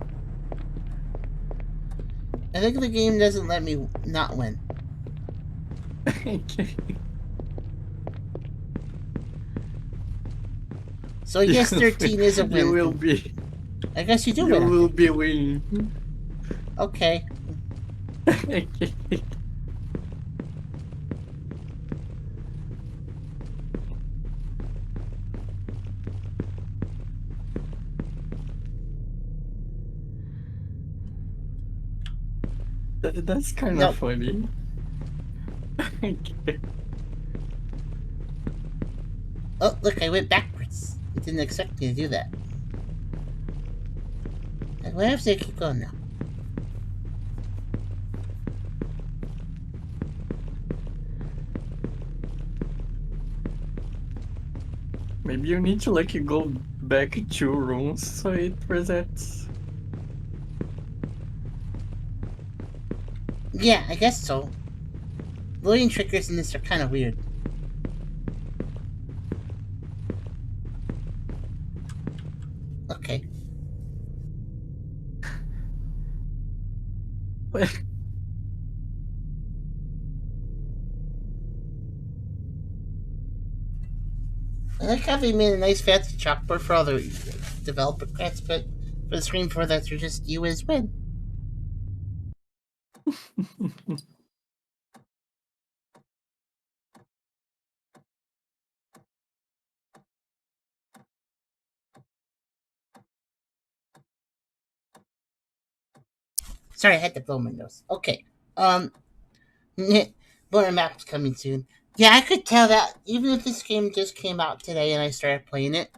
Speaker 1: I think the game doesn't let me not win. So I guess 13 is a win.
Speaker 3: You will be.
Speaker 1: I guess you do
Speaker 3: You
Speaker 1: win.
Speaker 3: will be winning.
Speaker 1: Okay.
Speaker 3: That's kind
Speaker 1: Nope.
Speaker 3: of funny.
Speaker 1: Oh, look, I went backwards. I didn't expect me to do that. Why have to keep going now?
Speaker 3: Maybe you need to like go back 2 rooms so it resets.
Speaker 1: Yeah, I guess so. Loading triggers in this are kind of weird. Okay. I like how they made a nice fancy chalkboard for all the developer creds, but for the screen for that, they're just you as win. Sorry, I had to blow my nose. Okay. Um, more maps coming soon. Yeah, I could tell that even if this game just came out today and I started playing it.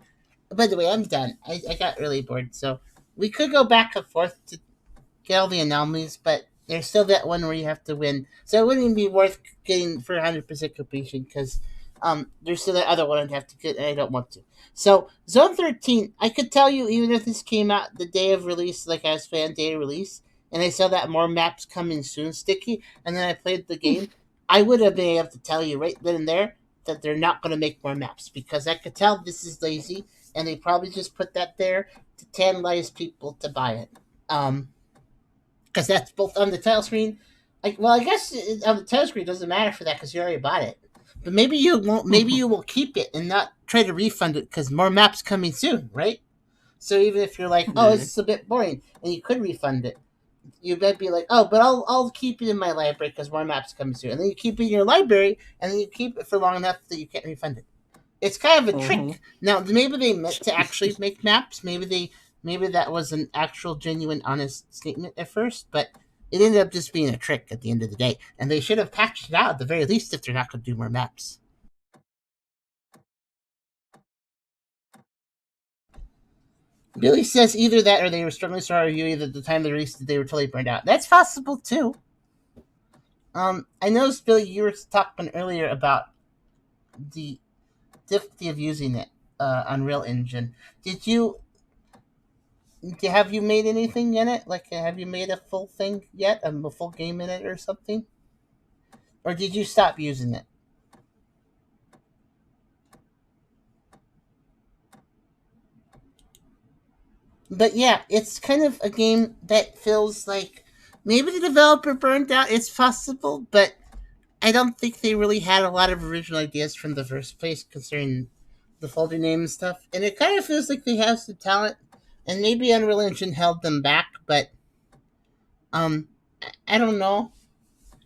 Speaker 1: By the way, I'm done. I got really bored, so we could go back and forth to get all the anomalies, but there's still that one where you have to win. So it wouldn't even be worth getting for 100% completion because there's still that other one I'd have to get, and I don't want to. So Zone 13, I could tell you even if this came out the day of release, like I was playing day of release, and I saw that more maps coming soon, sticky, and then I played the game, I would have been able to tell you right then and there that they're not going to make more maps because I could tell this is lazy, and they probably just put that there to tantalize people to buy it. Because that's both on the title screen. Like, well, I guess on the title screen it doesn't matter for that because you already bought it. But maybe you won't. Maybe you will keep it and not try to refund it because more maps coming soon, right? So even if you're like, oh,
Speaker 3: Yeah.
Speaker 1: it's a bit boring, and you could refund it, you might be like, oh, but I'll keep it in my library because more maps coming soon, and then you keep it in your library, and then you keep it for long enough that you can't refund it. It's kind of a trick. Now, maybe they meant to actually make maps. Maybe that was an actual, genuine, honest statement at first, but it ended up just being a trick at the end of the day. And they should have patched it out at the very least if they're not going to do more maps. Billy says either that or they were struggling to review either at the time they released it, they were totally burned out. That's possible too. I noticed Billy, you were talking earlier about the difficulty of using it, Unreal Engine. Did you have you made anything in it? Like, have you made a full thing yet? A full game in it or something? Or did you stop using it? But yeah, it's kind of a game that feels like maybe the developer burned out. It's possible, but I don't think they really had a lot of original ideas from the first place concerning the folder name and stuff. And it kind of feels like they have some talent, and maybe Unreal Engine held them back. But um, I don't know.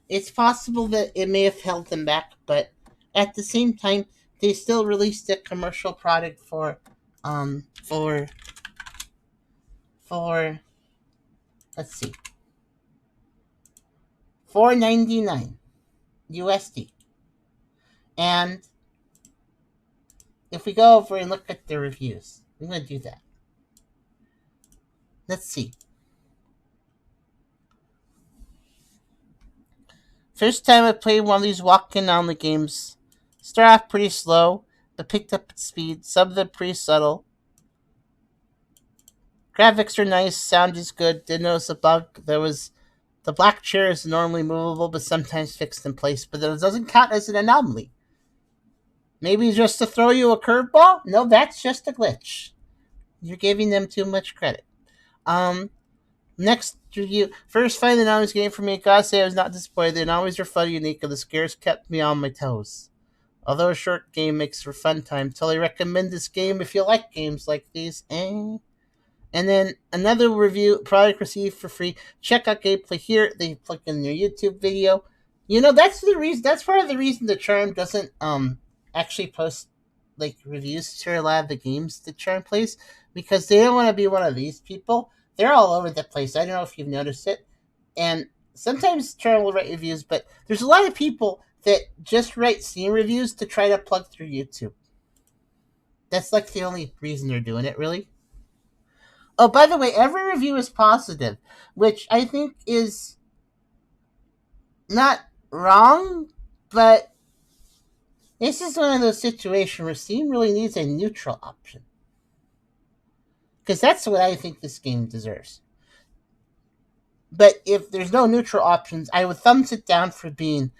Speaker 1: It's possible that it may have held them back, but at the same time, they still released a commercial product for um for for let's see, $4.99 USD. And if we go over and look at the reviews, I'm gonna do that. Let's see. First time I played one of these walking on the games. Start off pretty slow, but picked up its speed. Some of them pretty subtle. Graphics are nice, sound is good. Did notice a bug. The black chair is normally movable, but sometimes fixed in place. But it doesn't count as an anomaly. Maybe just to throw you a curveball? No, that's just a glitch. You're giving them too much credit. Next review. First find the anomalies game for me. Gotta say I was not disappointed. The anomalies are fun, unique, and the scares kept me on my toes. Although a short game makes for fun time, totally recommend this game if you like games like these. And then another review, product received for free. Check out gameplay here. They plug in their YouTube video. That's the reason. That's part of the reason the Charm doesn't actually post like reviews for a lot of the games that Charm plays, because they don't want to be one of these people. They're all over the place. I don't know if you've noticed it. And sometimes Charm will write reviews, but there's a lot of people that just write Steam reviews to try to plug through YouTube. That's like the only reason they're doing it, really. Oh, by the way, every review is positive, which I think is not wrong, but this is one of those situations where Steam really needs a neutral option. Because that's what I think this game deserves. But if there's no neutral options, I would thumbs it down for being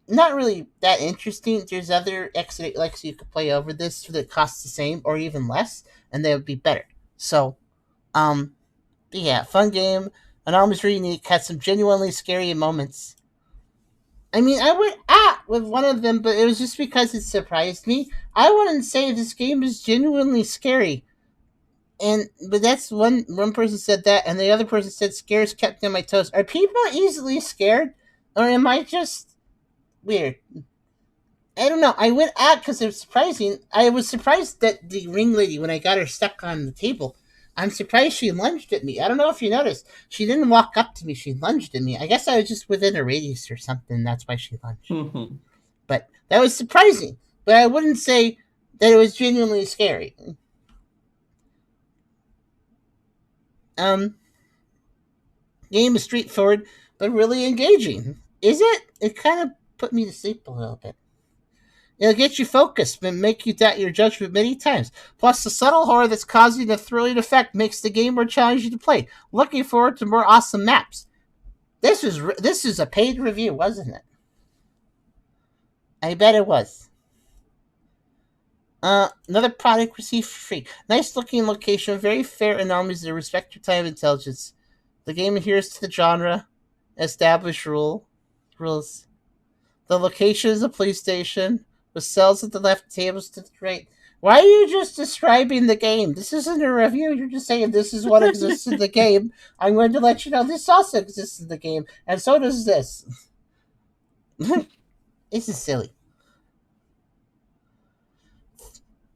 Speaker 1: not really that interesting. There's other Exit Lex you could play over this that cost the same or even less, and they would be better. So, yeah, fun game. Anomalous unique, had some genuinely scary moments. I mean, I went with one of them, but it was just because it surprised me. I wouldn't say this game is genuinely scary. But that's one person said that, and the other person said scares kept me on my toes. Are people easily scared? Or am I just weird? I don't know. I went out because it was surprising. I was surprised that the ring lady, when I got her stuck on the table, I'm surprised she lunged at me. I don't know if you noticed. She didn't walk up to me. She lunged at me. I guess I was just within a radius or something. That's why she lunged. But that was surprising. But I wouldn't say that it was genuinely scary. Game is straightforward, but really engaging. Is it? It kind of put me to sleep a little bit. It'll get you focused and make you doubt your judgment many times. Plus, the subtle horror that's causing the thrilling effect makes the game more challenging to play. Looking forward to more awesome maps. This is a paid review, wasn't it? I bet it was. Another product received for free. Nice looking location, very fair anomalies that respect your time and intelligence. The game adheres to the genre, established rules. The location is a police station, with cells at the left, tables to the right. Why are you just describing the game? This isn't a review. You're just saying this is what exists in the game. I'm going to let you know this also exists in the game, and so does this. This is silly.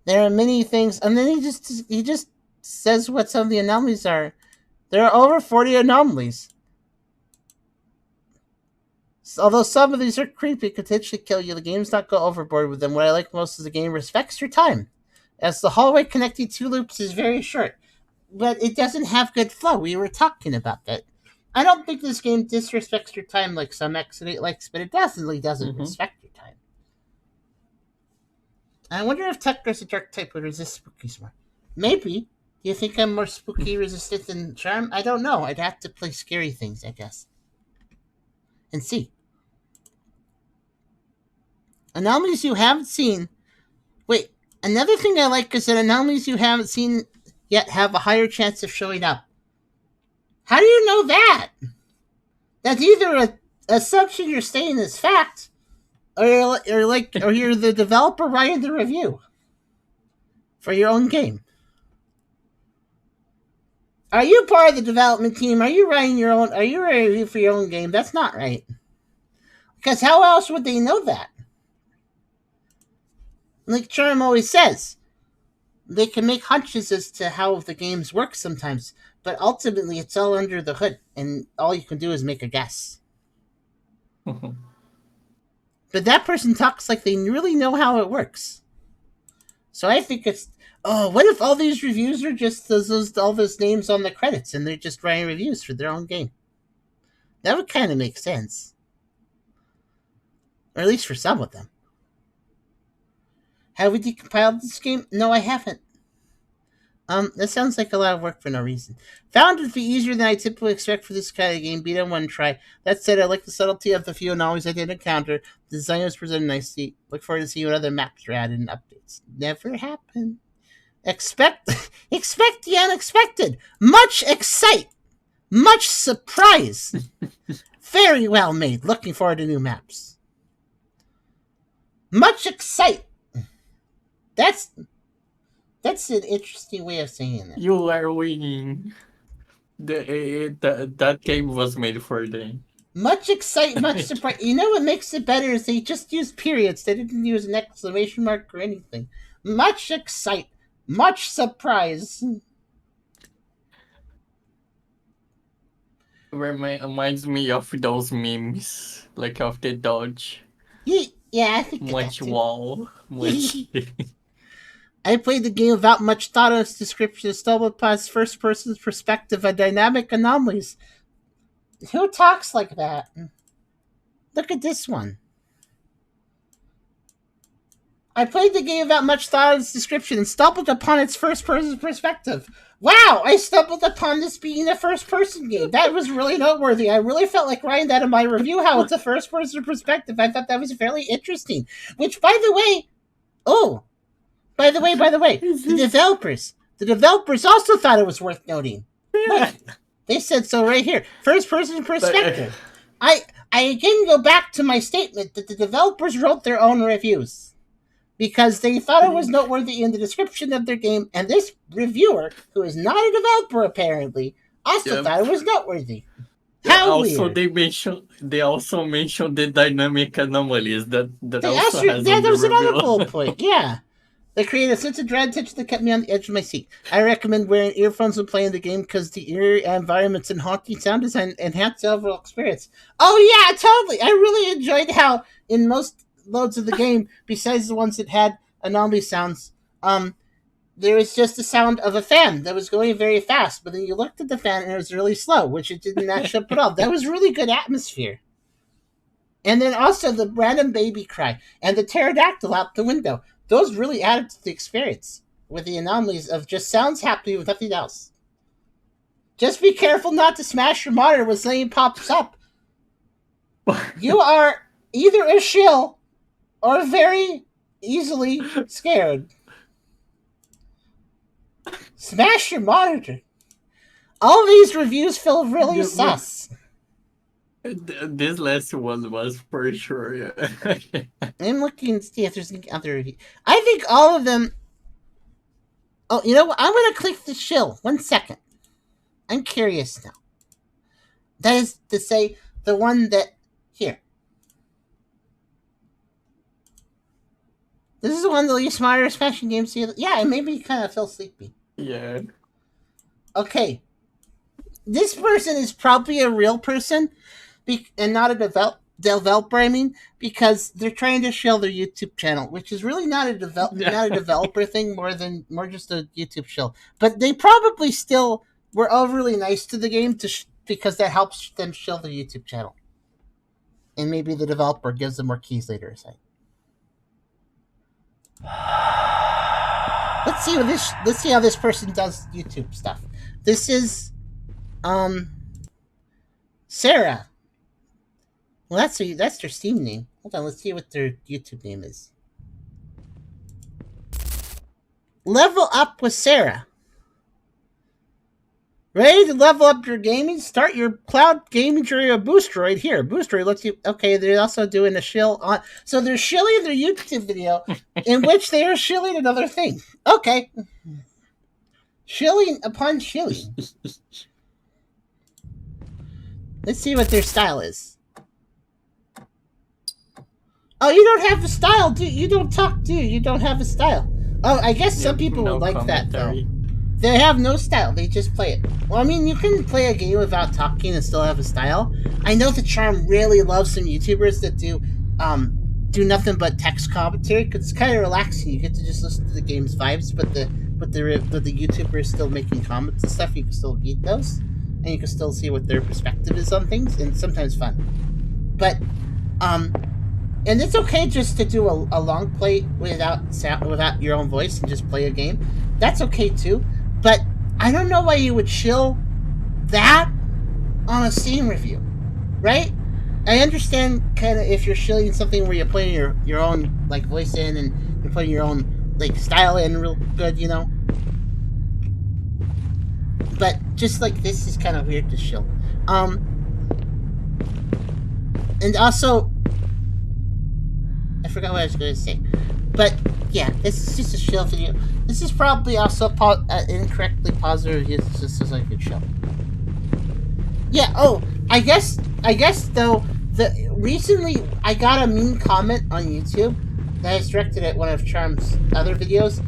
Speaker 1: There are many things, and then he just says what some of the anomalies are. There are over 40 anomalies. Although some of these are creepy, potentially kill you, the game's not go overboard with them. What I like most is the game respects your time, as the hallway connecting two loops is very short, but it doesn't have good flow. We were talking about that. I don't think this game disrespects your time like some X8 likes, but it definitely doesn't respect your time. I wonder if Tucker's a dark type would resist spookies more. Maybe. Do you think I'm more spooky resistant than Charm? I don't know. I'd have to play scary things, I guess. And see. Anomalies you haven't seen. Wait, another thing I like is that anomalies you haven't seen yet have a higher chance of showing up. How do you know that? That's either an assumption you're saying is fact, or you're the developer writing the review for your own game. Are you part of the development team? Are you writing your own? Are you writing a review for your own game? That's not right. Because how else would they know that? Like Charm always says, they can make hunches as to how the games work sometimes, but ultimately it's all under the hood, and all you can do is make a guess. But that person talks like they really know how it works. So I think it's, what if all these reviews are just all those names on the credits, and they're just writing reviews for their own game? That would kind of make sense. Or at least for some of them. Have we decompiled this game? No, I haven't. That sounds like a lot of work for no reason. Found it to be easier than I typically expect for this kind of game. Beat on one try. That said, I like the subtlety of the few anomalies I did encounter. The design was presented nicely. Look forward to seeing what other maps are added and updates. Never happened. Expect the unexpected. Much excite. Much surprise. Very well made. Looking forward to new maps. Much excite. That's an interesting way of saying it.
Speaker 3: You are winning. That game was made for them.
Speaker 1: Much excite, much surprise. You know what makes it better is they just used periods. They didn't use an exclamation mark or anything. Much excite, much surprise.
Speaker 3: Reminds me of those memes, like of the Dodge.
Speaker 1: Yeah, I think
Speaker 3: Much wow. Much.
Speaker 1: I played the game without much thought on its description. Stumbled upon its first person's perspective on dynamic anomalies. Who talks like that? Look at this one. I played the game without much thought on its description and stumbled upon its first person's perspective. Wow, I stumbled upon this being a first person game. That was really noteworthy. I really felt like writing that in my review, how it's a first person perspective. I thought that was fairly interesting. Which, by the way, the developers also thought it was worth noting. Look, they said so right here. First person perspective. I again go back to my statement that the developers wrote their own reviews because they thought it was noteworthy in the description of their game, and this reviewer, who is not a developer apparently, also thought it was noteworthy. How weird.
Speaker 3: They also mentioned the dynamic anomalies that
Speaker 1: was another bullet point. Yeah. They created a sense of dread tension that kept me on the edge of my seat. I recommend wearing earphones when playing the game because the eerie environments and haunting sound design enhance the overall experience. Oh yeah, totally. I really enjoyed how in most loads of the game, besides the ones that had anomaly sounds, there was just the sound of a fan that was going very fast, but then you looked at the fan and it was really slow, which it didn't match up at all. That was really good atmosphere. And then also the random baby cry and the pterodactyl out the window. Those really added to the experience with the anomalies of just sounds happening with nothing else. Just be careful not to smash your monitor when something pops up. You are either a shill or very easily scared. Smash your monitor. All these reviews feel really sus.
Speaker 3: This last one was for sure. Yeah.
Speaker 1: I'm looking to see if there's any other review. I think all of them. Oh, you know what? I'm going to click the shill. 1 second. I'm curious now. That is to say, the one that. Here. This is the one that leaves smarter smashing games. Yeah, it made me kind of feel sleepy.
Speaker 3: Yeah.
Speaker 1: Okay. This person is probably a real person. And not a developer, I mean, because they're trying to shill their YouTube channel, which is really not a developer thing, more just a YouTube shill. But they probably still were overly nice to the game because that helps them shill their YouTube channel, and maybe the developer gives them more keys later. Let's see how this person does YouTube stuff. This is, Sarah. Well, that's their Steam name. Hold on, let's see what their YouTube name is. Level up with Sarah. Ready to level up your gaming? Start your cloud gaming journey with Boostroid. Here, Boostroid lets you. Okay, they're also doing a shill on. So they're shilling their YouTube video, in which they are shilling another thing. Okay, shilling upon shilling. Let's see what their style is. Oh, you don't have a style, dude. You don't talk, dude. You don't have a style. Oh, I guess some people would like that, though. They have no style. They just play it. Well, I mean, you can play a game without talking and still have a style. I know that Charm really loves some YouTubers that do nothing but text commentary because it's kind of relaxing. You get to just listen to the game's vibes, but the YouTuber is still making comments and stuff. You can still read those, and you can still see what their perspective is on things, and sometimes fun. But And it's okay just to do a long play without sound, without your own voice, and just play a game. That's okay too. But I don't know why you would chill that on a Steam review, right? I understand kind of if you're shilling something where you're putting your own like voice in and you're putting your own like style in real good, you know. But just like this is kind of weird to shill. And also I forgot what I was going to say, but yeah, this is just a shill video. This is probably also incorrectly positive reviews. This is like a good show. Yeah. Oh, I guess though, the recently I got a mean comment on YouTube that is directed at one of Charm's other videos,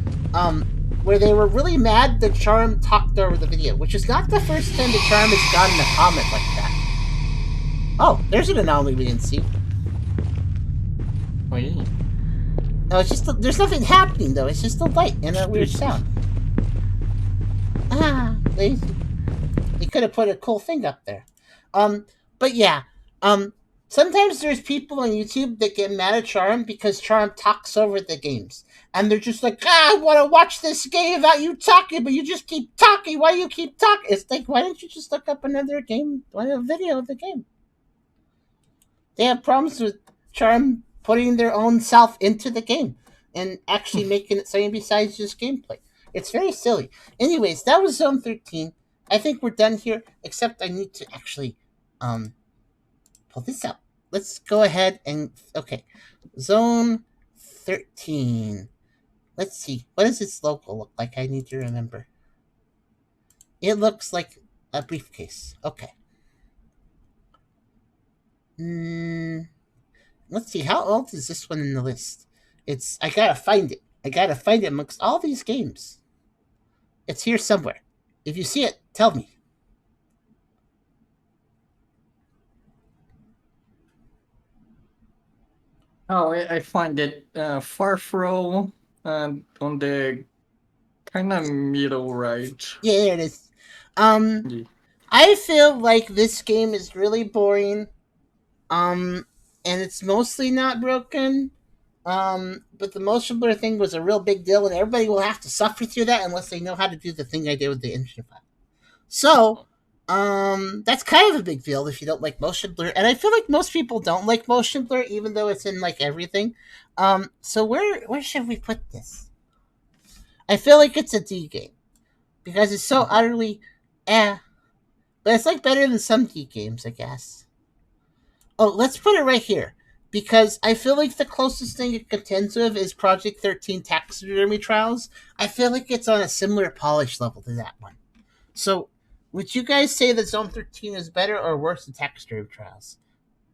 Speaker 1: where they were really mad that Charm talked over the video, which is not the first time that Charm has gotten a comment like that. Oh, there's an anomaly we didn't see.
Speaker 3: Wait.
Speaker 1: No, it's just there's nothing happening though. It's just a light and a weird sound. Lazy. They could have put a cool thing up there. But yeah, sometimes there's people on YouTube that get mad at Charm because Charm talks over the games. And they're just like, I want to watch this game without you talking, but you just keep talking. Why do you keep talking? It's like, why don't you just look up another game, a video of the game? They have problems with Charm putting their own self into the game and actually making it something besides just gameplay. It's very silly. Anyways, that was Zone 13. I think we're done here, except I need to actually pull this out. Let's go ahead and okay. Zone 13. Let's see. What does its logo look like? I need to remember. It looks like a briefcase. Okay. Let's see. How old is this one in the list? I gotta find it. I gotta find it amongst all these games. It's here somewhere. If you see it, tell me.
Speaker 3: Oh, I find it far from on the kind of middle right.
Speaker 1: Yeah, there it is.
Speaker 3: Yeah.
Speaker 1: I feel like this game is really boring. And it's mostly not broken. But the motion blur thing was a real big deal, and everybody will have to suffer through that unless they know how to do the thing I did with the engine file. So, that's kind of a big deal if you don't like motion blur, and I feel like most people don't like motion blur, even though it's in like everything. So where should we put this? I feel like it's a D game because it's so utterly but it's like better than some D games, I guess. Oh, let's put it right here because I feel like the closest thing it contends with is Project 13 Taxidermy Trials. I feel like it's on a similar polish level to that one. So, would you guys say that Zone 13 is better or worse than Taxidermy Trials?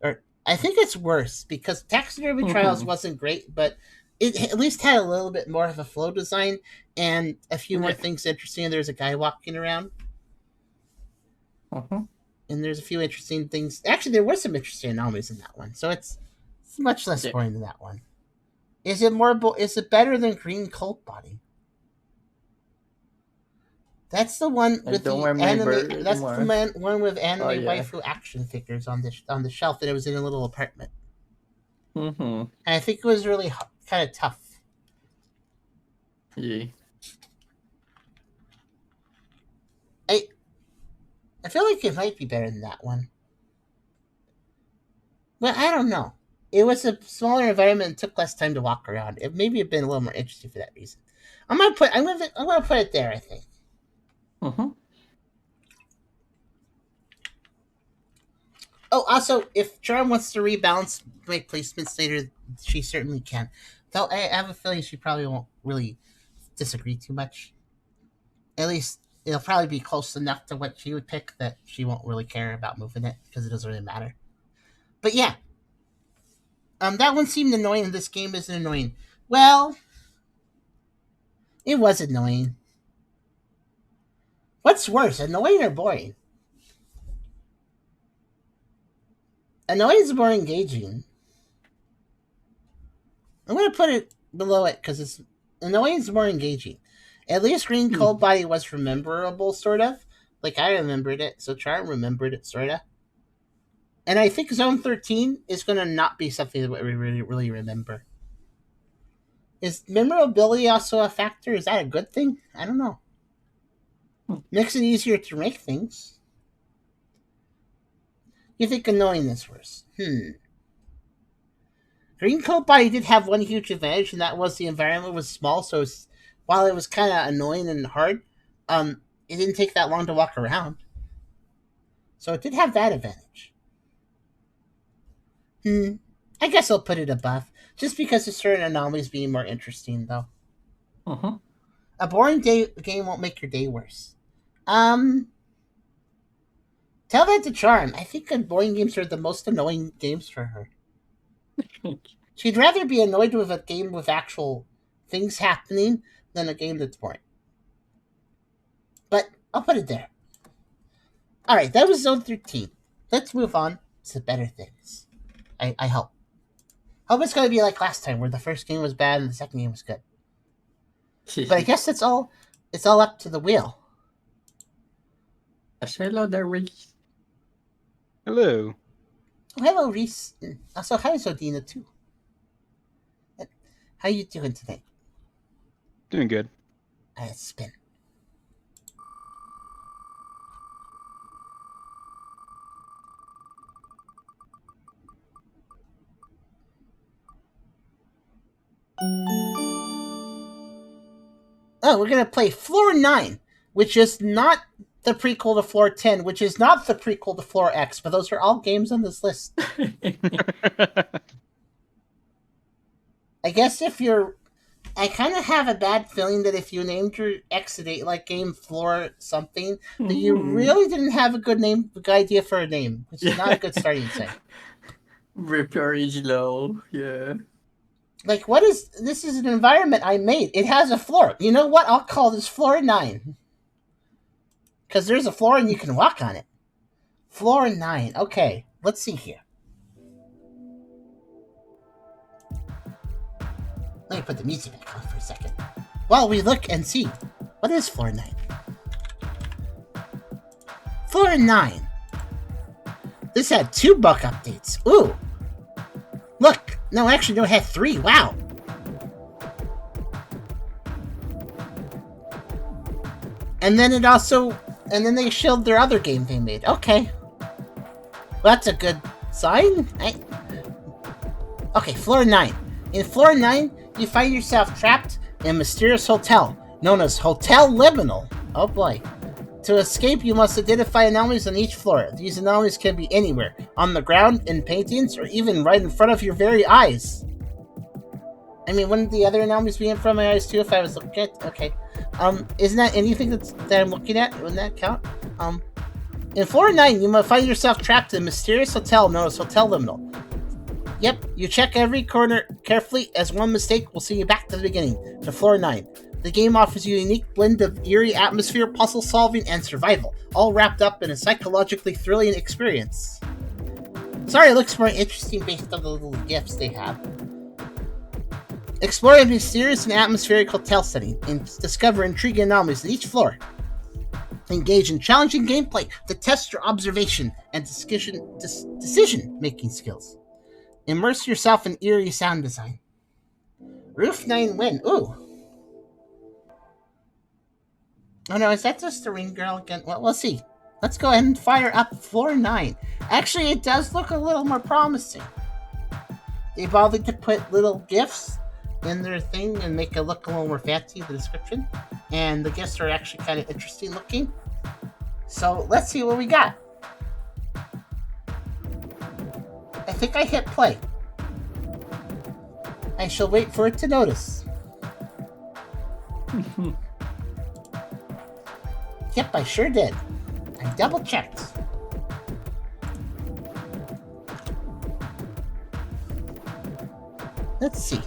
Speaker 1: Or I think it's worse because Taxidermy Trials wasn't great, but it at least had a little bit more of a flow design and a few more things interesting. There's a guy walking around. And there's a few interesting things. Actually, there were some interesting anomalies in that one, so it's much less boring than that one. Is it more? Is it better than Green Cold Body? That's the one with the anime. That's the one with anime waifu action figures on the shelf, and it was in a little apartment. And I think it was really kind of tough.
Speaker 3: Yeah.
Speaker 1: I feel like it might be better than that one. But I don't know. It was a smaller environment and took less time to walk around. It maybe have been a little more interesting for that reason. I'm gonna put it there, I think. Oh, also, if Charm wants to rebalance my placements later, she certainly can. Though I have a feeling she probably won't really disagree too much. At least it'll probably be close enough to what she would pick that she won't really care about moving it because it doesn't really matter. But yeah, that one seemed annoying. This game isn't annoying. Well, it was annoying. What's worse, annoying or boring? Annoying is more engaging. I'm gonna put it below it because it's annoying is more engaging. At least Green Cold Body was rememberable, sort of. Like I remembered it, so Charm remembered it, sort of. And I think Zone 13 is going to not be something that we really remember. Is memorability also a factor? Is that a good thing? I don't know. Makes it easier to make things. You think annoying is worse? Green Coat Body did have one huge advantage, and that was the environment was small, so while it was kind of annoying and hard, it didn't take that long to walk around. So it did have that advantage. I guess I'll put it above, just because of certain anomalies being more interesting, though. A boring game won't make your day worse. Tell that to Charm. I think boring games are the most annoying games for her. She'd rather be annoyed with a game with actual things happening than a game that's boring. But I'll put it there. Alright, that was Zone 13. Let's move on to better things. I hope. Hope it's going to be like last time, where the first game was bad and the second game was good. But I guess it's all up to the wheel.
Speaker 3: Hello there, Reese.
Speaker 4: Hello.
Speaker 1: Oh, hello, Reese. Also, hi, Zodina, too. How you doing today?
Speaker 4: Doing good.
Speaker 1: Spin. Oh, we're going to play Floor 9, which is not the prequel to Floor 10, which is not the prequel to Floor X, but those are all games on this list. I guess I kind of have a bad feeling that if you named your Exodate like game Floor something, that you really didn't have a good idea for a name, which is not a good starting thing.
Speaker 3: Very low, yeah.
Speaker 1: Like, this is an environment I made. It has a floor. You know what? I'll call this Floor 9. Because there's a floor and you can walk on it. Floor 9. Okay, let's see here. Let me put the music back on for a second. While we look and see, what is Floor 9? Floor 9. This had 2 bug updates. Ooh. Look. No, actually, no, it had 3. Wow. And then they showed their other game they made. Okay. Well, that's a good sign. Okay, Floor 9. In Floor 9, you find yourself trapped in a mysterious hotel, known as Hotel Liminal. Oh boy. To escape, you must identify anomalies on each floor. These anomalies can be anywhere, on the ground, in paintings, or even right in front of your very eyes. I mean, wouldn't the other anomalies be in front of my eyes too if I was looking at? Okay. Isn't that anything that I'm looking at? Wouldn't that count? In Floor 9, you must find yourself trapped in a mysterious hotel known as Hotel Liminal. Yep, you check every corner carefully, as one mistake will send you back to the beginning, to Floor 9. The game offers you a unique blend of eerie atmosphere, puzzle solving, and survival, all wrapped up in a psychologically thrilling experience. Sorry, it looks more interesting based on the little gifts they have. Explore a mysterious and atmospheric hotel setting and discover intriguing anomalies at each floor. Engage in challenging gameplay to test your observation and decision-making skills. Immerse yourself in eerie sound design. Roof 9 win. Ooh. Oh no, is that just the ring girl again? Well, we'll see. Let's go ahead and fire up Floor 9. Actually, it does look a little more promising. They bothered to put little gifs in their thing and make it look a little more fancy, the description. And the gifs are actually kind of interesting looking. So, let's see what we got. I think I hit play. I shall wait for it to notice. Yep, I sure did. I double checked. Let's see.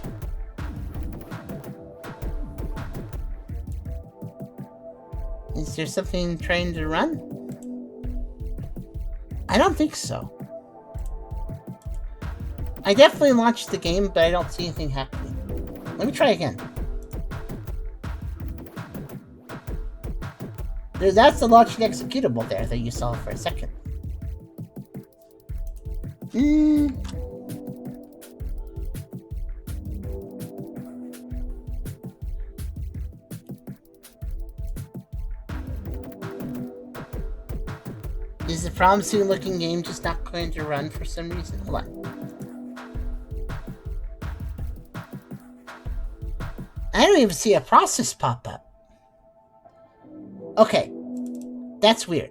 Speaker 1: Is there something trying to run? I don't think so. I definitely launched the game, but I don't see anything happening. Let me try again. That's the launching executable there that you saw for a second. Is the promising looking game just not going to run for some reason? Hold on. I don't even see a process pop up. Okay. That's weird.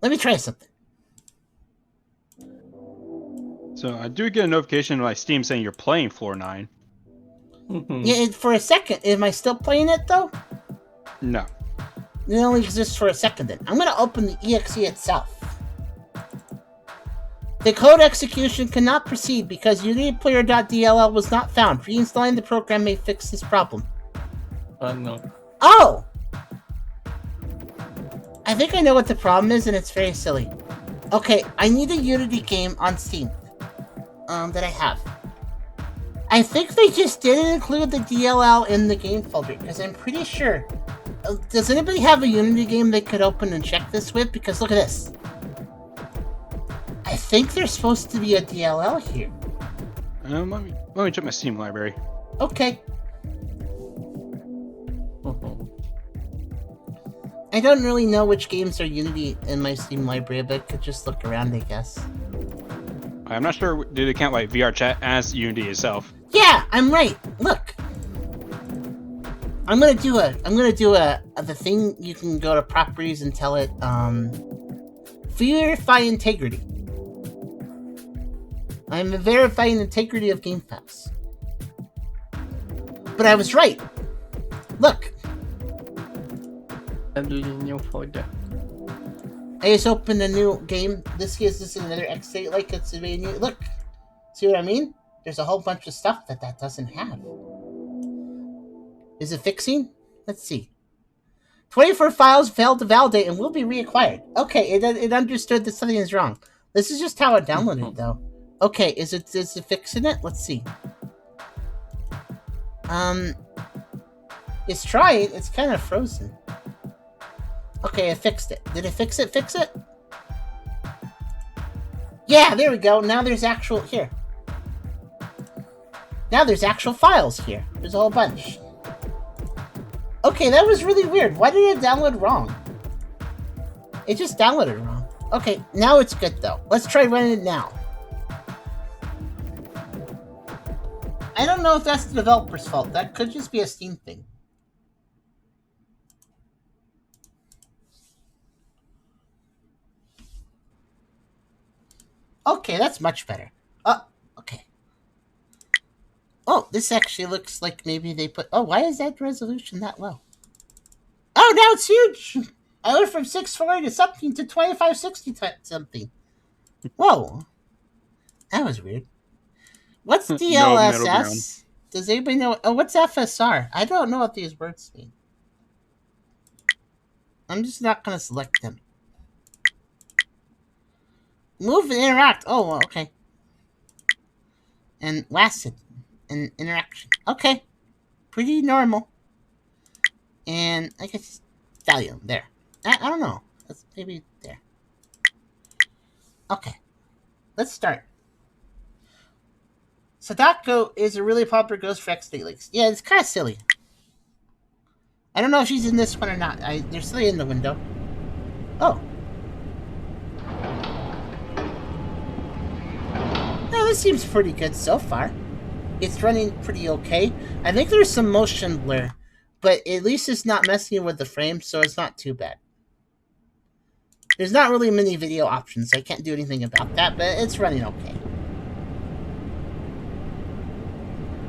Speaker 1: Let me try something.
Speaker 4: So I do get a notification on my Steam saying you're playing Floor 9.
Speaker 1: Yeah, for a second. Am I still playing it, though?
Speaker 4: No.
Speaker 1: It only exists for a second, then. I'm going to open the exe itself. The code execution cannot proceed because unityplayer.dll was not found. Reinstalling the program may fix this problem.
Speaker 3: No.
Speaker 1: Oh! I think I know what the problem is, and it's very silly. Okay, I need a Unity game on Steam. That I have. I think they just didn't include the DLL in the game folder, because I'm pretty sure... does anybody have a Unity game they could open and check this with? Because look at this. I think there's supposed to be a DLL here.
Speaker 4: Let me check my Steam library.
Speaker 1: Okay. I don't really know which games are Unity in my Steam library, but I could just look around, I guess.
Speaker 4: I'm not sure. Do they count like VR chat as Unity itself?
Speaker 1: Yeah, I'm right. Look. I'm gonna do the thing. You can go to properties and tell it, verify integrity. I'm verifying integrity of Game Pass. But I was right. Look.
Speaker 3: New folder.
Speaker 1: I just opened a new game. This is another X8 like it's a new. Look. See what I mean? There's a whole bunch of stuff that doesn't have. Is it fixing? Let's see. 24 files failed to validate and will be reacquired. Okay, it understood that something is wrong. This is just how I downloaded it, though. Okay, is it fixing it? Let's see. It's trying. It's kind of frozen. Okay, I fixed it. Did it fix it? Fix it? Yeah, there we go. Now there's actual... Here. Now there's actual files here. There's a whole bunch. Okay, that was really weird. Why did it download wrong? It just downloaded wrong. Okay, now it's good, though. Let's try running it now. I don't know if that's the developer's fault. That could just be a Steam thing. Okay, that's much better. Okay. Oh, this actually looks like maybe they put... Oh, why is that resolution that low? Oh, now it's huge! I went from 640 to something to 2560 something. Whoa. That was weird. What's DLSS? Does anybody know? Oh, what's FSR? I don't know what these words mean. I'm just not going to select them. Move and interact. Oh, okay. And WASD and interaction. Okay. Pretty normal. And I guess volume. There. I don't know. Let's maybe there. Okay. Let's start. Sadako is a really popular ghost for X-State Leaks. Yeah, it's kind of silly. I don't know if she's in this one or not. They're still in the window. Oh. No, this seems pretty good so far. It's running pretty okay. I think there's some motion blur, but at least it's not messing with the frame, so it's not too bad. There's not really many video options, so I can't do anything about that, but it's running okay.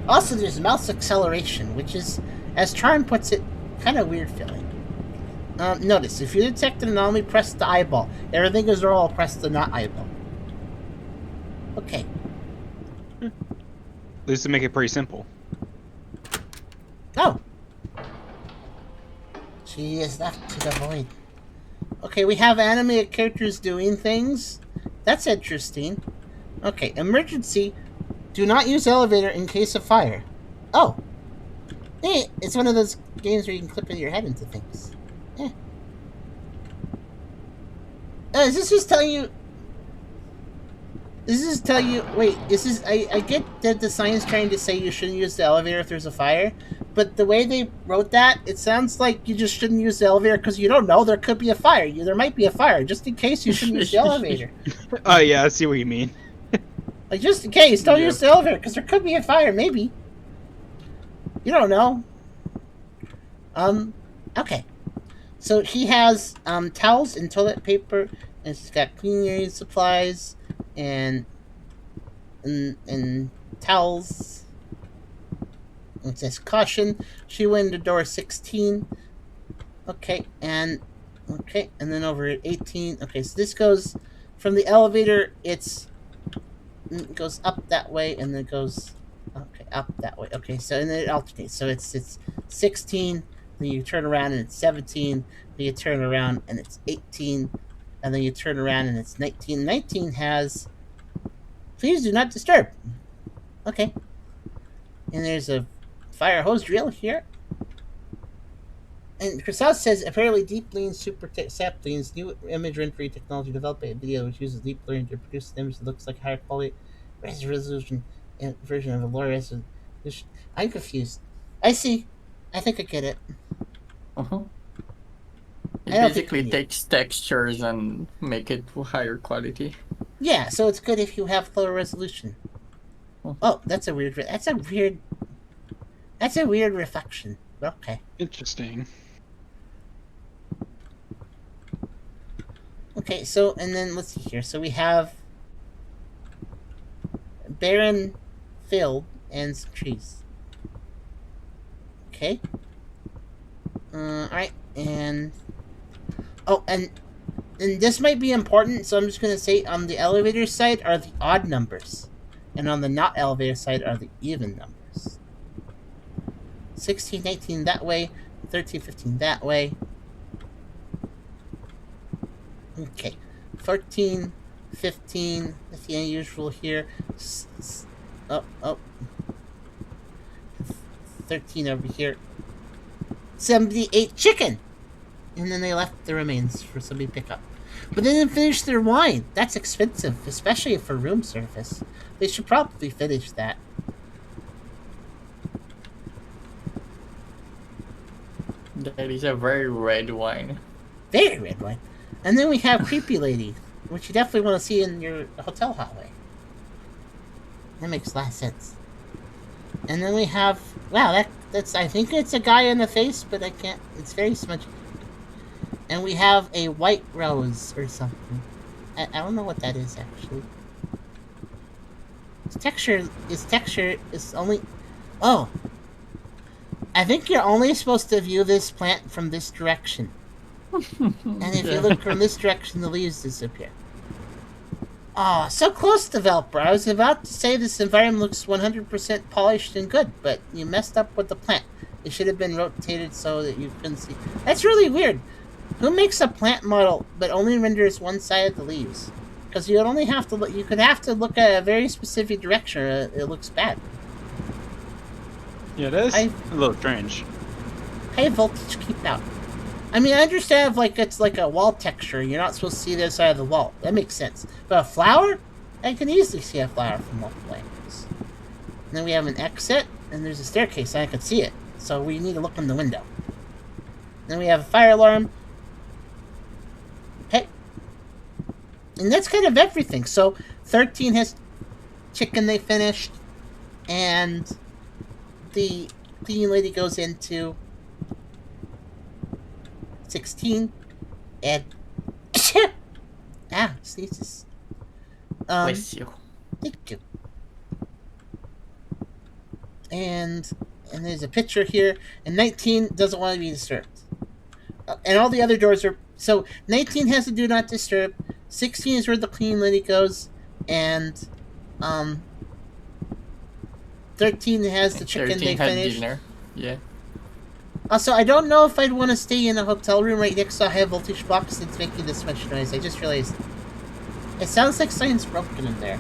Speaker 1: Also, there's mouse acceleration, which is, as Charm puts it, kind of weird feeling. Notice, if you detect an anomaly, press the eyeball. Everything is normal, press the not eyeball. Okay.
Speaker 4: At least to make it pretty simple.
Speaker 1: Oh. She is left to the void. Okay, we have animated characters doing things. That's interesting. Okay, emergency. Do not use elevator in case of fire. Oh. Hey, it's one of those games where you can clip your head into things. Eh. Is this just telling you... This is tell you. Wait, this is. I get that the sign's trying to say you shouldn't use the elevator if there's a fire, but the way they wrote that, it sounds like you just shouldn't use the elevator because you don't know there could be a fire. There might be a fire. Just in case, you shouldn't use the elevator.
Speaker 4: Oh yeah, I see what you mean.
Speaker 1: Like just in case, don't
Speaker 3: Yep.
Speaker 1: use the elevator because there could be a fire. Maybe. You don't know. Okay. So he has towels and toilet paper, and she's got cleaning supplies and towels. It says caution. She went to door 16. Okay, and then over at 18. Okay, so this goes from the elevator. It goes up that way, and then it goes up that way. Okay, so and then it alternates. So it's 16. Then you turn around and it's 17. Then you turn around and it's 18. And then you turn around and it's 19. 19 has please do not disturb. Okay. And there's a fire hose drill here. And Chrysalis says apparently deep lean super saplings, new image rendering technology developed by a video which uses deep learning to produce an image that looks like higher quality resolution version of a lower resolution. I'm confused. I see. I think I get it.
Speaker 3: Uh-huh. It
Speaker 1: I don't think
Speaker 3: basically
Speaker 1: we-
Speaker 3: takes textures and make it higher quality.
Speaker 1: Yeah, so it's good if you have lower resolution. Oh, that's a weird reflection. Okay.
Speaker 4: Interesting.
Speaker 1: Okay, so and then let's see here. So we have barren field and some trees. Okay. Alright, and and this might be important, so I'm just gonna say on the elevator side are the odd numbers. And on the not elevator side are the even numbers. 16, 19 that way, 13, 15 that way. Okay, 14, 15, that's the unusual here. 13 over here. 78 chicken! And then they left the remains for somebody to pick up. But they didn't finish their wine. That's expensive, especially for room service. They should probably finish that.
Speaker 3: That is a very red wine.
Speaker 1: Very red wine. And then we have Creepy Lady, which you definitely want to see in your hotel hallway. That makes a lot of sense. And then we have, wow, that's I think it's a guy in the face, but I can't, it's very smudgy. And we have a white rose or something. I don't know what that is actually. Its texture is only, oh. I think you're only supposed to view this plant from this direction. And if you look from this direction, the leaves disappear. Oh, so close, developer. I was about to say this environment looks 100% polished and good, but you messed up with the plant. It should have been rotated so that you couldn't see. That's really weird. Who makes a plant model but only renders one side of the leaves? Because you would only have to look. You could have to look at a very specific direction, or it looks bad.
Speaker 4: Yeah, that is a little strange.
Speaker 1: High voltage keep out. I mean, I understand if like it's like a wall texture, you're not supposed to see the other side of the wall. That makes sense. But a flower, I can easily see a flower from multiple angles. And then we have an exit, and there's a staircase, and I can see it. So we need to look in the window. Then we have a fire alarm. Okay. And that's kind of everything. So 13 has chicken they finished, and the cleaning lady goes into 16 and sneezes.
Speaker 3: Bless you.
Speaker 1: Thank you. And there's a picture here, and 19 doesn't want to be disturbed. And all the other doors are, so 19 has to do not disturb, 16 is where the cleaning lady goes, and 13 has the chicken
Speaker 3: 13
Speaker 1: they
Speaker 3: had
Speaker 1: finished.
Speaker 3: dinner. Yeah.
Speaker 1: Also, I don't know if I'd want to stay in a hotel room right next to a high voltage box that's making this much noise. I just realized it sounds like something's broken in there.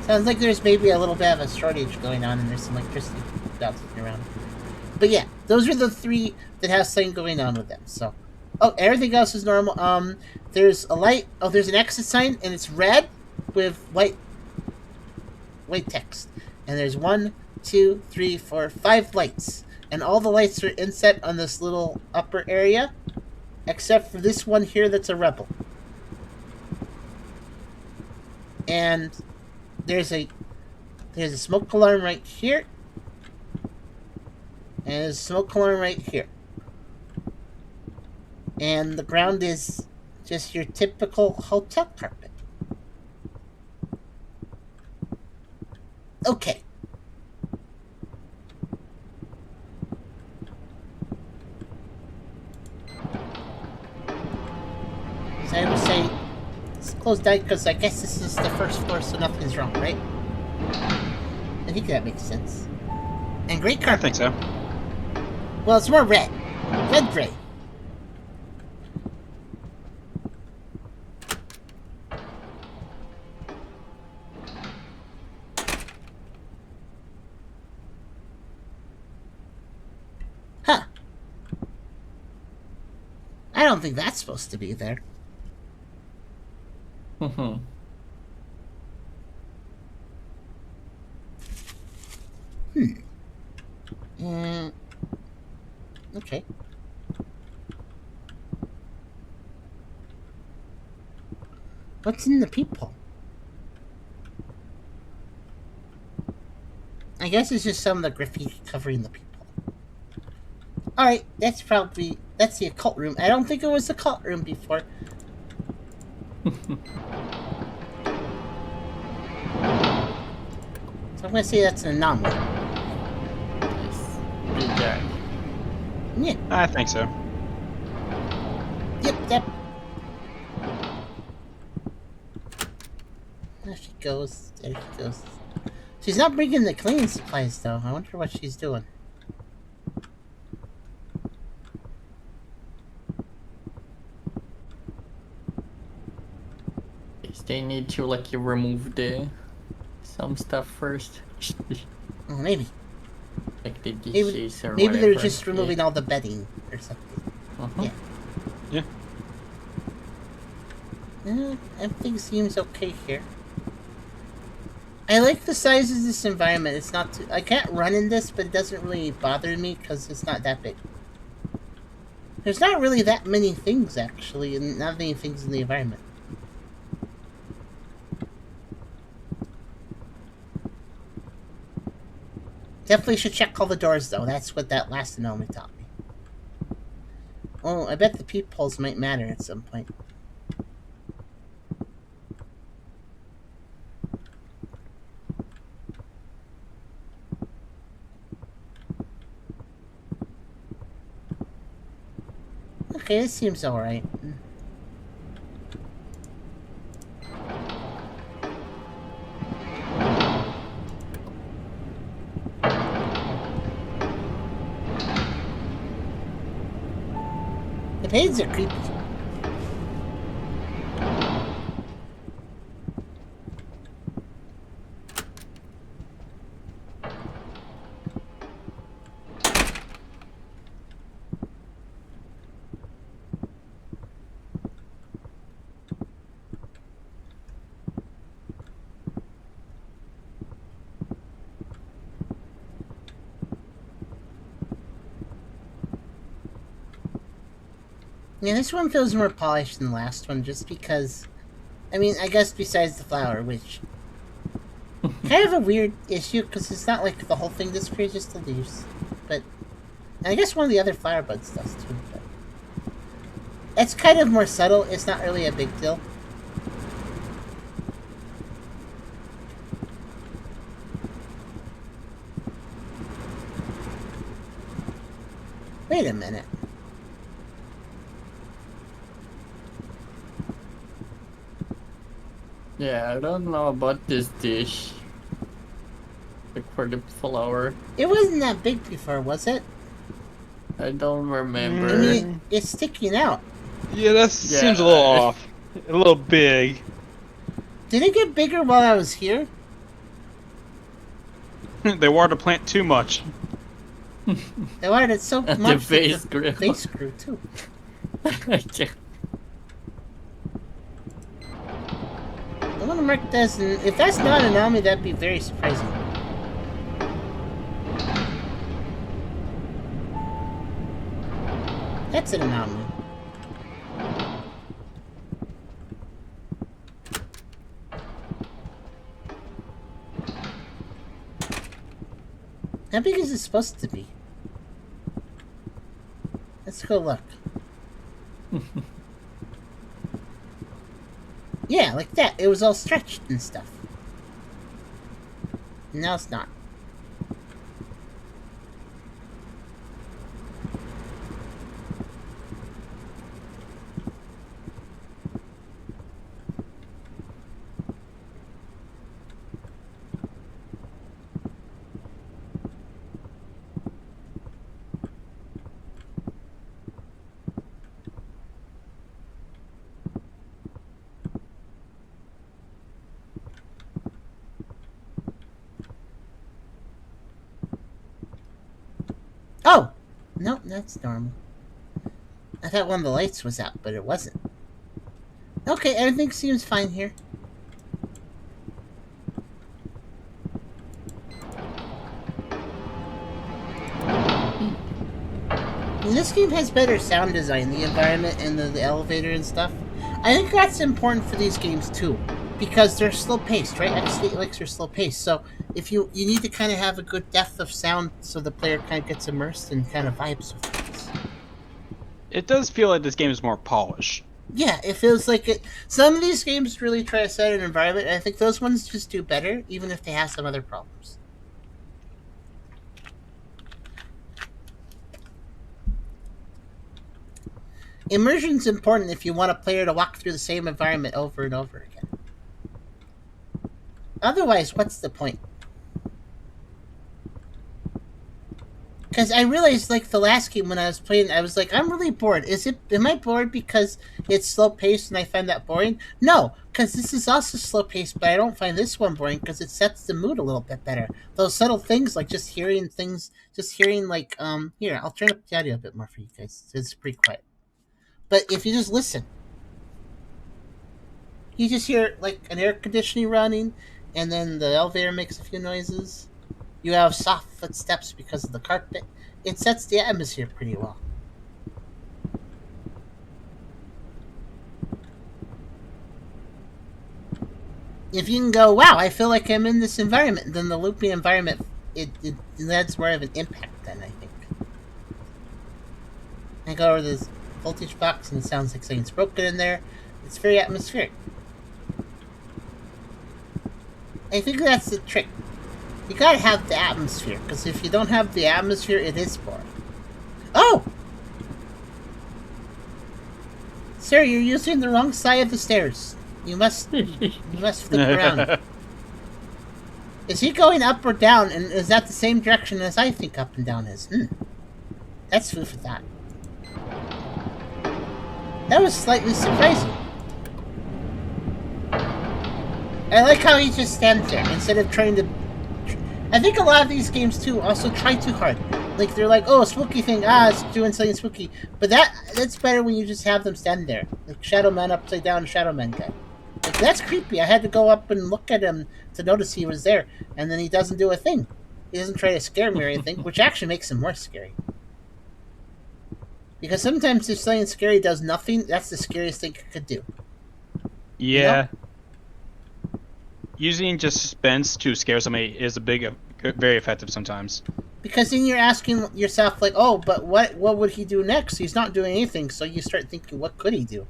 Speaker 1: Sounds like there's maybe a little bit of a shortage going on and there's some electricity bouncing around. But yeah, those are the three that have something going on with them. So, oh, everything else is normal. There's a light. Oh, there's an exit sign and it's red. with white text. And there's 1, 2, 3, 4, 5 lights. And all the lights are inset on this little upper area, except for this one here that's a rebel. And there's a smoke alarm right here. And there's a smoke alarm right here. And the ground is just your typical hotel carpet. Okay. So I would say it's closed down because I guess this is the first floor, so nothing's wrong, right? I think that makes sense. And great
Speaker 4: I
Speaker 1: carpet.
Speaker 4: think so.
Speaker 1: Well, it's more red. Red-gray. Huh. I don't think that's supposed to be there.
Speaker 3: Mhm.
Speaker 1: Okay. What's in the peephole? I guess it's just some of the graffiti covering the peephole. Alright, that's the occult room. I don't think it was the occult room before. So I'm gonna say that's an anomaly.
Speaker 3: Nice. Big guy.
Speaker 1: Yeah.
Speaker 4: I think so.
Speaker 1: Yep. There she goes. There she goes. She's not bringing the cleaning supplies, though. I wonder what she's doing.
Speaker 3: Guess they need to like remove some stuff first.
Speaker 1: Oh, maybe.
Speaker 3: Like the dishes or
Speaker 1: Maybe
Speaker 3: whatever.
Speaker 1: they're just removing all the bedding or something.
Speaker 3: Uh-huh.
Speaker 1: Yeah. Everything seems okay here. I like the size of this environment. It's not too... I can't run in this, but it doesn't really bother me because it's not that big. There's not really that many things, actually, and not many things in the environment. Definitely should check all the doors, though. That's what that last anomaly taught me. Oh, I bet the peepholes might matter at some point. Okay, this seems alright. The paintings are creepy. Yeah, this one feels more polished than the last one, just because... I mean, I guess besides the flower, which... kind of a weird issue, because it's not like the whole thing disappears, just the leaves. But... and I guess one of the other flower buds does, too, but... it's kind of more subtle, it's not really a big deal. Wait a minute.
Speaker 3: Yeah, I don't know about this dish. Like for the flower.
Speaker 1: It wasn't that big before, was it?
Speaker 3: I don't remember.
Speaker 1: I mean, it's sticking out.
Speaker 4: Yeah, that seems a little off. A little big.
Speaker 1: Did it get bigger while I was here?
Speaker 4: They water the plant too much.
Speaker 1: They wanted it so
Speaker 3: At
Speaker 1: much
Speaker 3: the
Speaker 1: that
Speaker 3: base
Speaker 1: the
Speaker 3: grew.
Speaker 1: base grew, too. I Clone mark doesn't... If that's not an anomaly, that'd be very surprising. That's an anomaly. How big is it supposed to be? Let's go look. Yeah, like that. It was all stretched and stuff. Now it's not. Oh! No, that's normal. I thought one of the lights was out, but it wasn't. Okay, everything seems fine here. And this game has better sound design, the environment and the elevator and stuff. I think that's important for these games too, because they're slow paced, right? X8 likes are slow paced, so if you need to kind of have a good depth of sound so the player kind of gets immersed and kind of vibes with things.
Speaker 4: It does feel like this game is more polished.
Speaker 1: Yeah, it feels like it. Some of these games really try to set an environment, and I think those ones just do better, even if they have some other problems. Immersion's important if you want a player to walk through the same environment over and over again. Otherwise, what's the point? Because I realized, like, the last game when I was playing, I was like, I'm really bored. Am I bored because it's slow-paced and I find that boring? No, because this is also slow-paced, but I don't find this one boring because it sets the mood a little bit better. Those subtle things, like just hearing, like, here, I'll turn up the audio a bit more for you guys. It's pretty quiet. But if you just listen, you just hear, like, an air conditioning running, and then the elevator makes a few noises. You have soft footsteps because of the carpet. It sets the atmosphere pretty well. If you can go, wow, I feel like I'm in this environment, then the looping environment, it adds more of an impact then, I think. I go over this voltage box and it sounds like something's broken in there. It's very atmospheric. I think that's the trick. You gotta have the atmosphere, because if you don't have the atmosphere, it is boring. Oh! Sir, you're using the wrong side of the stairs. You must flip around. Is he going up or down, and is that the same direction as I think up and down is? That's food for thought. That was slightly surprising. I like how he just stands there, instead of trying to... I think a lot of these games, too, also try too hard. Like, they're like, oh, a spooky thing, it's doing something spooky. But that's better when you just have them stand there. Like Shadow Man Upside Down Shadow Man guy. Like, that's creepy. I had to go up and look at him to notice he was there. And then he doesn't do a thing. He doesn't try to scare me or anything, which actually makes him more scary. Because sometimes if something scary does nothing, that's the scariest thing it could do.
Speaker 4: Yeah.
Speaker 1: You know?
Speaker 4: Using just suspense to scare somebody is very effective sometimes.
Speaker 1: Because then you're asking yourself, like, oh, but what would he do next? He's not doing anything, so you start thinking, what could he do?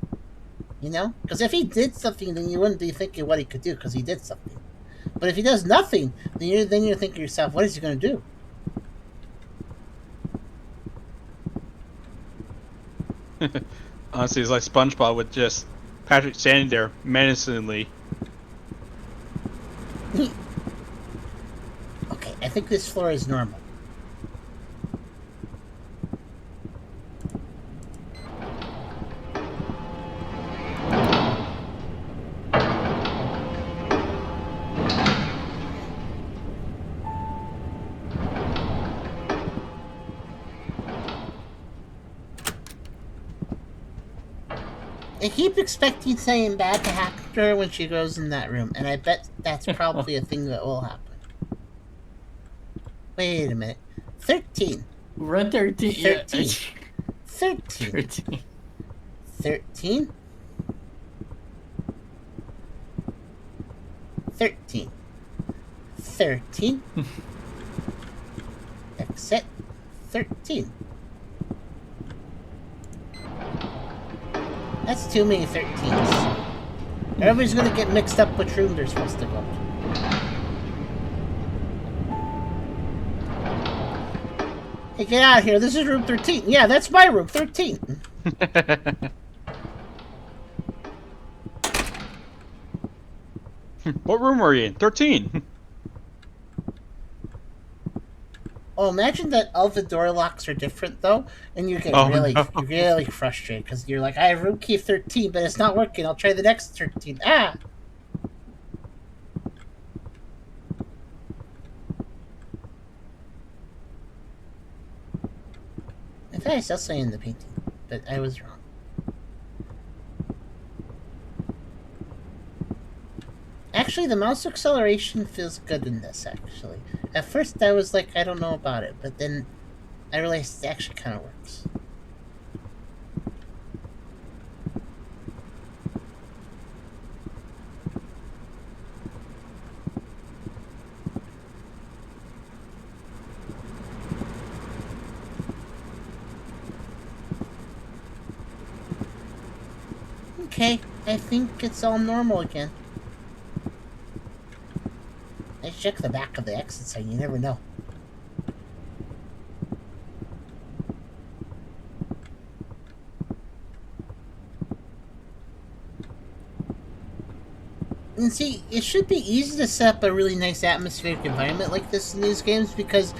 Speaker 1: You know? Because if he did something, then you wouldn't be thinking what he could do, because he did something. But if he does nothing, then you're thinking to yourself, what is he going to do?
Speaker 4: Honestly, it's like SpongeBob with just Patrick standing there menacingly.
Speaker 1: Okay, I think this floor is normal. I keep expecting something bad to happen. to her when she goes in that room, and I bet that's probably a thing that will happen. Wait a minute. 13.
Speaker 3: We're at 13.
Speaker 1: 13.
Speaker 3: Yeah.
Speaker 1: 13.
Speaker 3: 13.
Speaker 1: 13. 13. 13. Exit. 13. That's too many 13s. Everybody's gonna get mixed up which room they're supposed to go to. Hey, get out of here. This is room 13. Yeah, that's my room, 13.
Speaker 4: What room were you in? 13.
Speaker 1: Oh, imagine that all the door locks are different, though, and you get really frustrated, because you're like, I have room key 13, but it's not working. I'll try the next 13. Ah! I thought I saw something in the painting, but I was wrong. Actually, the mouse acceleration feels good in this, actually. At first, I was like, I don't know about it, but then I realized it actually kind of works. Okay, I think it's all normal again. Let's check the back of the exit sign, you never know. And see, it should be easy to set up a really nice atmospheric environment like this in these games because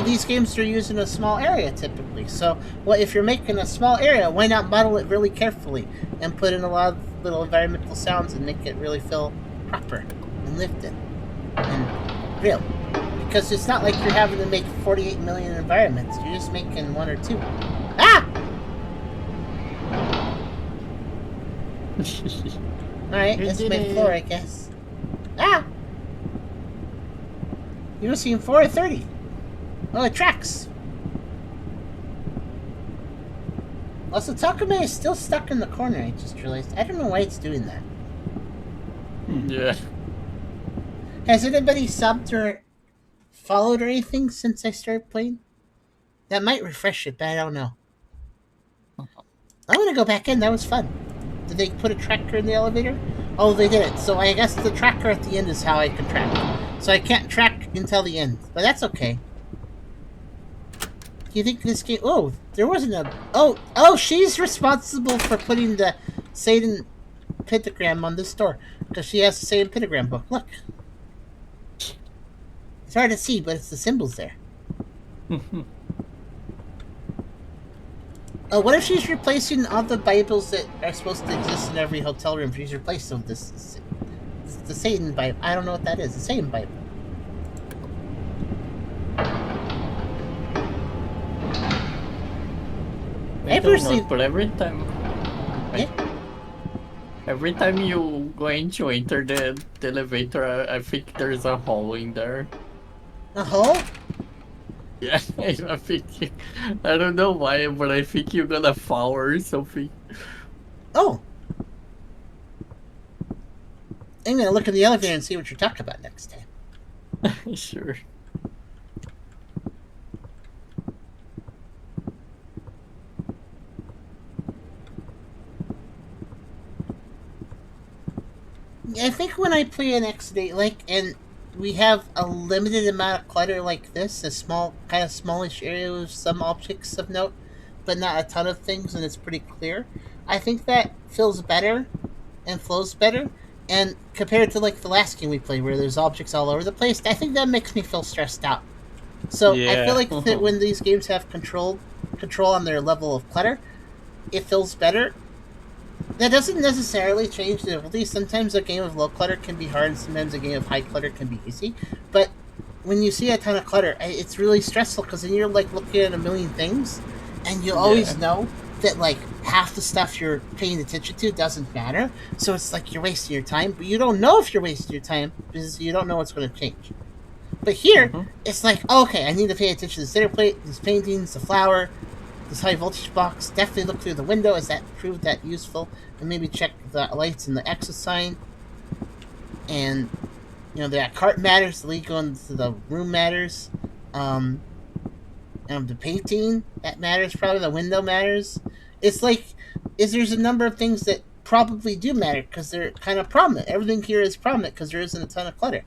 Speaker 1: these games are used in a small area typically. So, if you're making a small area, why not model it really carefully and put in a lot of little environmental sounds and make it really feel proper and lifted and real? Because it's not like you're having to make 48 million environments. You're just making one or two. Ah! Alright, that's my floor, I guess. Ah! You were seeing 4 or 30. Oh, it tracks. Also, Takame is still stuck in the corner, I just realized. I don't know why it's doing that.
Speaker 3: Yeah.
Speaker 1: Has anybody subbed or followed or anything since I started playing? That might refresh it, but I don't know. I'm gonna go back in, that was fun. Did they put a tracker in the elevator? Oh, they did it. So I guess the tracker at the end is how I can track. So I can't track until the end. But that's okay. Do you think this game... Oh, there wasn't a... Oh, she's responsible for putting the Satan pentagram on this door. Because she has the Satan pentagram book. Look. It's hard to see, but it's the symbols there. What if she's replacing all the Bibles that are supposed to exist in every hotel room? She's replaced them with the Satan Bible. I don't know what that is. The Satan Bible.
Speaker 3: I don't know, but every time...
Speaker 1: Yeah?
Speaker 3: Every time you going to enter the elevator, I think there's a hole in there.
Speaker 1: A hole?
Speaker 3: Yeah, I think... I don't know why, but I think you're gonna fall or something.
Speaker 1: Oh. I'm gonna look in the elevator and see what you're talking about next time.
Speaker 3: Sure.
Speaker 1: I think when I play an X-Date, and we have a limited amount of clutter like this, a small, kind of smallish area with some objects of note, but not a ton of things, and it's pretty clear. I think that feels better and flows better, and compared to the last game we played where there's objects all over the place, I think that makes me feel stressed out. So I feel like that when these games have control on their level of clutter, it feels better. That doesn't necessarily change the difficulty. Sometimes a game of low clutter can be hard, and sometimes a game of high clutter can be easy. But when you see a ton of clutter, it's really stressful because then you're looking at a million things, and you always know that like half the stuff you're paying attention to doesn't matter. So it's like you're wasting your time, but you don't know if you're wasting your time because you don't know what's going to change. But here, it's like, okay, I need to pay attention to the center plate, these paintings, the flower, this high voltage box. Definitely look through the window. Is that proved that useful? And maybe check the lights and the exit sign. And, you know, that cart matters. The lead going to the room matters. The painting, that matters probably. The window matters. It's like, there's a number of things that probably do matter because they're kind of prominent. Everything here is prominent because there isn't a ton of clutter.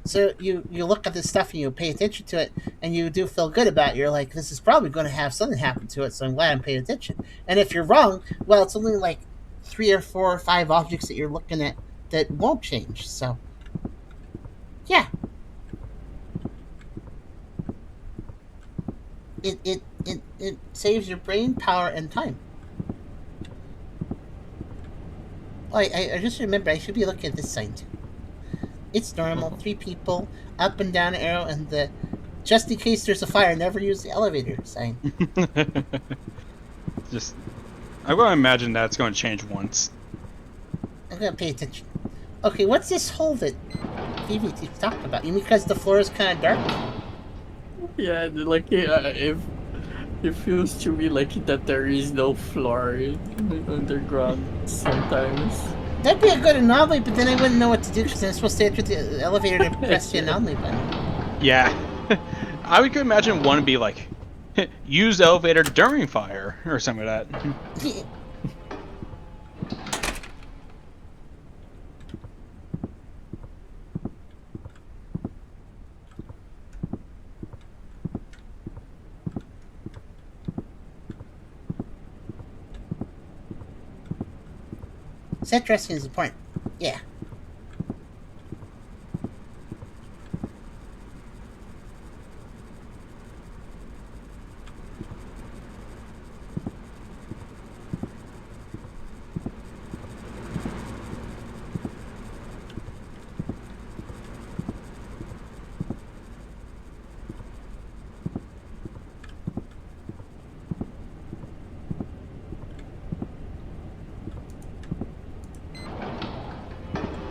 Speaker 1: So you look at this stuff and you pay attention to it, and you do feel good about it. You're like, this is probably going to have something happen to it, so I'm glad I'm paying attention. And if you're wrong, well, it's only like 3 or 4 or 5 objects that you're looking at that won't change. So, yeah. It saves your brain power and time. Oh, I just remember I should be looking at this sign too. It's normal. 3 people, up and down arrow, and the just in case there's a fire, never use the elevator sign.
Speaker 4: Just, I'm going to imagine that's going to change once.
Speaker 1: I'm going to pay attention. Okay, what's this hole that Phoebe keeps talking about? You mean because the floor is kind of dark?
Speaker 3: Yeah, like if it feels to me like that there is no floor underground sometimes.
Speaker 1: That'd be a good anomaly, but then I wouldn't know what to do because I'm supposed to enter the elevator to press the anomaly button.
Speaker 4: Yeah. I would imagine one would be like, use the elevator during fire, or something like that.
Speaker 1: Set dressing is important. Yeah.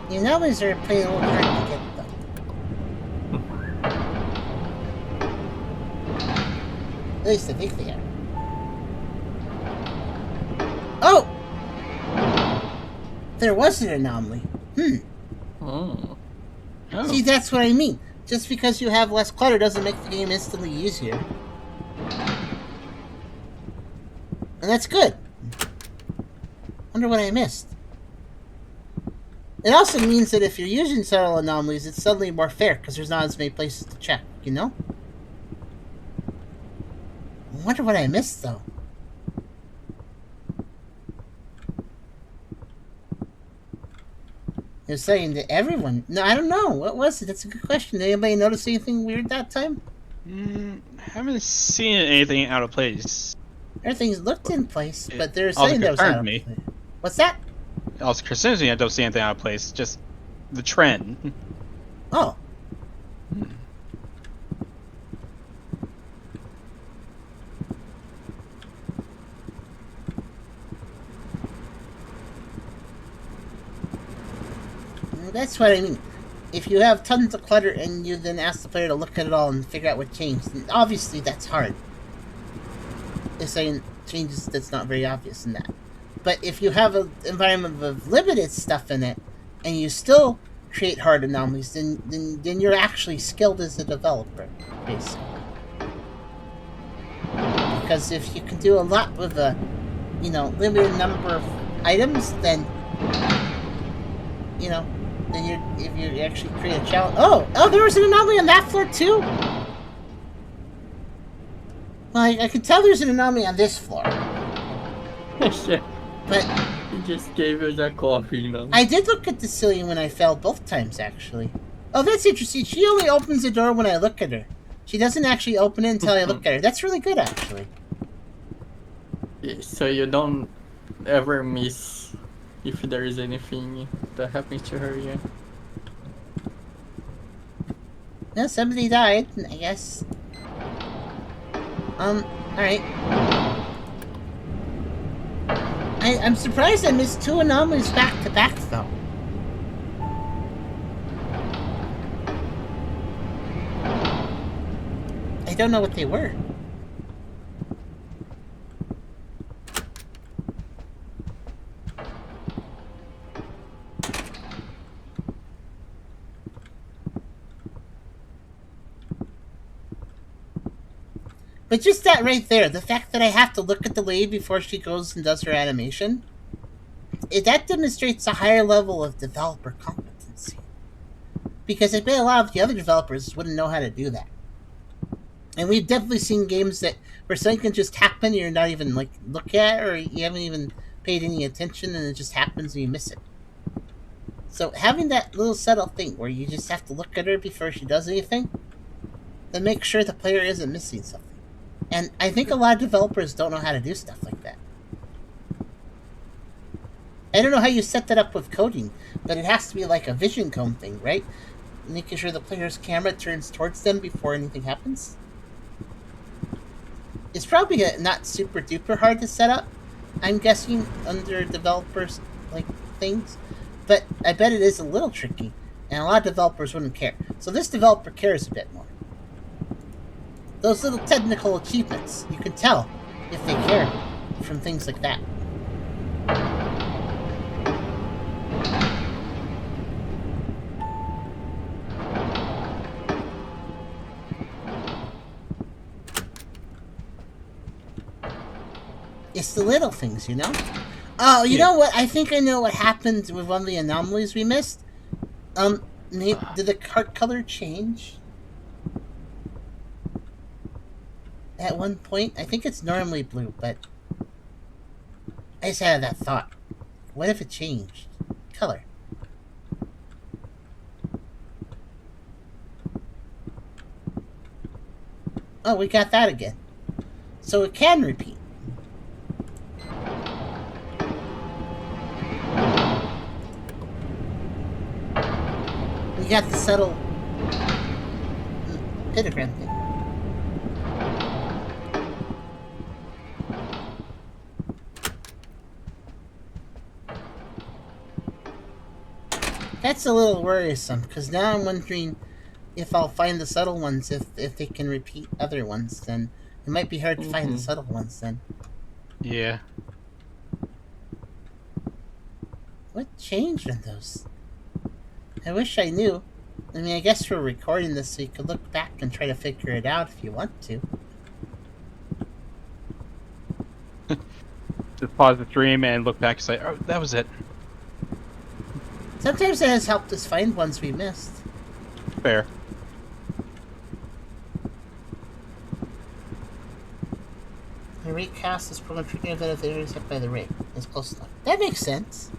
Speaker 1: The anomalies are playing a little hard to get, though. At least I think they are. Oh! There was an anomaly.
Speaker 3: Oh.
Speaker 1: See, that's what I mean. Just because you have less clutter doesn't make the game instantly easier. And that's good. Wonder what I missed. It also means that if you're using subtle anomalies, it's suddenly more fair because there's not as many places to check, you know? I wonder what I missed, though. You're saying that everyone... No, I don't know. What was it? That's a good question. Did anybody notice anything weird that time?
Speaker 4: Haven't seen anything out of place.
Speaker 1: Everything's looked in place, but they're
Speaker 4: Also
Speaker 1: saying there was out of
Speaker 4: concerned
Speaker 1: place. What's that?
Speaker 4: Also, concerns me, I don't see anything out of place. Just the trend.
Speaker 1: Oh. That's what I mean. If you have tons of clutter and you then ask the player to look at it all and figure out what changed, then obviously that's hard. It's saying changes that's not very obvious in that. But if you have an environment with limited stuff in it, and you still create hard anomalies, then you're actually skilled as a developer, basically. Because if you can do a lot with a, limited number of items, then, if you actually create a challenge. Oh, there was an anomaly on that floor too. Well, I can tell there's an anomaly on this floor.
Speaker 3: Shit.
Speaker 1: But
Speaker 3: he just gave her that coffee,
Speaker 1: I did look at the ceiling when I fell both times, actually. Oh, that's interesting. She only opens the door when I look at her. She doesn't actually open it until I look at her. That's really good, actually.
Speaker 3: Yeah, so you don't ever miss if there is anything that happens to her, yeah.
Speaker 1: No, somebody died, I guess. Alright. I'm surprised I missed 2 anomalies back to back, though. I don't know what they were. But just that right there, the fact that I have to look at the lady before she goes and does her animation, that demonstrates a higher level of developer competency. Because I bet a lot of the other developers wouldn't know how to do that. And we've definitely seen games where something can just happen and you're not even like look at it, or you haven't even paid any attention and it just happens and you miss it. So having that little subtle thing where you just have to look at her before she does anything, then make sure the player isn't missing something. And I think a lot of developers don't know how to do stuff like that. I don't know how you set that up with coding, but it has to be like a vision cone thing, right? Making sure the player's camera turns towards them before anything happens. It's probably not super duper hard to set up, I'm guessing, under developers like things, but I bet it is a little tricky, and a lot of developers wouldn't care. So this developer cares a bit more. Those little technical achievements, you can tell if they care from things like that. It's the little things, you know? Oh, you know what? I think I know what happened with one of the anomalies we missed. Did the cart color change? At one point? I think it's normally blue, but I just had that thought. What if it changed color? Oh, we got that again. So it can repeat. We got the subtle pentagram thing. That's a little worrisome, because now I'm wondering if I'll find the subtle ones, if they can repeat other ones, then it might be hard to find the subtle ones then.
Speaker 4: Yeah.
Speaker 1: What changed in those? I wish I knew. I mean, I guess we're recording this so you could look back and try to figure it out if you want to.
Speaker 4: Just pause the stream and look back and say, oh, that was it.
Speaker 1: Sometimes it has helped us find ones we missed.
Speaker 4: Fair.
Speaker 1: The rate cast is program treating event if the area is hit by the rate. It's close enough. That makes sense.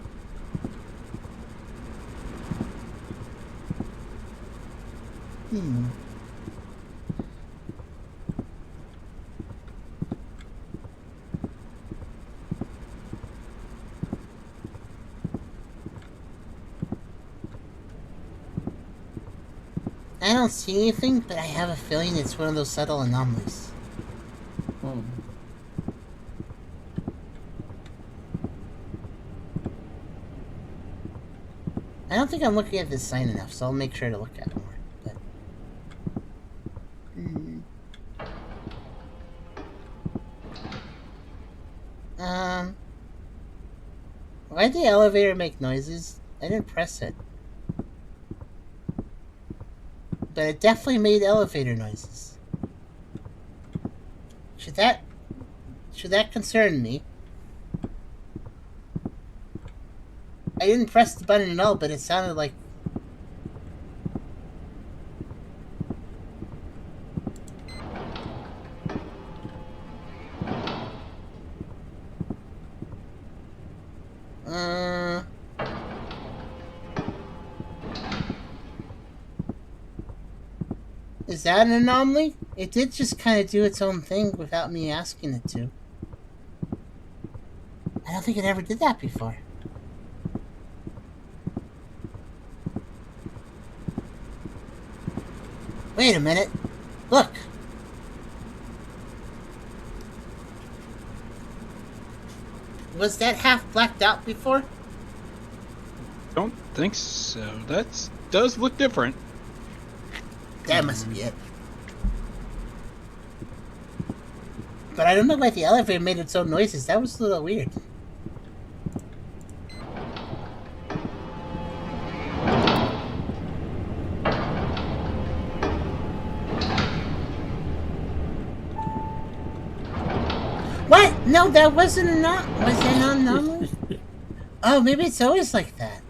Speaker 1: I don't see anything, but I have a feeling it's one of those subtle anomalies. I don't think I'm looking at this sign enough, so I'll make sure to look at it more. But, why'd the elevator make noises? I didn't press it. But it definitely made elevator noises. Should that concern me? I didn't press the button at all, but it sounded like... Is that an anomaly? It did just kind of do its own thing without me asking it to. I don't think it ever did that before. Wait a minute. Look. Was that half blacked out before?
Speaker 4: Don't think so. That does look different.
Speaker 1: That must be it. But I don't know why the elevator made its own noises. That was a little weird. What? No, that wasn't not. Was that not normal? Oh, maybe it's always like that.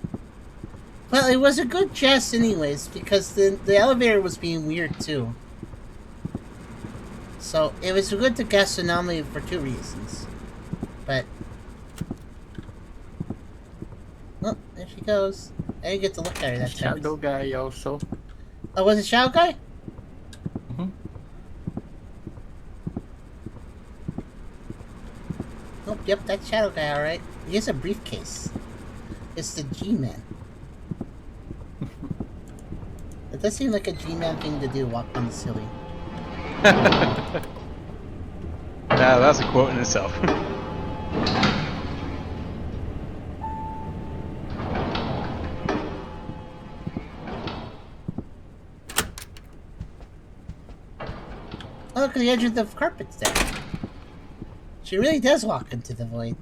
Speaker 1: Well, it was a good jest anyways, because the elevator was being weird too. So, it was good to guess anomaly for 2 reasons. But... Oh, there she goes. I didn't get to look at her that time.
Speaker 3: Shadow guy also.
Speaker 1: Oh, was it Shadow Guy?
Speaker 3: Mhm.
Speaker 1: Oh, yep, that's Shadow Guy, alright. He has a briefcase. It's the G-Man. It does seem like a G-Man thing to do, walk on the ceiling.
Speaker 4: Now that's a quote in itself.
Speaker 1: Oh, look at the edge of the carpet's there. She really does walk into the void.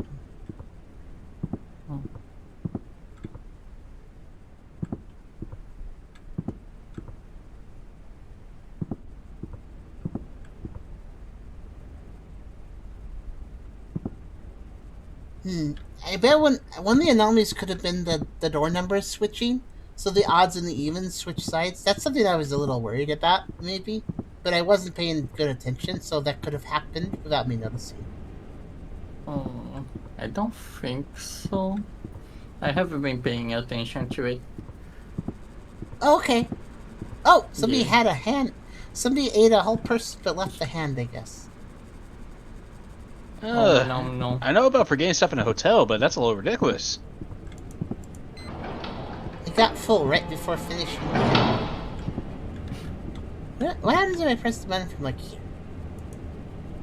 Speaker 1: I bet one of the anomalies could have been the door numbers switching, so the odds and the evens switch sides. That's something I was a little worried about, maybe, but I wasn't paying good attention, so that could have happened without me noticing.
Speaker 3: Oh, I don't think so. I haven't been paying attention to it.
Speaker 1: Oh, okay. Oh, somebody
Speaker 3: Yeah.
Speaker 1: had a hand. Somebody ate a whole person but left the hand, I guess.
Speaker 3: Oh, no.
Speaker 4: I know about forgetting stuff in a hotel, but that's a little ridiculous.
Speaker 1: It got full right before finishing the hand. What happens if I press the button from like here?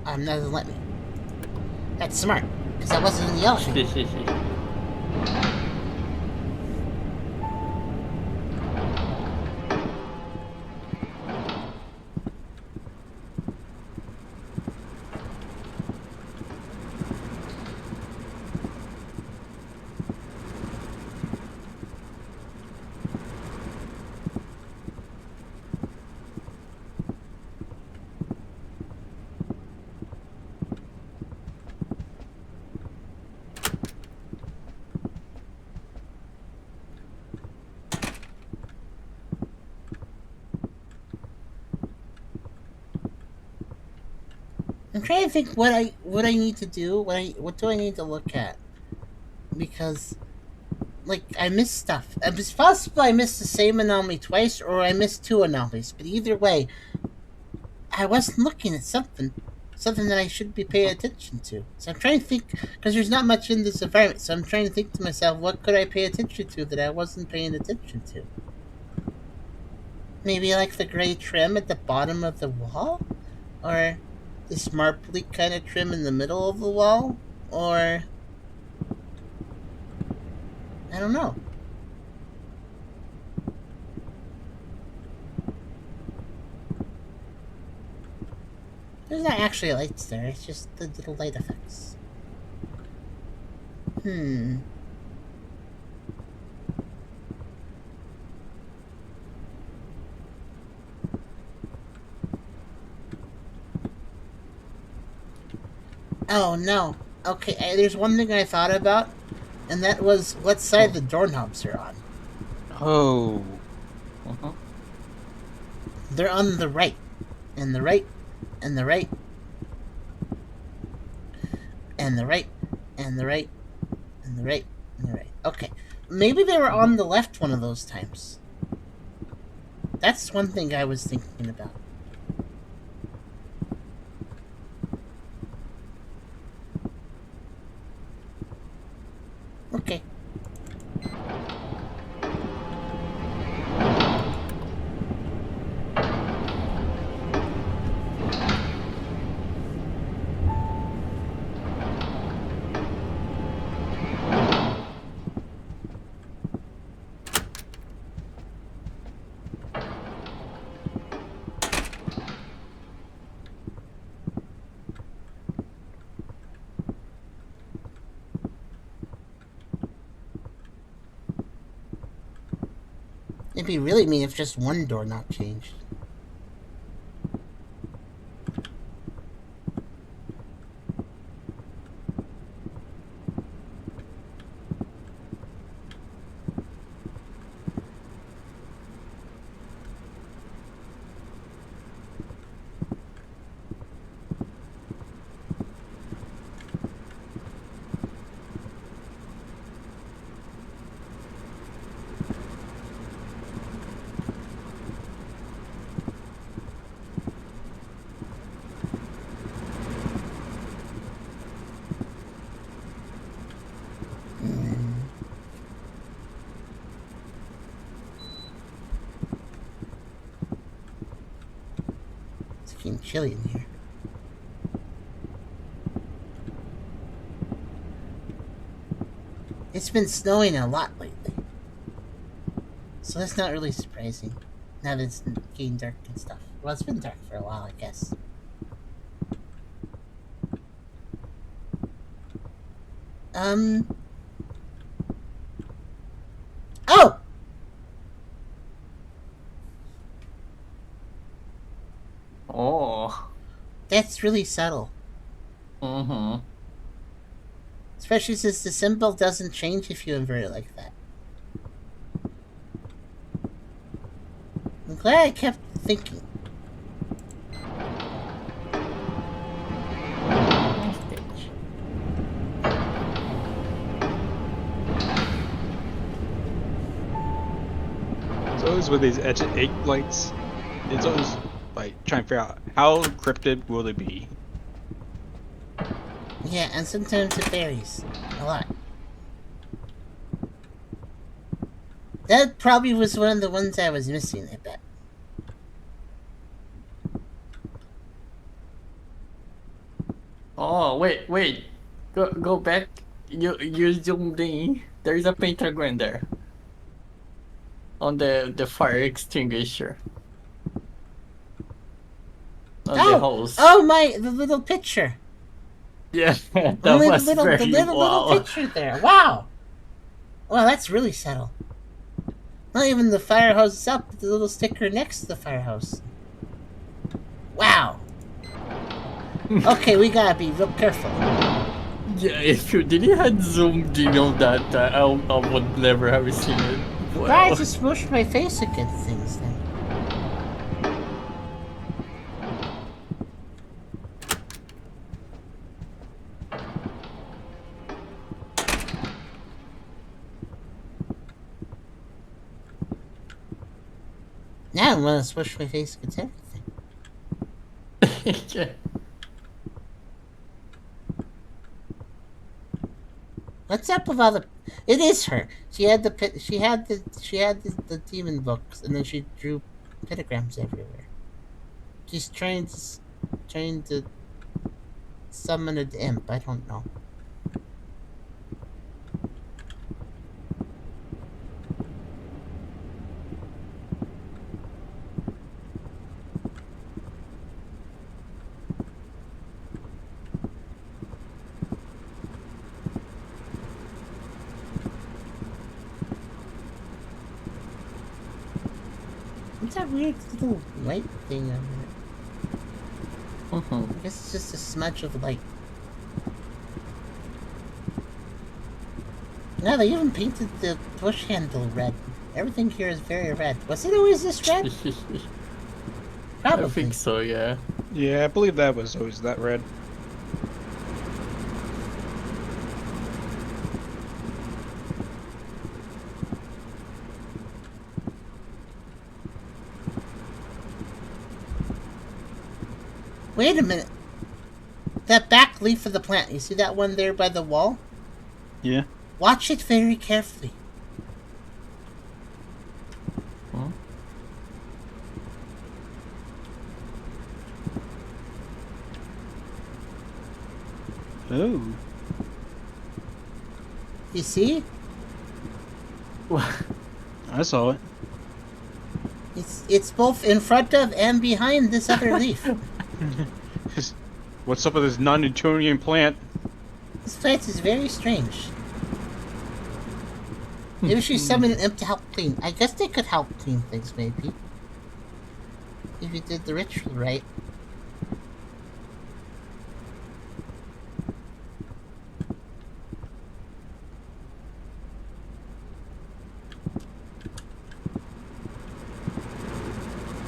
Speaker 1: That doesn't let me. That's smart, because I wasn't in the elevator. I'm trying to think what I need to do. What do I need to look at? Because, like, I missed stuff. It's possible I missed the same anomaly twice, or I missed 2 anomalies. But either way, I wasn't looking at something that I should be paying attention to. So I'm trying to think, because there's not much in this environment. So I'm trying to think to myself, what could I pay attention to that I wasn't paying attention to? Maybe like the gray trim at the bottom of the wall, or this marbly kind of trim in the middle of the wall, or I don't know. There's not actually lights there, it's just the little light effects. Oh no. Okay, there's one thing I thought about, and that was what side the doorknobs are on.
Speaker 4: Oh.
Speaker 1: They're on the right, and the right, and the right, and the right, and the right, and the right, and the right. Okay, maybe they were on the left one of those times. That's one thing I was thinking about. Okay. It'd be really mean if just one door not changed. It's getting chilly in here. It's been snowing a lot lately. So that's not really surprising. Now that it's getting dark and stuff. Well, it's been dark for a while, I guess. Oh!
Speaker 3: Oh.
Speaker 1: That's really subtle.
Speaker 3: Mm-hmm.
Speaker 1: Especially since the symbol doesn't change if you invert it like that. I'm glad I kept thinking.
Speaker 4: It's always with these edge egg lights. It's always like trying to figure out how encrypted will they be.
Speaker 1: Yeah, and sometimes it varies a lot. That probably was one of the ones I was missing, I bet.
Speaker 3: Oh, wait. Go back. You zoomed in. There's a pentagram there. On the fire extinguisher. On the hose.
Speaker 1: Oh the little picture.
Speaker 3: Yeah, that
Speaker 1: Only
Speaker 3: was
Speaker 1: the
Speaker 3: very
Speaker 1: little
Speaker 3: wow.
Speaker 1: picture there. Wow. Wow, that's really subtle. Not even the fire hose itself, but the little sticker next to the fire hose. Wow. Okay, we gotta be real careful.
Speaker 3: Yeah, if you didn't have zoomed in on that, I would never have seen it.
Speaker 1: Wow.
Speaker 3: Wow.
Speaker 1: I just smushed my face against things then. Now I'm gonna smush my face against everything.
Speaker 3: Yeah.
Speaker 1: What's up with all the? It is her. She had the demon books, and then she drew pentagrams everywhere. She's trying to summon an imp. I don't know. What's that weird little light thing on there? I guess it's just a smudge of light. No, they even painted the push handle red. Everything here is very red. Was it always this red? Probably.
Speaker 3: I think so, yeah.
Speaker 4: Yeah, I believe that was always that red.
Speaker 1: Wait a minute. That back leaf of the plant, you see that one there by the wall?
Speaker 4: Yeah.
Speaker 1: Watch it very carefully.
Speaker 3: Huh?
Speaker 4: Oh.
Speaker 1: You see?
Speaker 4: I saw it.
Speaker 1: It's both in front of and behind this other leaf.
Speaker 4: What's up with this non-Newtonian plant?
Speaker 1: This plant is very strange. Maybe she summoned an imp to help clean. I guess they could help clean things, maybe. If you did the ritual right.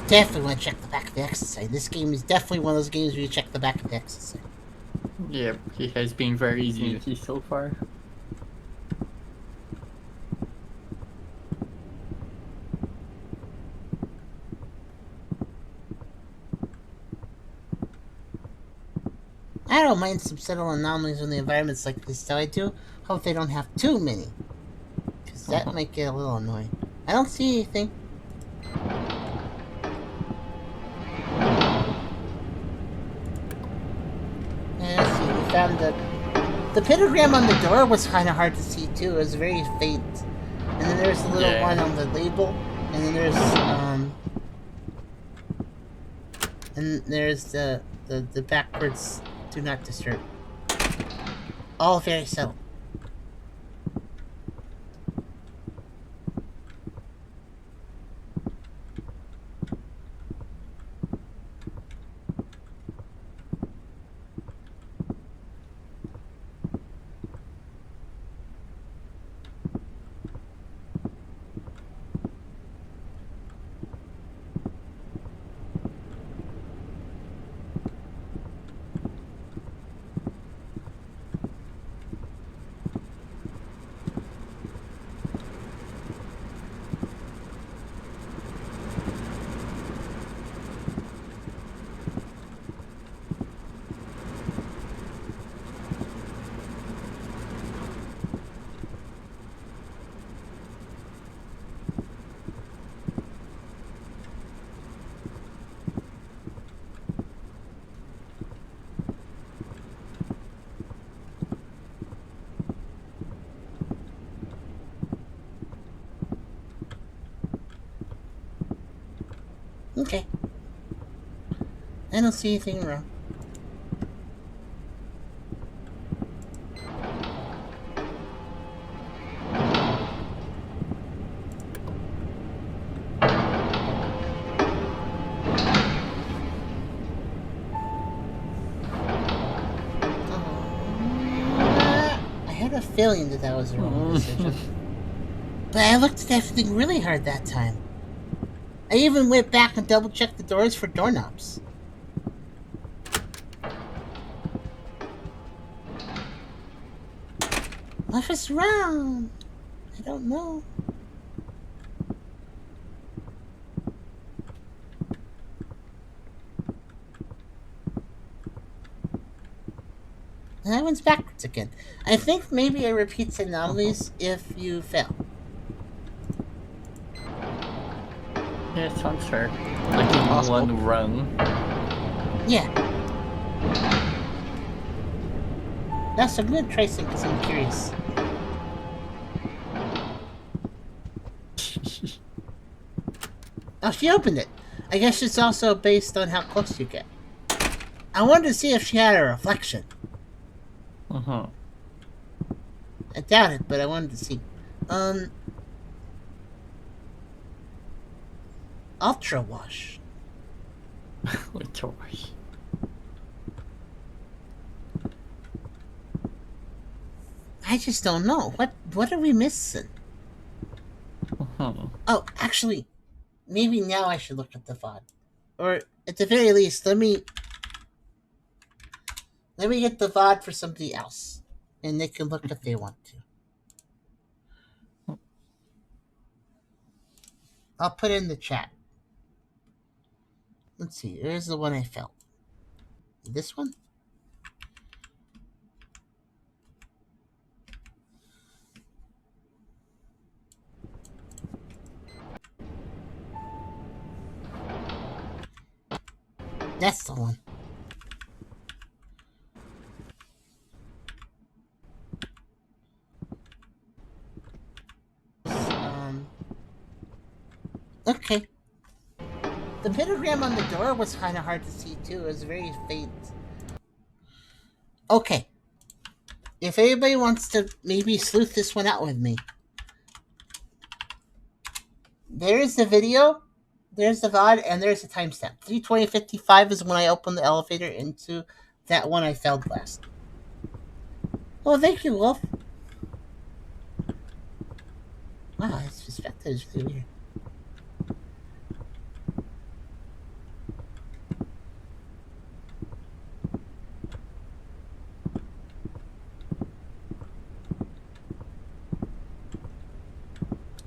Speaker 1: Definitely want to check the back of the exercise. This game is definitely one of those games where you check the back of the exercise.
Speaker 3: Yep, it has been very easy so far.
Speaker 1: I don't mind some subtle anomalies in the environments like this, though I do hope they don't have too many. Because that might get a little annoying. I don't see anything. Let's see, we found the pentagram on the door was kind of hard to see too. It was very faint. And then there's a little one on the label. And then there's the backwards do not disturb. All very subtle. Okay. I don't see anything wrong. I had a feeling that was the wrong decision. But I looked at everything really hard that time. I even went back and double-checked the doors for doorknobs. What was wrong? I don't know. And that one's backwards again. I think maybe it repeats anomalies if you fail.
Speaker 3: Yeah, it sounds fair. Like in one run.
Speaker 1: Yeah. That's a good tracing because I'm curious. Oh, she opened it. I guess it's also based on how close you get. I wanted to see if she had a reflection. I doubt it, but I wanted to see. Ultra wash.
Speaker 3: Ultra wash.
Speaker 1: I just don't know. What are we missing? Oh, actually, maybe now I should look at the VOD. Or at the very least, let me get the VOD for somebody else. And they can look if they want to. I'll put it in the chat. Let's see, here's the one I felt. This one? That's the one. Okay. The pentagram on the door was kind of hard to see too. It was very faint. Okay. If anybody wants to maybe sleuth this one out with me, there is the video, there's the VOD, and there's the timestamp. 3:20:55 is when I opened the elevator into that one I failed last. Oh, thank you, Wolf. Wow, this perspective is really weird.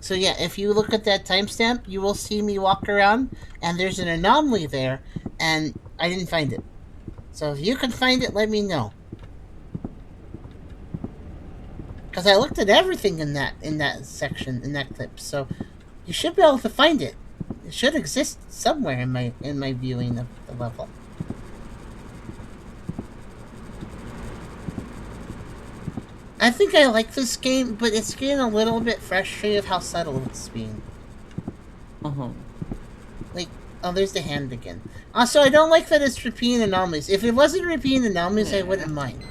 Speaker 1: So yeah, if you look at that timestamp, you will see me walk around, and there's an anomaly there, and I didn't find it. So if you can find it, let me know. Because I looked at everything in that section, in that clip, so you should be able to find it. It should exist somewhere in my viewing of the level. I think I like this game, but it's getting a little bit frustrated how subtle it's being. Like, oh, there's the hand again. Also, I don't like that it's repeating anomalies. If it wasn't repeating anomalies, I wouldn't mind.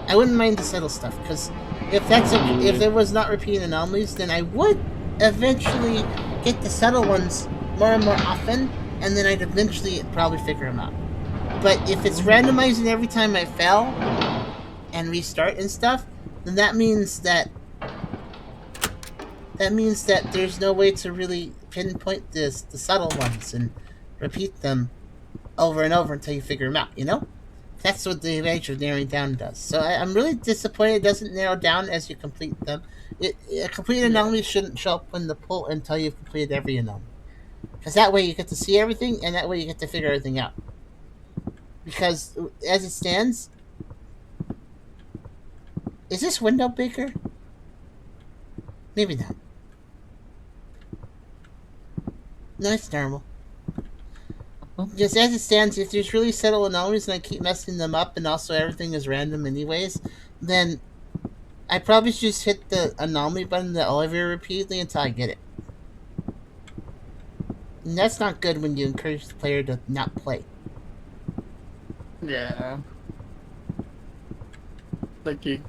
Speaker 1: I wouldn't mind the subtle stuff, because if there was not repeating anomalies, then I would eventually get the subtle ones more and more often, and then I'd eventually probably figure them out. But if it's randomizing every time I fail and restart and stuff, then that means that there's no way to really pinpoint the subtle ones and repeat them over and over until you figure them out, you know? That's what the advantage of narrowing down does. So I'm really disappointed it doesn't narrow down as you complete them. A completed anomaly shouldn't show up in the pool until you've completed every anomaly. Because that way you get to see everything, and that way you get to figure everything out. Because, as it stands... Is this window bigger? Maybe not. No, it's normal. Just as it stands, if there's really subtle anomalies and I keep messing them up and also everything is random anyways, then I probably should just hit the anomaly button in the elevator repeatedly until I get it. And that's not good when you encourage the player to not play.
Speaker 3: Yeah. Like it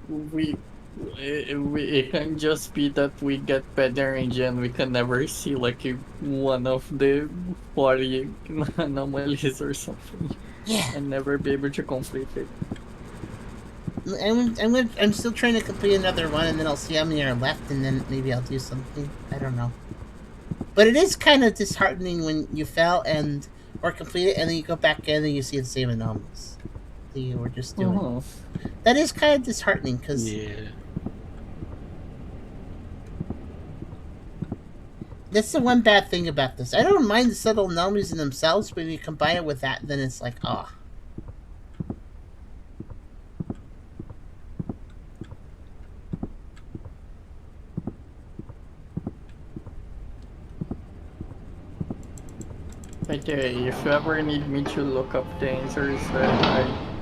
Speaker 3: can just be that we get better engine, we can never see like one of the 40 anomalies or something.
Speaker 1: Yeah.
Speaker 3: And never be able to complete it.
Speaker 1: I'm still trying to complete another one, and then I'll see how many are left, and then maybe I'll do something. I don't know. But it is kind of disheartening when you fail or complete it, and then you go back in and you see the same anomalies that you were just doing. That is kind of disheartening, because...
Speaker 4: Yeah.
Speaker 1: That's the one bad thing about this. I don't mind the subtle anomalies in themselves, but when you combine it with that, then it's like, oh.
Speaker 3: Okay, if you ever need me to look up the answers,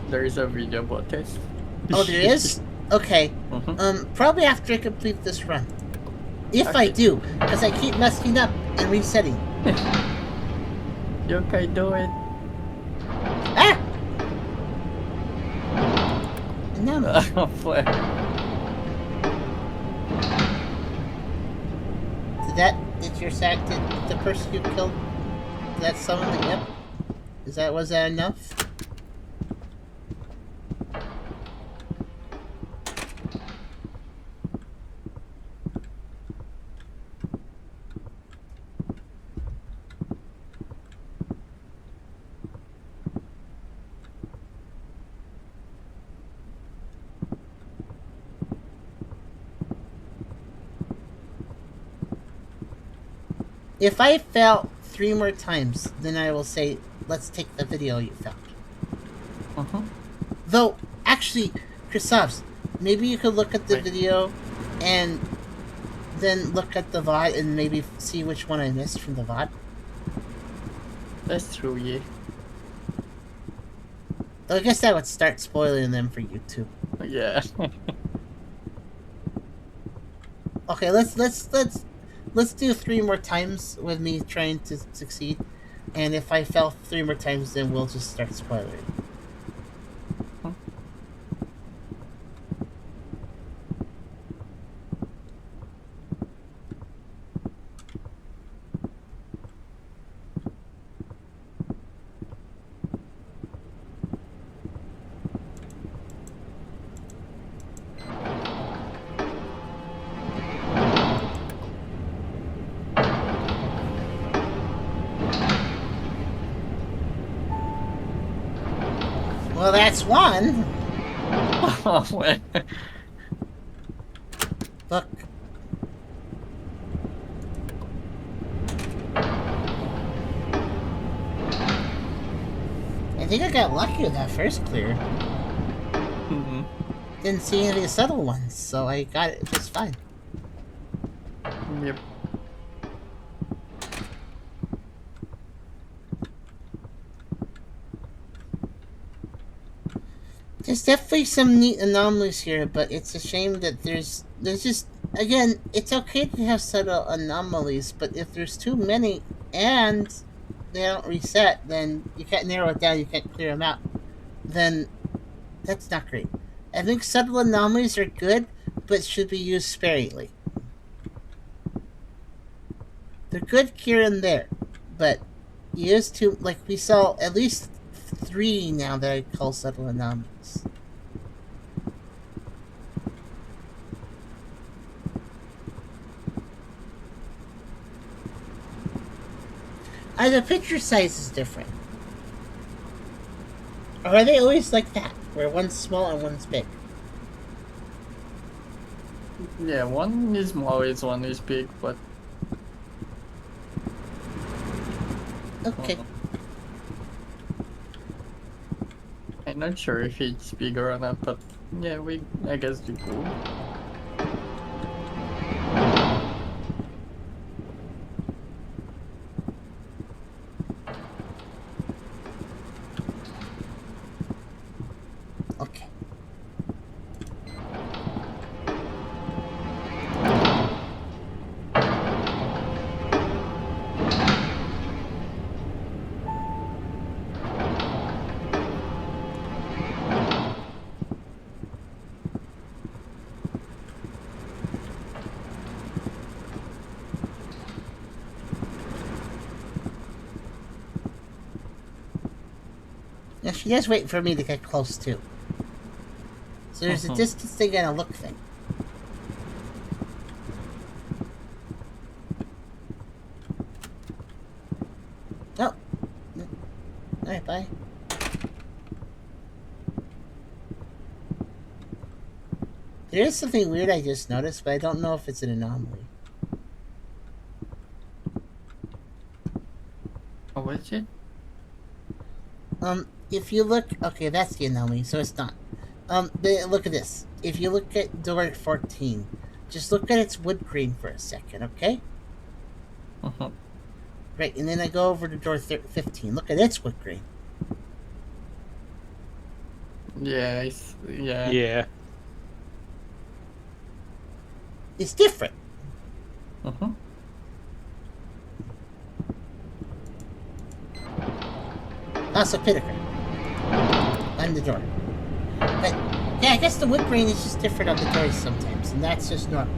Speaker 3: there is a video about it.
Speaker 1: Oh, there is? Okay. Probably after I complete this run. If I do, because I keep messing up and resetting.
Speaker 3: You can do it.
Speaker 1: Ah! No. Did the person you killed, did that summon the imp? Was that enough? If I fail 3 more times, then I will say, let's take the video you found. Though, actually, Christophs, maybe you could look at the video and then look at the VOD and maybe see which one I missed from the VOD.
Speaker 3: That's true, yeah.
Speaker 1: Though I guess that would start spoiling them for YouTube.
Speaker 3: Yeah.
Speaker 1: Okay, let's do 3 more times with me trying to succeed, and if I fail 3 more times, then we'll just start spoiling. Well, that's one.
Speaker 3: Oh, wait.
Speaker 1: Look. I think I got lucky with that first clear.
Speaker 3: Mhm.
Speaker 1: Didn't see any of the subtle ones, so I got it just fine.
Speaker 3: Yep.
Speaker 1: There's definitely some neat anomalies here, but it's a shame that there's just again, it's okay to have subtle anomalies, but if there's too many and they don't reset, then you can't narrow it down, you can't clear them out. Then that's not great. I think subtle anomalies are good, but should be used sparingly. They're good here and there, but used to like we saw at least 3 now that I call subtle anomalies. The picture size is different. Or are they always like that, where one's small and one's big?
Speaker 3: Yeah, one is small, one is big, but
Speaker 1: Okay.
Speaker 3: I'm not sure if it's bigger or not, but yeah, I guess we could.
Speaker 1: Okay. Now she is waiting for me to get close too. So there's a distance thing and a look thing. Oh. Alright, bye. There is something weird I just noticed, but I don't know if it's an anomaly.
Speaker 3: Oh, what's it?
Speaker 1: If you look, okay, that's the anomaly, so it's not. But look at this. If you look at door 14, just look at its wood grain for a second, okay? Right, and then I go over to door 15. Look at its wood grain.
Speaker 3: Yeah, yeah.
Speaker 4: Yeah.
Speaker 1: It's different. Also, Pinnaker. On the door. But, yeah, I guess the wood grain is just different on the doors sometimes, and that's just normal.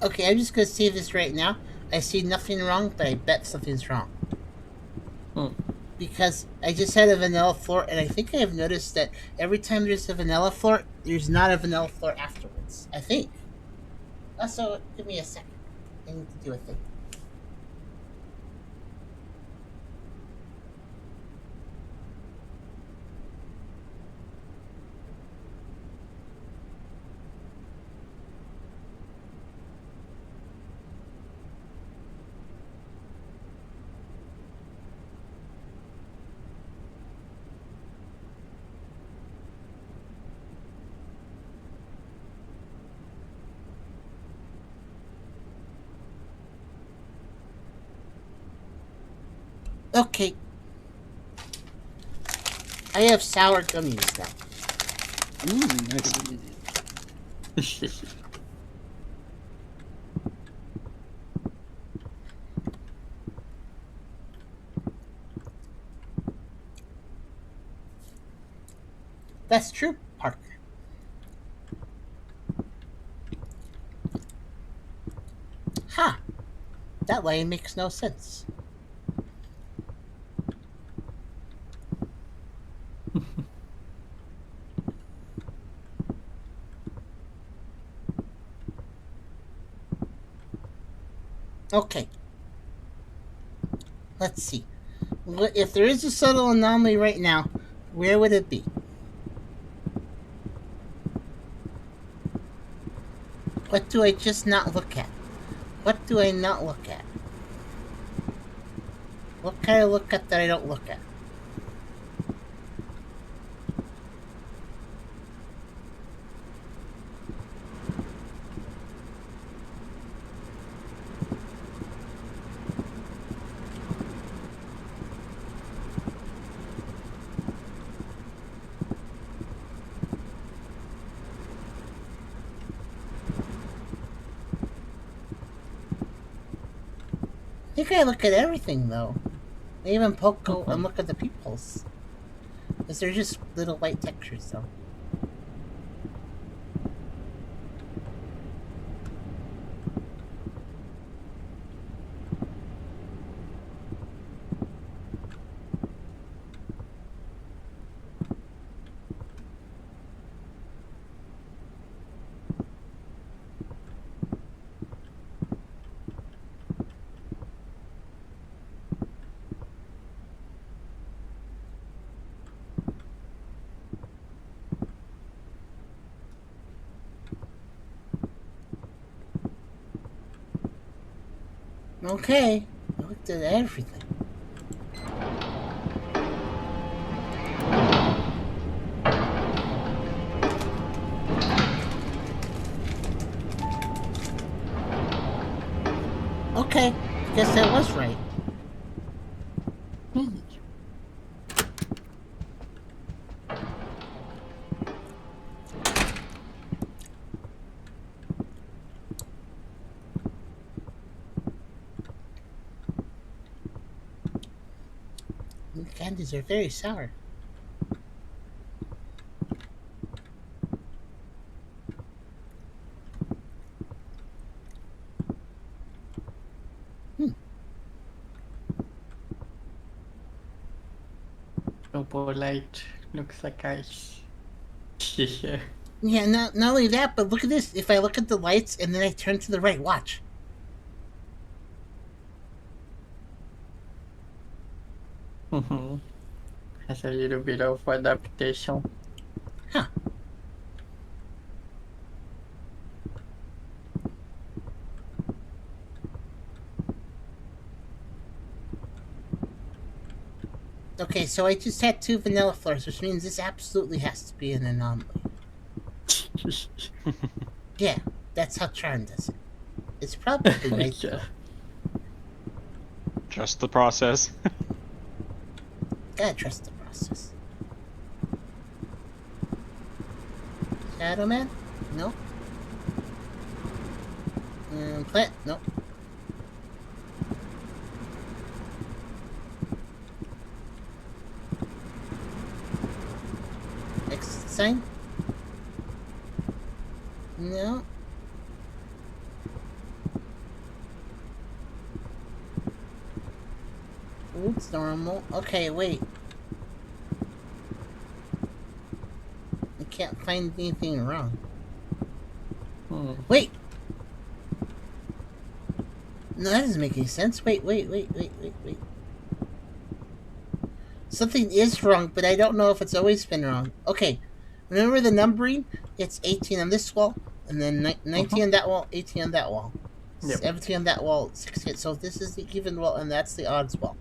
Speaker 1: Okay, I'm just gonna see this right now. I see nothing wrong, but I bet something's wrong. Because I just had a vanilla floor, and I think I have noticed that every time there's a vanilla floor, there's not a vanilla floor afterwards. I think. Also, give me a second. I need to do a thing. Okay. I have sour gummies now.
Speaker 4: Nice.
Speaker 1: That's true, Parker. Ha! That line makes no sense. Okay. Let's see. If there is a subtle anomaly right now, where would it be? What do I just not look at? What do I not look at? What kind of look at that I don't look at? I think I look at everything though. I even poke and look at the pupils. Because they're just little white textures though. Okay, I looked at everything. Okay, guess I was right. The candies are very sour.
Speaker 3: So polite. Looks like ice.
Speaker 1: Yeah, not only that, but look at this. If I look at the lights and then I turn to the right, watch.
Speaker 3: Has a little bit of adaptation.
Speaker 1: Huh. Okay, so I just had 2 vanilla floors, which means this absolutely has to be an anomaly. Yeah, that's how Charm does it. It's probably right though.
Speaker 4: Trust the process.
Speaker 1: Gotta trust the process. Shadow Man? Nope. Plant? Nope. Exit sign? No. It's normal. Okay, wait. I can't find anything wrong. Wait! No, that doesn't make any sense. Wait. Something is wrong, but I don't know if it's always been wrong. Okay, remember the numbering? It's 18 on this wall, and then 19 on that wall, 18 on that wall.
Speaker 3: Yep.
Speaker 1: 17 on that wall, 16. So this is the even wall, and that's the odds wall.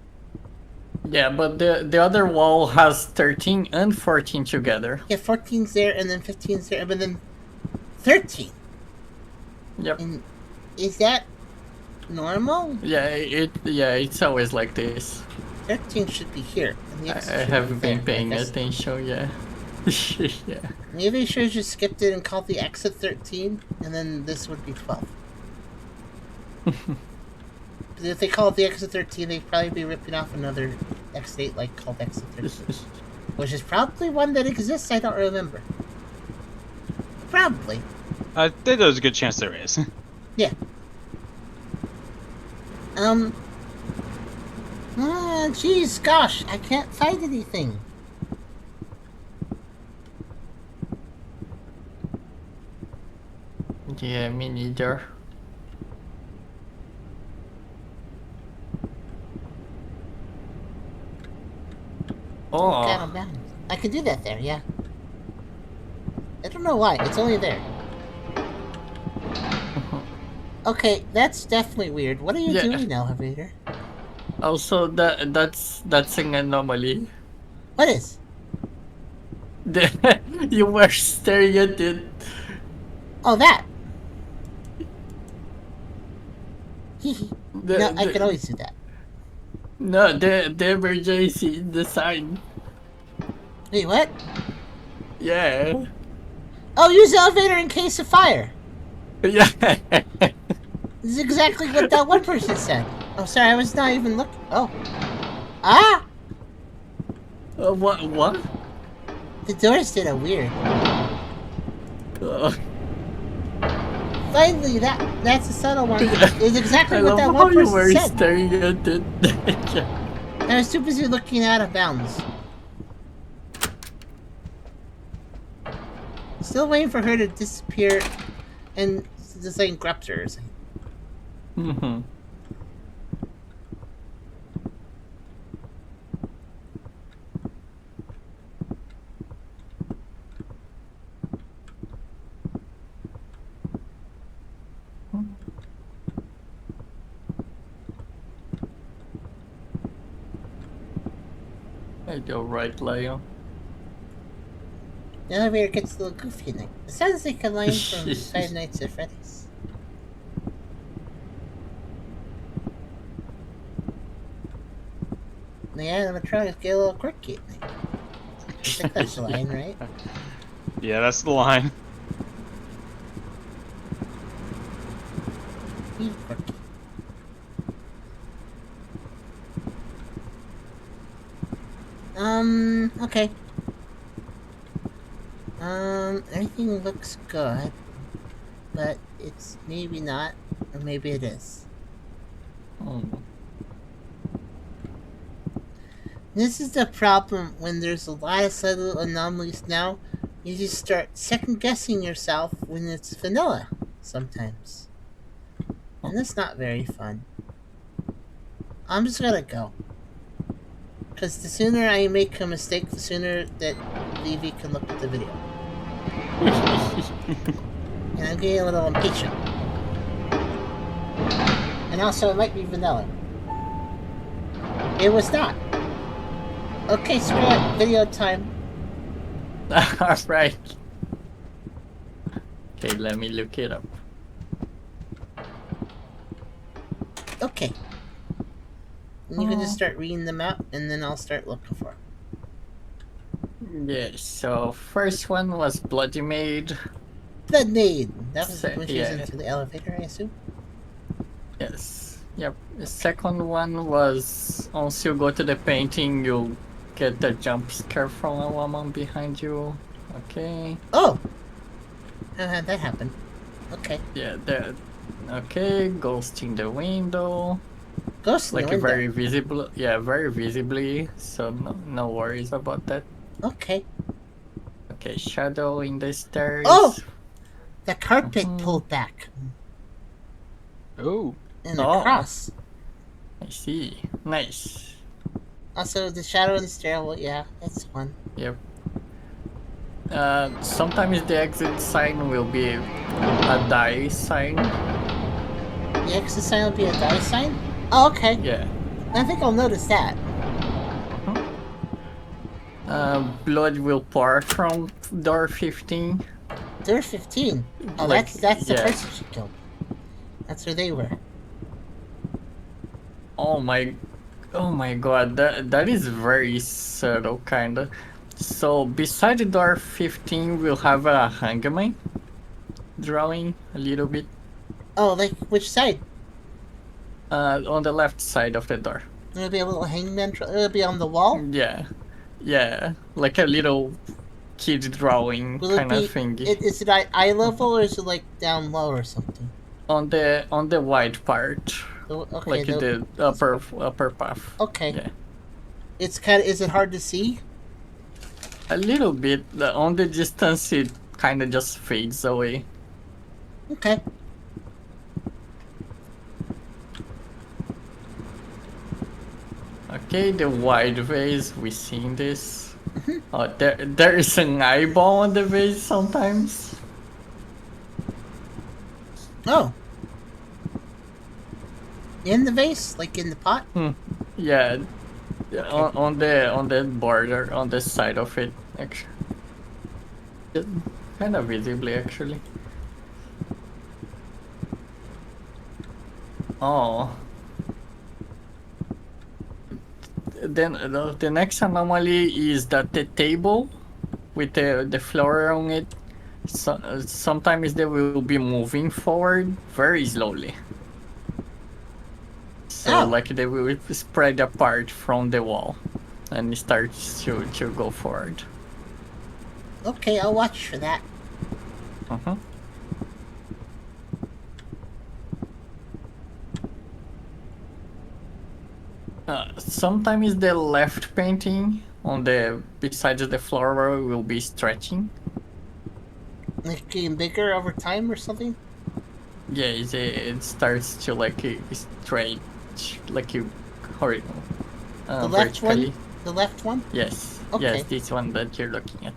Speaker 3: Yeah, but the other wall has 13 and 14 together.
Speaker 1: Yeah, 14's there, and then 15's there, but then 13.
Speaker 3: Yep.
Speaker 1: And is that normal?
Speaker 3: Yeah, it's always like this.
Speaker 1: 13 should be here. And the
Speaker 3: I
Speaker 1: exit should
Speaker 3: haven't
Speaker 1: be
Speaker 3: been
Speaker 1: there,
Speaker 3: paying
Speaker 1: I guess.
Speaker 3: attention, yeah. Yeah.
Speaker 1: Maybe they should have just skipped it and called the exit 13, and then this would be 12. Because if they call it the exit 13, they'd probably be ripping off another exit 8 like called exit 13. Which is probably one that exists, I don't remember. Probably.
Speaker 4: I think there's a good chance there is.
Speaker 1: Yeah. Jeez, gosh, I can't find anything.
Speaker 3: Yeah, me neither.
Speaker 1: Out
Speaker 3: Oh,
Speaker 1: of bounds. I could do that there, yeah. I don't know why, it's only there. Okay, that's definitely weird. What are you
Speaker 3: Yeah.
Speaker 1: doing, elevator?
Speaker 3: also that's an anomaly.
Speaker 1: What is?
Speaker 3: You were staring at it.
Speaker 1: Oh, that!
Speaker 3: The,
Speaker 1: No, I
Speaker 3: the-
Speaker 1: could always do that.
Speaker 3: No, the emergency, the sign.
Speaker 1: Wait, what?
Speaker 3: Yeah.
Speaker 1: Oh, use the elevator in case of fire!
Speaker 3: Yeah.
Speaker 1: This is exactly what that one person said. Oh, sorry, I was not even looking. Oh. Ah!
Speaker 3: What?
Speaker 1: The doors did a weird.
Speaker 3: Uh,
Speaker 1: Finally, that's a subtle one. It's exactly
Speaker 3: I
Speaker 1: what
Speaker 3: love
Speaker 1: that
Speaker 3: how
Speaker 1: one
Speaker 3: you were
Speaker 1: person said.
Speaker 3: staring at it. Yeah.
Speaker 1: I was too busy looking out of bounds. Still waiting for her to disappear and just like grabs her.
Speaker 3: Mm-hmm. I go right, Lion.
Speaker 1: The elevator gets a little goofy in it. It sounds like a line from Five Nights at Freddy's. The animatronics get a little quirky at night. I think that's the line, right?
Speaker 4: Yeah, that's the line.
Speaker 1: He's quirky. Okay. Everything looks good, but it's maybe not, or maybe it is.
Speaker 3: Oh.
Speaker 1: This is the problem when there's a lot of subtle anomalies now. You just start second guessing yourself when it's vanilla sometimes. And that's not very fun. I'm just gonna go. Because the sooner I make a mistake, the sooner that Levy can look at the video. And I'm getting a little impatient. And also, it might be vanilla. It was not. Okay, screw it. Video time.
Speaker 3: Alright. Okay, let me look it up.
Speaker 1: Okay. And you can just start reading them out, and then I'll start looking for them.
Speaker 3: Yeah, so first one was Bloody Maid.
Speaker 1: Blood Maid. That was
Speaker 3: So-
Speaker 1: when she was
Speaker 3: yeah.
Speaker 1: into the elevator, I assume.
Speaker 3: Yes. Yep. The second one was once you go to the painting, you'll get the jump scare from a woman behind you. Okay.
Speaker 1: Oh! How had that happen? Okay.
Speaker 3: Yeah, the okay, ghost in the window.
Speaker 1: Ghost in
Speaker 3: Like
Speaker 1: the window.
Speaker 3: very visible, yeah, very visibly, so no worries about that.
Speaker 1: Okay.
Speaker 3: Okay, shadow in the stairs.
Speaker 1: Oh! The carpet
Speaker 3: Mhm.
Speaker 1: pulled back.
Speaker 4: Oh.
Speaker 1: And
Speaker 3: Oh.
Speaker 1: across.
Speaker 3: I see. Nice.
Speaker 1: Also, the shadow in the stairwell, yeah, that's one.
Speaker 3: Yep. Sometimes the exit sign will be a die sign.
Speaker 1: The exit sign will be a die sign? Oh, okay.
Speaker 3: Yeah.
Speaker 1: I think I'll notice that.
Speaker 3: Blood will pour from door 15.
Speaker 1: They're 15. Oh,
Speaker 3: Like,
Speaker 1: that's the
Speaker 3: yeah.
Speaker 1: person she killed. That's where they were.
Speaker 3: Oh my. Oh my god, that is very subtle, kinda. So beside the door 15, we'll have a hangman drawing a little bit
Speaker 1: Oh, like which side?
Speaker 3: on the left side of the door.
Speaker 1: It'll be a little hangman. It'll be on the wall.
Speaker 3: Yeah, yeah, like a little kid drawing
Speaker 1: Will it
Speaker 3: kind of
Speaker 1: be?
Speaker 3: thingy
Speaker 1: Is it eye level or is it like down low or something?
Speaker 3: on the white part,
Speaker 1: Okay.
Speaker 3: like the upper path.
Speaker 1: Okay.
Speaker 3: Yeah,
Speaker 1: It's kind of. Is it hard to see?
Speaker 3: a little bit. On the distance, it kind of just fades away.
Speaker 1: Okay.
Speaker 3: Okay, the wide vase, we seen this. Oh, there is an eyeball on the vase sometimes.
Speaker 1: Oh. In the vase, like in the pot.
Speaker 3: Yeah, on the border, on the side of it, actually. Kind of visibly, actually. Oh. Then the next anomaly is that the table with the flower on it, sometimes they will be moving forward very slowly. So
Speaker 1: Oh.
Speaker 3: like they will spread apart from the wall and start to go forward.
Speaker 1: Okay, I'll watch for that.
Speaker 3: Uh-huh. Sometimes the left painting on the besides the flower will be stretching.
Speaker 1: Like getting bigger over time or something.
Speaker 3: Yeah, it starts to like stretch, like you horizontal.
Speaker 1: The left
Speaker 3: Vertically.
Speaker 1: one. The left one.
Speaker 3: Yes.
Speaker 1: Okay.
Speaker 3: Yes, this one that you're looking at.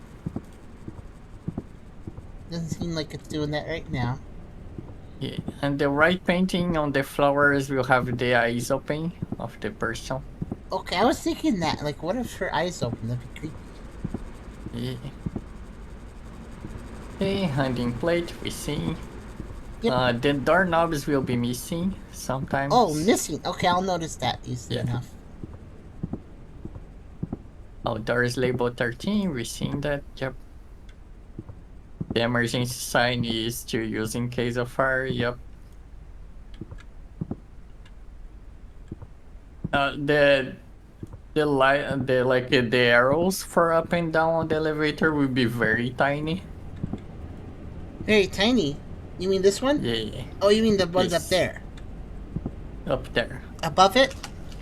Speaker 1: Doesn't seem like it's doing that right now.
Speaker 3: Yeah, and the right painting on the flowers will have the eyes open of the person.
Speaker 1: Okay, I was thinking that. Like, what if her eyes open? That'd be creepy.
Speaker 3: Yeah. Okay, hanging plate, we see.
Speaker 1: Yep.
Speaker 3: The doorknobs will be missing sometimes.
Speaker 1: Oh, missing. Okay, I'll notice that easily
Speaker 3: Yeah.
Speaker 1: enough.
Speaker 3: Oh, door is labeled 13, we seen that, yep. The emergency sign is to use in case of fire, yep. The light, the arrows for up and down on the elevator will be very tiny.
Speaker 1: Very tiny. You mean this one?
Speaker 3: Yeah,
Speaker 1: Oh, you mean the ones
Speaker 3: Yes.
Speaker 1: up there?
Speaker 3: up there.
Speaker 1: Above it?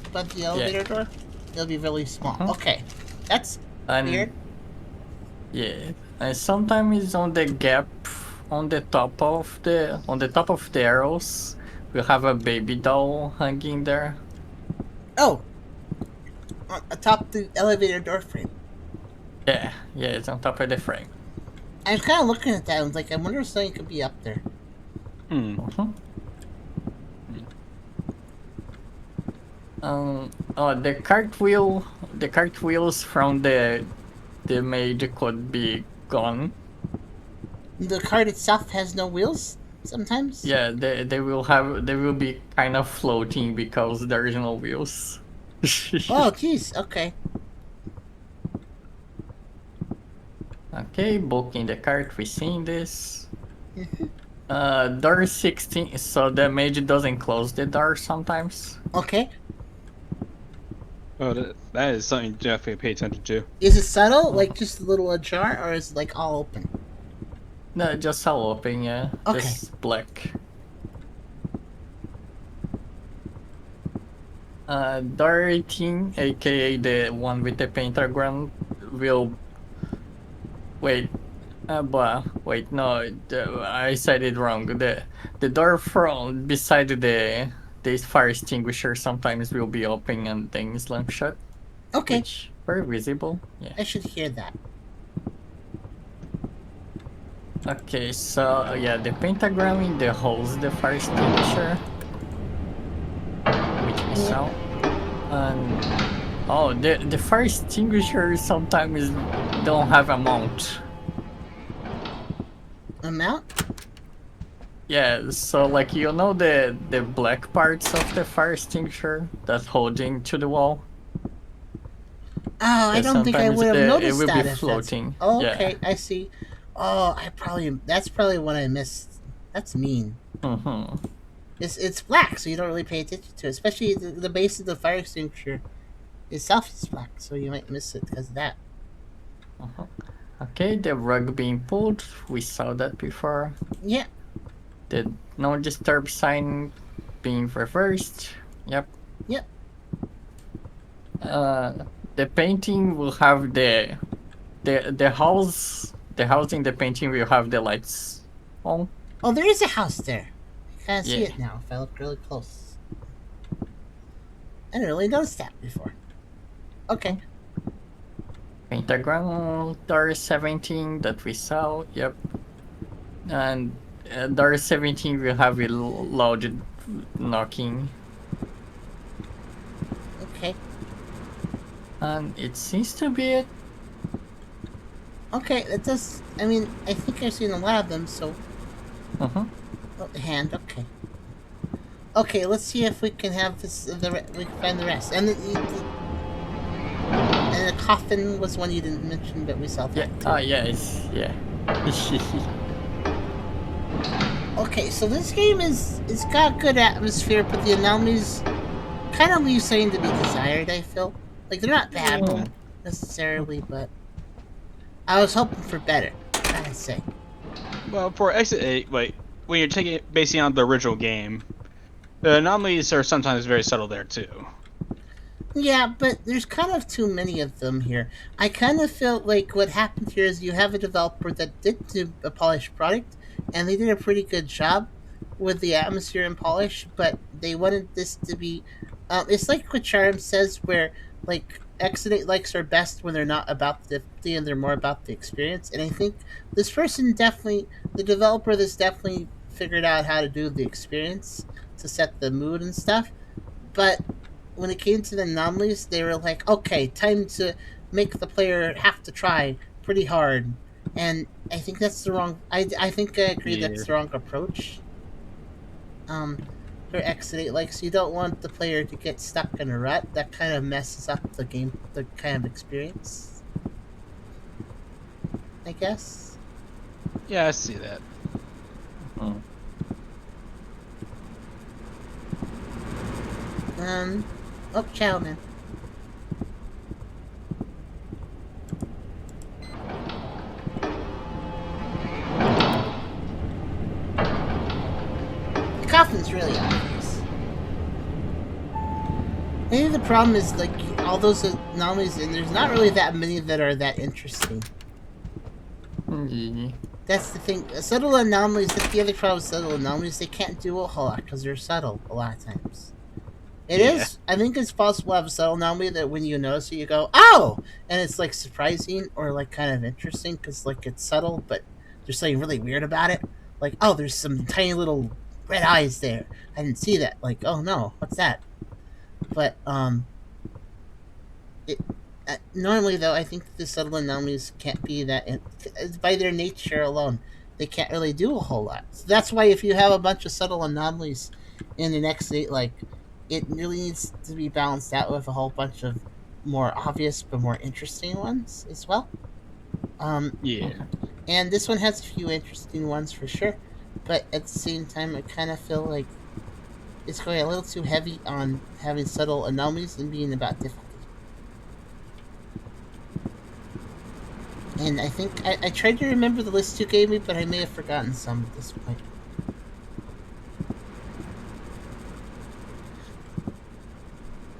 Speaker 1: Above the elevator door? They'll be really small.
Speaker 3: Uh-huh.
Speaker 1: Okay. That's
Speaker 3: And
Speaker 1: weird.
Speaker 3: yeah, and sometimes on the gap on the top of the arrows, we'll have a baby doll hanging there.
Speaker 1: Oh! Atop the elevator door frame.
Speaker 3: Yeah, it's on top of the frame.
Speaker 1: I was kind of looking at that and was like, I wonder if something could be up there.
Speaker 3: Uh-huh. Oh, the cartwheels from the maid could be gone.
Speaker 1: The cart itself has no wheels sometimes?
Speaker 3: Yeah, they will be kind of floating because there is no wheels.
Speaker 1: Oh, jeez. Okay.
Speaker 3: Okay, book in the cart, we seen this. Door 16, so the maid doesn't close the door sometimes.
Speaker 1: Okay.
Speaker 4: Oh, that is something you definitely pay attention to.
Speaker 1: Is it subtle? Like just a little ajar? Or is it like all open?
Speaker 3: No, just all open, yeah.
Speaker 1: Okay.
Speaker 3: Just black. Door 18, aka the one with the pentagram, will... Wait. Wait, no, I said it wrong. The door from beside the fire extinguisher sometimes will be open and then slam shut.
Speaker 1: Okay.
Speaker 3: Which very visible. Yeah.
Speaker 1: I should hear that.
Speaker 3: Okay, so yeah, the pentagram in the holes the fire extinguisher, which we saw, and oh, the fire extinguisher sometimes don't have a mount.
Speaker 1: A mount?
Speaker 3: Yeah, so like the black parts of the fire extinguisher that's holding to the wall.
Speaker 1: Oh, I
Speaker 3: Yeah,
Speaker 1: don't think I
Speaker 3: sometimes
Speaker 1: would have
Speaker 3: it
Speaker 1: noticed
Speaker 3: will be
Speaker 1: that if that's.
Speaker 3: floating.
Speaker 1: Oh,
Speaker 3: Yeah.
Speaker 1: okay, I see. Oh, that's probably what I missed. That's mean.
Speaker 3: Mm-hmm.
Speaker 1: It's black, so you don't really pay attention to it. Especially the base of the fire extinguisher itself is black, so you might miss it because of that.
Speaker 3: Uh-huh. Okay, the rug being pulled. We saw that before.
Speaker 1: Yeah.
Speaker 3: The no disturb sign being reversed. Yep.
Speaker 1: Yep.
Speaker 3: The painting will have the house in the painting will have the lights on.
Speaker 1: Oh, there is a house there. I kind of see
Speaker 3: Yeah.
Speaker 1: it now. If I look really close, I didn't really notice that before. Okay.
Speaker 3: Pentagram door 17 that we saw. Yep. And door 17 will have a loud knocking.
Speaker 1: Okay.
Speaker 3: And it seems to be it.
Speaker 1: Okay. That does. I mean, I think I've seen a lot of them. So,
Speaker 3: Uh-huh.
Speaker 1: oh, the hand. Okay. Okay. Let's see if we can have this. We can find the rest. And the coffin was one you didn't mention, but we saw that.
Speaker 3: Yeah.
Speaker 1: Too.
Speaker 3: Oh, yeah. Yeah.
Speaker 1: Okay, so this game it's got good atmosphere, but the anomalies kind of leave something to be desired. I feel like they're not bad
Speaker 3: Mm.
Speaker 1: necessarily, but I was hoping for better. I'd say.
Speaker 4: Well, for Exit 8, wait, when you're taking it basing on the original game, the anomalies are sometimes very subtle there too.
Speaker 1: Yeah, but there's kind of too many of them here. I kind of feel like what happened here is you have a developer that did do a polished product, and they did a pretty good job with the atmosphere and polish, but they wanted this to be. It's like what Charm says, where like Exodate likes are best when they're not about the difficulty and they're more about the experience. And I think this person definitely, the developer, this definitely figured out how to do the experience to set the mood and stuff. But when it came to the anomalies, they were like, okay, time to make the player have to try pretty hard. And I think that's the wrong. I think I agree
Speaker 4: Yeah.
Speaker 1: that's the wrong approach. For Exodate, like, so you don't want the player to get stuck in a rut. That kind of messes up the game, the kind of experience. I guess.
Speaker 4: Yeah, I see that.
Speaker 3: Mm.
Speaker 1: Oh, ciao, man. The coffin's really obvious. Maybe the problem is, like, all those anomalies, and there's not really that many that are that interesting.
Speaker 3: Yeah.
Speaker 1: That's the thing. Subtle anomalies, that's the other problem with subtle anomalies, they can't do a whole lot because they're subtle a lot of times. It
Speaker 4: Yeah.
Speaker 1: is. I think it's possible to have a subtle anomaly that when you notice it, you go, oh! And it's, like, surprising or, like, kind of interesting because, like, it's subtle, but there's something really weird about it. Like, oh, there's some tiny little red eyes there. I didn't see that. Like, oh, no, what's that? But, normally, though, I think the subtle anomalies can't be that... by their nature alone, they can't really do a whole lot. So that's why if you have a bunch of subtle anomalies in the next state, like, it really needs to be balanced out with a whole bunch of more obvious but more interesting ones as well.
Speaker 4: Yeah.
Speaker 1: And this one has a few interesting ones for sure, but at the same time, I kind of feel like it's going a little too heavy on having subtle anomalies and being about difficulty. And I think I tried to remember the list you gave me, but I may have forgotten some at this point.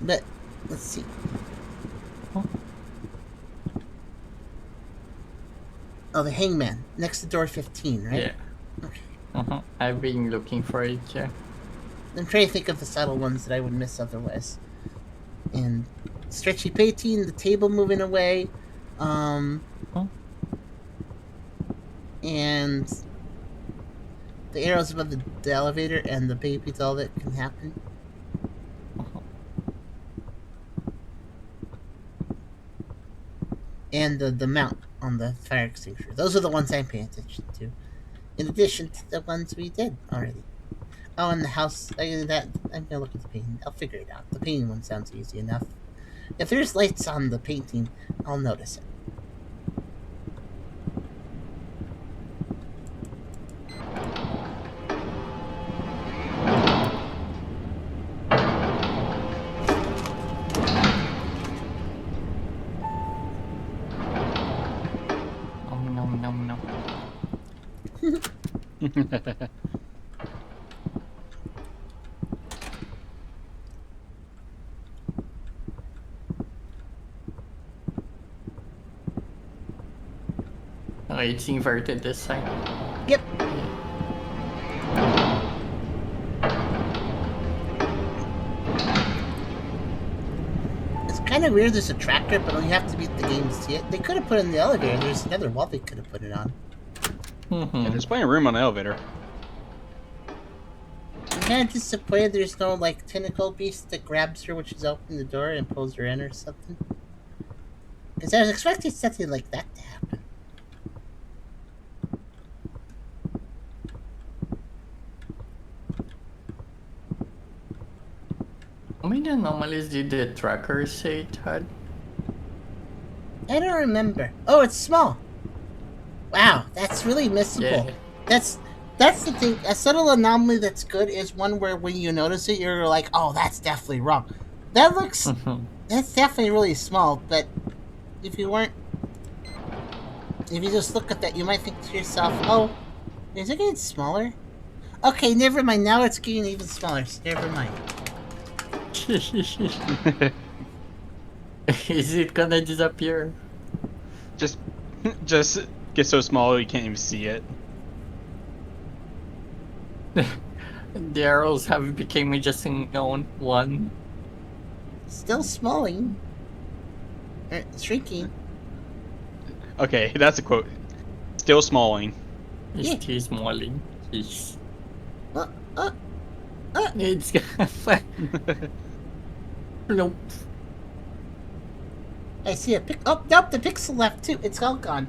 Speaker 1: But let's see. Oh, the hangman next to door 15, right?
Speaker 3: Yeah.
Speaker 1: Okay.
Speaker 3: I've been looking for it. Yeah.
Speaker 1: I'm trying to think of the subtle ones that I would miss otherwise. And stretchy painting, the table moving away, and the arrows above the elevator and the baby doll that can happen. And the mount on the fire extinguisher. Those are the ones I'm paying attention to. in addition to the ones we did already. Oh, and the house. That I'm gonna look at the painting. I'll figure it out. The painting one sounds easy enough. If there's lights on the painting, I'll notice it.
Speaker 3: Nom nom nom. Okay, it's inverted this time.
Speaker 1: Yep. It's kind of weird there's a tractor, but you have to beat the game to see it. They could have put it in the elevator. There's another wall they could have put it on.
Speaker 4: Yeah, there's plenty of room on the elevator.
Speaker 1: I'm kind of disappointed there's no, like, tentacle beast that grabs her when she's opening the door and pulls her in or something. Because I was expecting something like that to happen.
Speaker 3: How many anomalies did the tracker say it had?
Speaker 1: I don't remember. Oh, it's small. Wow, that's really missable.
Speaker 3: Yeah.
Speaker 1: That's the thing. A subtle anomaly that's good is one where when you notice it, you're like, oh, that's definitely wrong. That looks... That's definitely really small, but if you just look at that, you might think to yourself, oh, is it getting smaller? Okay, never mind. Now it's getting even smaller, so never mind.
Speaker 3: Is it gonna disappear?
Speaker 4: Just get so small you can't even see it.
Speaker 3: The arrows have become just one.
Speaker 1: Still smalling. Shrinking.
Speaker 4: Okay, that's a quote. Still smalling.
Speaker 3: It's
Speaker 1: Yeah.
Speaker 3: too smalling. It's
Speaker 1: Uh,
Speaker 3: it's gonna fly. Nope.
Speaker 1: I see a pic. Oh, nope, the pixel left too. It's all gone.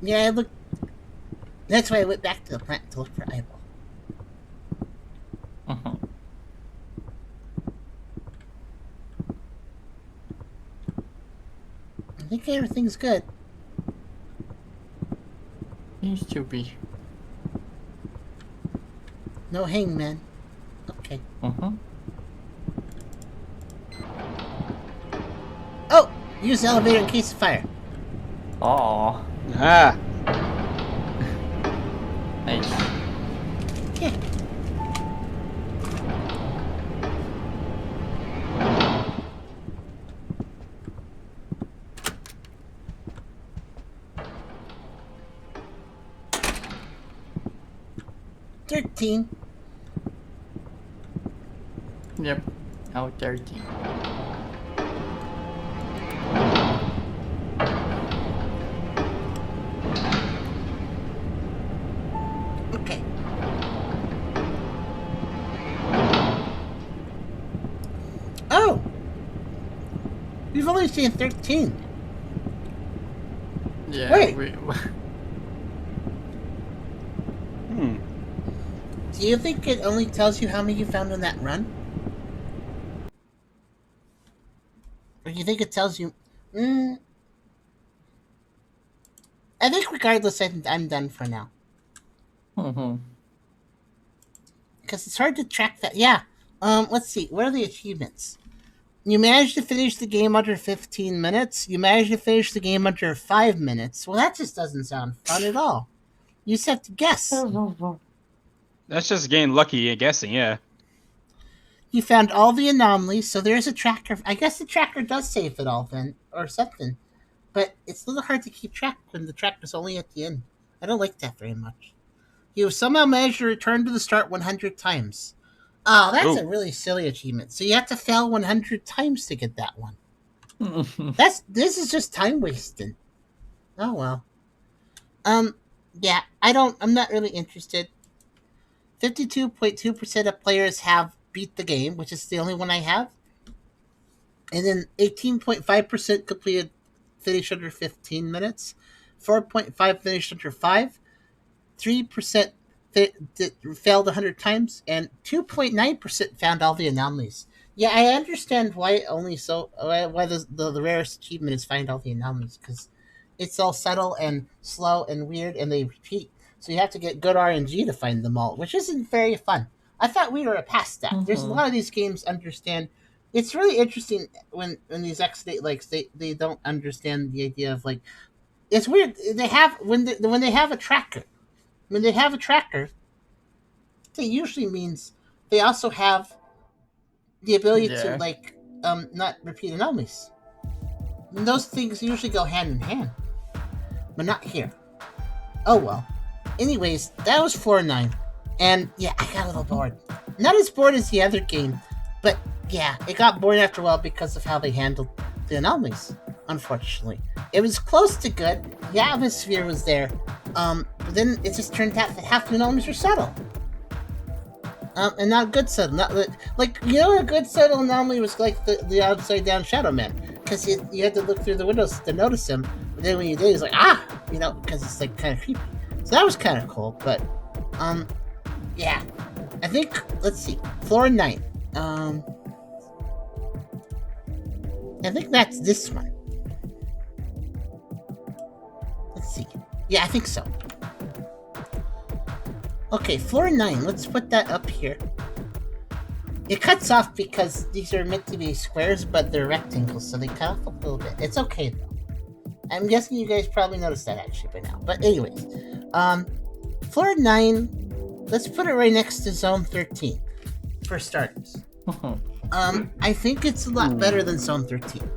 Speaker 1: Yeah, I looked. That's why I went back to the plant to look for eyeball. I think everything's good.
Speaker 3: Seems to be.
Speaker 1: No hangman. Okay. Oh! Use the elevator in case of fire.
Speaker 3: Oh,
Speaker 4: Ah.
Speaker 3: nice.
Speaker 1: Yeah. $13.
Speaker 3: Yep. Now 13.
Speaker 1: Okay. We've only seen 13.
Speaker 3: Yeah.
Speaker 1: Wait. Do you think it only tells you how many you found on that run? Or do you think it tells you... I think regardless, I'm done for now. Because it's hard to track that. Yeah. Let's see. What are the achievements? You managed to finish the game under 15 minutes. You managed to finish the game under 5 minutes. Well, that just doesn't sound fun at all. You just have to guess.
Speaker 4: That's just getting lucky at guessing, yeah.
Speaker 1: You found all the anomalies, so there's a tracker. I guess the tracker does save it all then, or something. But it's a little hard to keep track when the tracker's only at the end. I don't like that very much. You have somehow managed to return to the start 100 times. Oh, that's a really silly achievement. So you have to fail 100 times to get that one. This is just time wasting. Oh well. Yeah, I'm not really interested. 52.2% of players have beat the game, which is the only one I have. And then 18.5% completed finished under 15 minutes. 4.5 finished under 5. 3% failed 100 times, and 2.9% found all the anomalies. Yeah, I understand why the rarest achievement is find all the anomalies, because it's all subtle and slow and weird, and they repeat. So you have to get good RNG to find them all, which isn't very fun. I thought we were past that. There's a lot of these games understand. It's really interesting when these X8 they don't understand the idea of like. It's weird. They have when they have a tracker. When they have a tracker, that usually means they also have the ability to not repeat anomalies. And those things usually go hand in hand, but not here. Oh well. Anyways, that was 4-9, and yeah, I got a little bored. Not as bored as the other game, but yeah, it got boring after a while because of how they handled the anomalies. Unfortunately, it was close to good. The atmosphere was there. But then it just turned out that half the anomalies were subtle. And not good subtle. Not like a good subtle anomaly was like the upside down Shadow Man, because you had to look through the windows to notice him. But then when you did, it's like because it's like kind of creepy. So that was kind of cool. But yeah, I think let's see, floor 9. I think that's this one. Let's see. Yeah, I think so. Okay, floor 9. Let's put that up here. It cuts off because these are meant to be squares, but they're rectangles, so they cut off a little bit. It's okay, though. I'm guessing you guys probably noticed that, actually, by now. But anyways. Floor 9, let's put it right next to Zone 13, for starters. I think it's a lot better than Zone 13.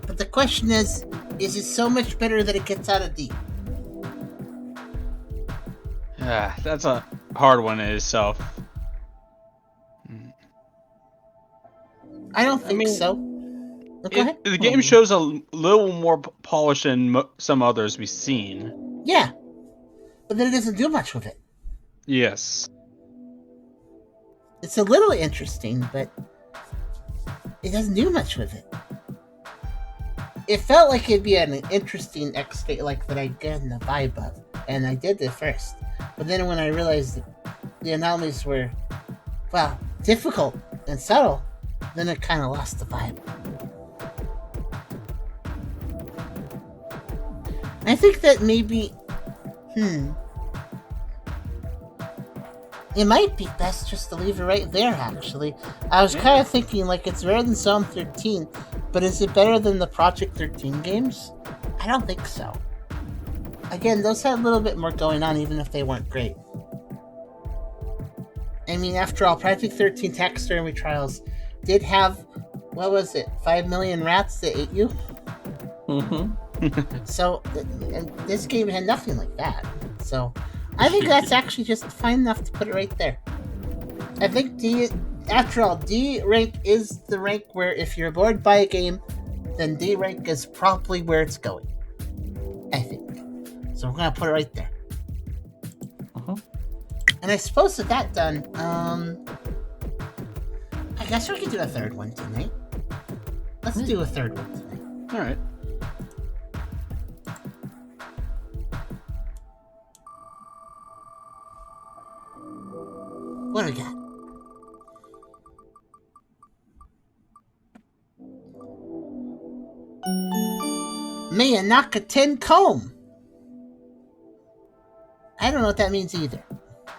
Speaker 1: But the question is it so much better that it gets out of D?
Speaker 4: That's a hard one in itself.
Speaker 1: I don't think so. Go ahead.
Speaker 4: The game shows a little more polish than some others we've seen.
Speaker 1: Yeah. But then it doesn't do much with it.
Speaker 4: Yes.
Speaker 1: It's a little interesting, but it doesn't do much with it. It felt like it'd be an interesting X8 like that I get in the vibe of, and I did it first. But then when I realized that the anomalies were, well, difficult and subtle, then it kind of lost the vibe. I think that maybe, it might be best just to leave it right there, actually. I was kind of thinking, like, it's better than Zone 13, but is it better than the Project 13 games? I don't think so. Again, those had a little bit more going on, even if they weren't great. I mean, after all, Project 13 Taxidermy Trials did have, what was it, 5 million rats that ate you? So, this game had nothing like that. So, I think that's actually just fine enough to put it right there. I think after all, D rank is the rank where if you're bored by a game, then D rank is probably where it's going. I think. So we're gonna put it right there. And I suppose with that done, I guess we could do a third one tonight. Let's do a third one tonight.
Speaker 4: All right.
Speaker 1: What do we got? Mayonaka 10 comb. I don't know what that means either.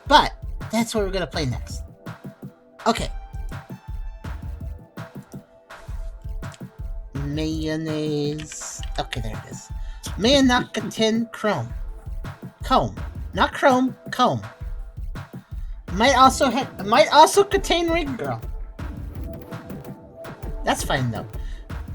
Speaker 1: But that's what we're going to play next. Okay. Mayonnaise. Okay, there it is. Mayonaka 10 chrome. Comb. Not chrome, comb. Might also contain ring girl. That's fine though.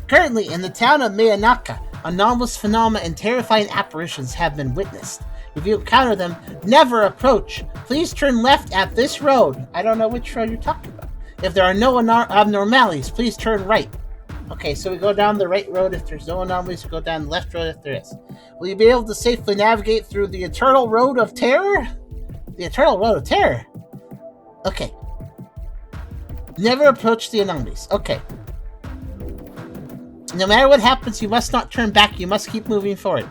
Speaker 1: Currently, in the town of Mayonaka, anomalous phenomena and terrifying apparitions have been witnessed. If you encounter them, never approach. Please turn left at this road. I don't know which road you're talking about. If there are no abnormalities, please turn right. Okay, so we go down the right road if there's no anomalies. We go down the left road if there is. Will you be able to safely navigate through the Eternal Road of Terror? The Eternal Road of Terror? Okay. Never approach the anomalies. Okay. No matter what happens, you must not turn back. You must keep moving forward.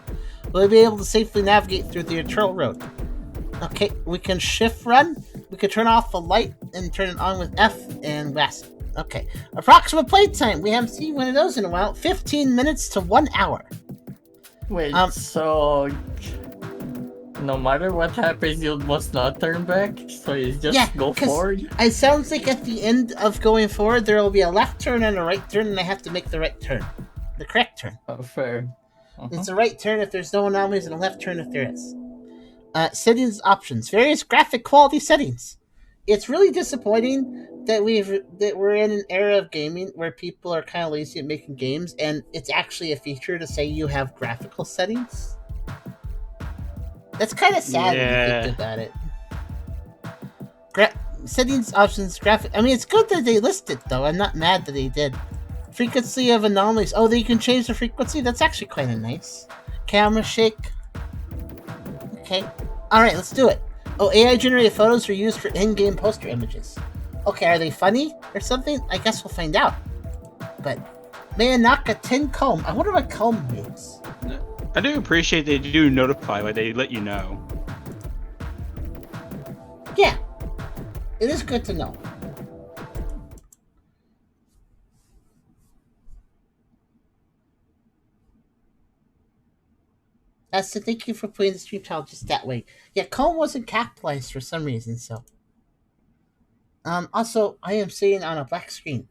Speaker 1: Will you be able to safely navigate through the Eternal Road? Okay, we can shift run. We can turn off the light and turn it on with F and west. Okay. Approximate playtime. We haven't seen one of those in a while. 15 minutes to 1 hour.
Speaker 3: Wait, so no matter what happens, you must not turn back? So you just go forward?
Speaker 1: It sounds like at the end of going forward, there will be a left turn and a right turn, and I have to make the right turn. The correct turn.
Speaker 3: Oh, fair.
Speaker 1: It's a right turn if there's no anomalies, and a left turn if there is. Settings options. Various graphic quality settings. It's really disappointing that we're in an era of gaming where people are kind of lazy at making games, and it's actually a feature to say you have graphical settings. That's kind of sad when you think about it. Settings options graphic. I mean, it's good that they list it though. I'm not mad that they did. Frequency of anomalies. Oh, you can change the frequency. That's actually kind of nice. Camera shake. Okay. All right, let's do it. Oh, AI generated photos are used for in-game poster images. Okay, are they funny or something? I guess we'll find out. But Mayonaka 10 comb. I wonder what comb means.
Speaker 4: I do appreciate they do notify, like they let you know.
Speaker 1: Yeah, it is good to know. So thank you for putting the stream title just that way. Yeah, comb wasn't capitalized for some reason, so. Also, I am sitting on a black screen.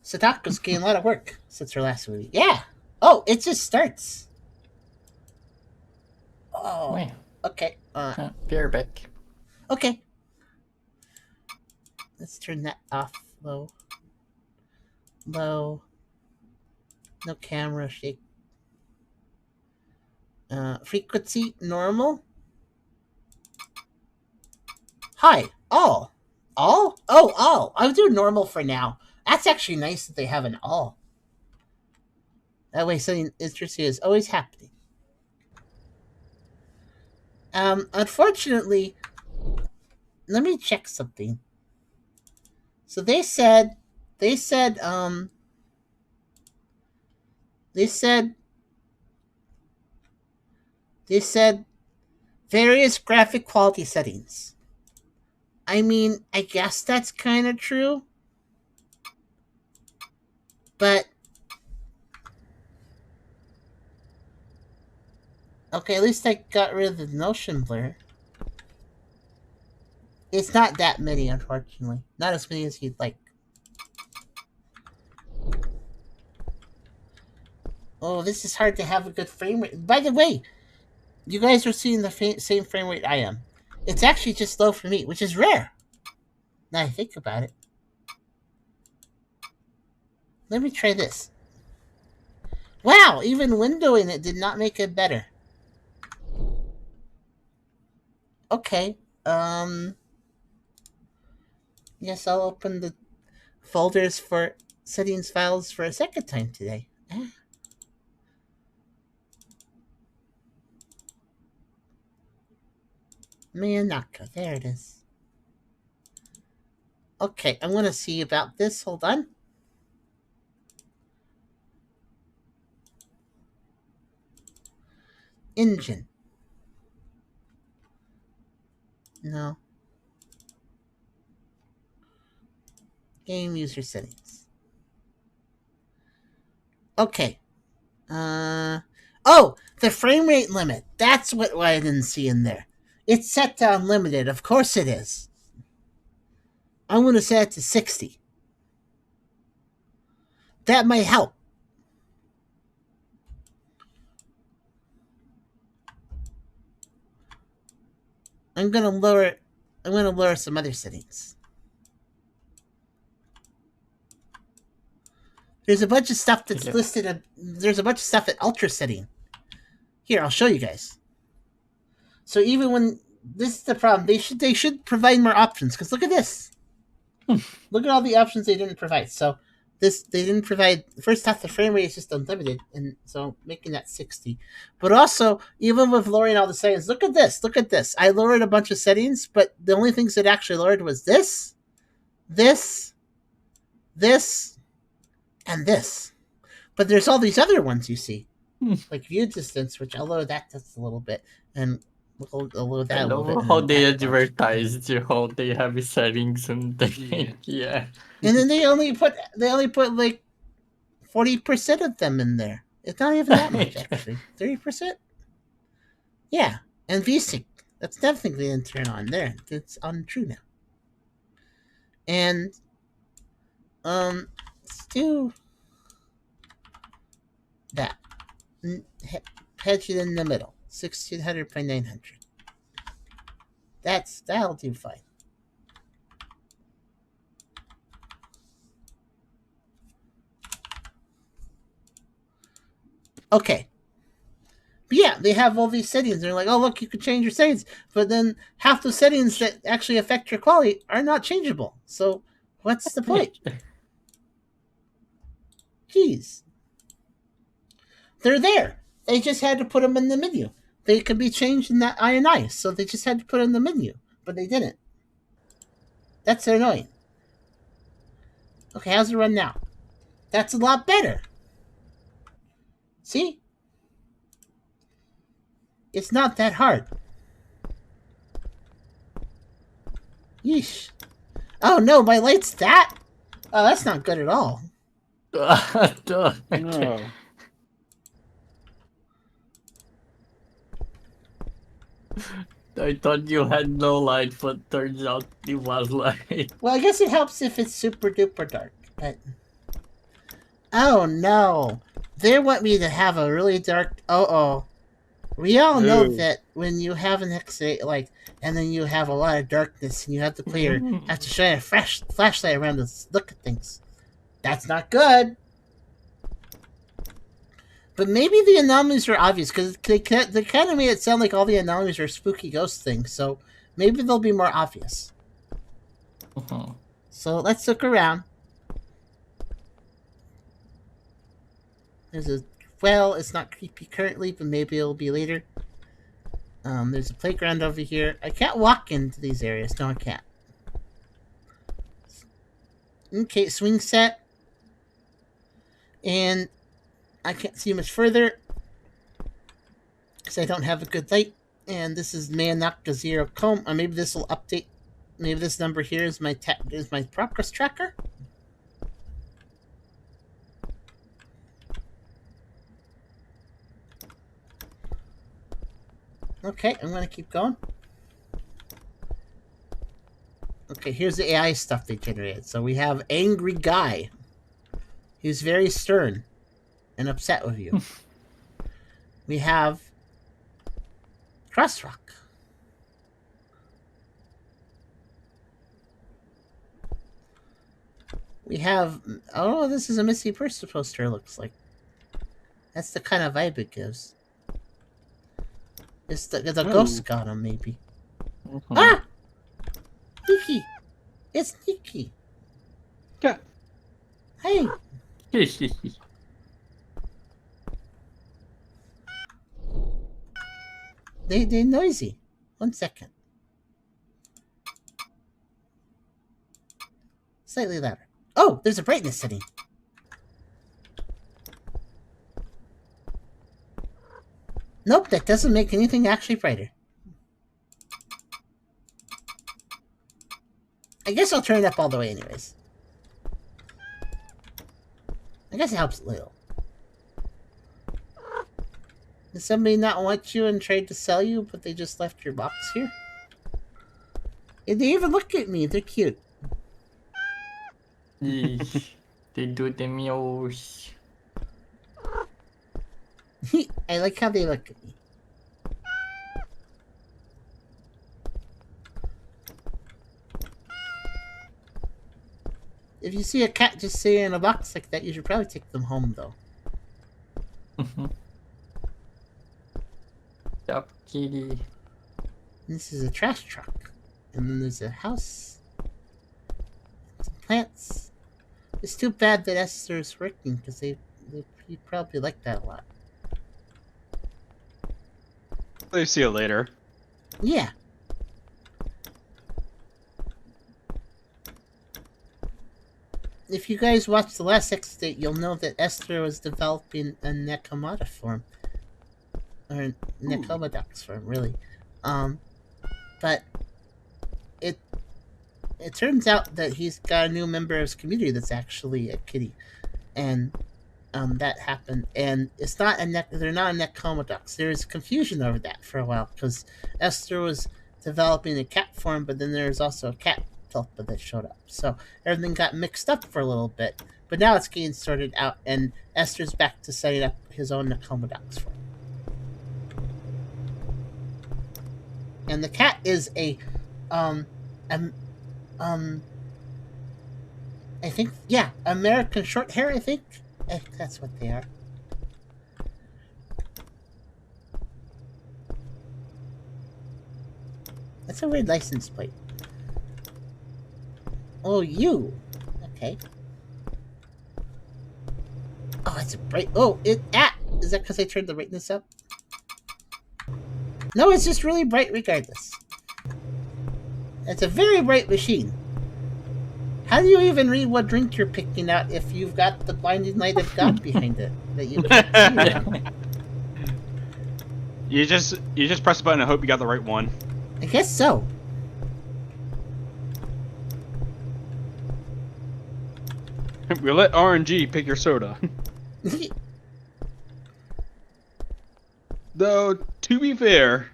Speaker 1: Sadako's getting a lot of work since her last movie. Yeah. Oh, it just starts. Oh.
Speaker 3: Wait.
Speaker 1: Okay.
Speaker 3: Be right back.
Speaker 1: Okay. Let's turn that off. Low. Low. No camera shake. Frequency normal. Hi. All. All? Oh, all. I'll do normal for now. That's actually nice that they have an all. That way something interesting is always happening. Unfortunately, let me check something. So they said various graphic quality settings. I mean, I guess that's kind of true. But okay, at least I got rid of the motion blur. It's not that many, unfortunately. Not as many as you'd like. Oh, this is hard to have a good frame rate. By the way, you guys are seeing the same frame rate I am. It's actually just low for me, which is rare. Now I think about it. Let me try this. Wow, even windowing it did not make it better. Okay, yes, I'll open the folders for settings files for a second time today. Mayonaka, there it is. Okay, I'm gonna see about this. Hold on. Engine. No. Game user settings. Okay. Oh, the frame rate limit. That's what I didn't see in there. It's set to unlimited. Of course it is. I'm going to set it to 60. That might help. I'm going to lower some other settings. There's a bunch of stuff that's listed. There's a bunch of stuff at ultra setting. Here, I'll show you guys. So even when this is the problem, they should provide more options. Because look at this. Look at all the options they didn't provide. So they didn't provide. First off, the frame rate is just unlimited, and so making that 60. But also, even with lowering all the settings, look at this. Look at this. I lowered a bunch of settings, but the only things that actually lowered was this, and this. But there's all these other ones you see, like view distance, which I'll lower that just a little bit, and we'll lower that
Speaker 3: I
Speaker 1: a little bit.
Speaker 3: love how they advertise how they have settings and they, yeah.
Speaker 1: And then they only put like 40% of them in there. It's not even that much actually. 30%. Yeah, and VSync. That's definitely they didn't turn on there. It's untrue now. And let's do that. Hedge it in the middle. 1600 by 900. That'll do fine. Okay. But yeah, they have all these settings. They're like, oh, look, you can change your settings. But then half the settings that actually affect your quality are not changeable. So what's the point? Jeez. They're there. They just had to put them in the menu. They could be changed in that INI, so they just had to put it in the menu. But they didn't. That's annoying. Okay, how's it run now? That's a lot better. See? It's not that hard. Yeesh. Oh no, my light's that? Oh, that's not good at all.
Speaker 4: No.
Speaker 3: I thought you had no light, but turns out it was light.
Speaker 1: Well, I guess it helps if it's super duper dark, but... Oh no. They want me to have a really dark... Oh. We all know that when you have an X8 light, and then you have a lot of darkness, and you have to have to shine a flashlight around to look at things. That's not good. But maybe the anomalies are obvious, because they kind of made it sound like all the anomalies are spooky ghost things, so maybe they'll be more obvious. So let's look around. Well, it's not creepy currently, but maybe it'll be later. There's a playground over here. I can't walk into these areas. No, I can't. Okay, swing set. And I can't see much further because I don't have a good light. And this is Mayonaka 0 chome. Or maybe this will update. Maybe this number here is my progress tracker. Okay, I'm going to keep going. Okay, here's the AI stuff they generated. So we have Angry Guy. He's very stern and upset with you. We have Crossrock. We have... Oh, this is a Missy Person poster, it looks like. That's the kind of vibe it gives. It's the ghost got him, maybe. Ah! Nikki! It's Nikki!
Speaker 4: Yeah.
Speaker 1: Hey! They're noisy. 1 second. Slightly louder. Oh, there's a brightness setting. Nope, that doesn't make anything actually brighter. I guess I'll turn it up all the way anyways. I guess it helps a little. Does somebody not want you and tried to sell you, but they just left your box here? And they even look at me. They're cute.
Speaker 3: Yeesh. They do the meows.
Speaker 1: I like how they look at me. If you see a cat just sitting in a box like that, you should probably take them home, though.
Speaker 3: Yup, kitty.
Speaker 1: This is a trash truck. And then there's a house. Some plants. It's too bad that Esther's working, because he probably like that a lot.
Speaker 4: They see you later.
Speaker 1: Yeah. If you guys watched the last X-Date, you'll know that Esther was developing a Nekomata form. Or Nekomodox form, really. But it turns out that he's got a new member of his community that's actually a kitty. And that happened. And it's not they're not a Nekomodox. There was confusion over that for a while, because Esther was developing a cat form, but then there was also a cat Tulpa that showed up. So everything got mixed up for a little bit. But now it's getting sorted out, and Esther's back to setting up his own Nekomodox form. And the cat is I think, yeah, American short hair, I think that's what they are. That's a weird license plate. Oh, you. Okay. Oh, it's a bright. Oh, is that because I turned the brightness up? No, it's just really bright regardless. It's a very bright machine. How do you even read what drink you're picking out if you've got the blinding light of God behind it that you can't see?
Speaker 4: You just press a button and hope you got the right one.
Speaker 1: I guess so.
Speaker 4: We'll let RNG pick your soda. Though, to be fair,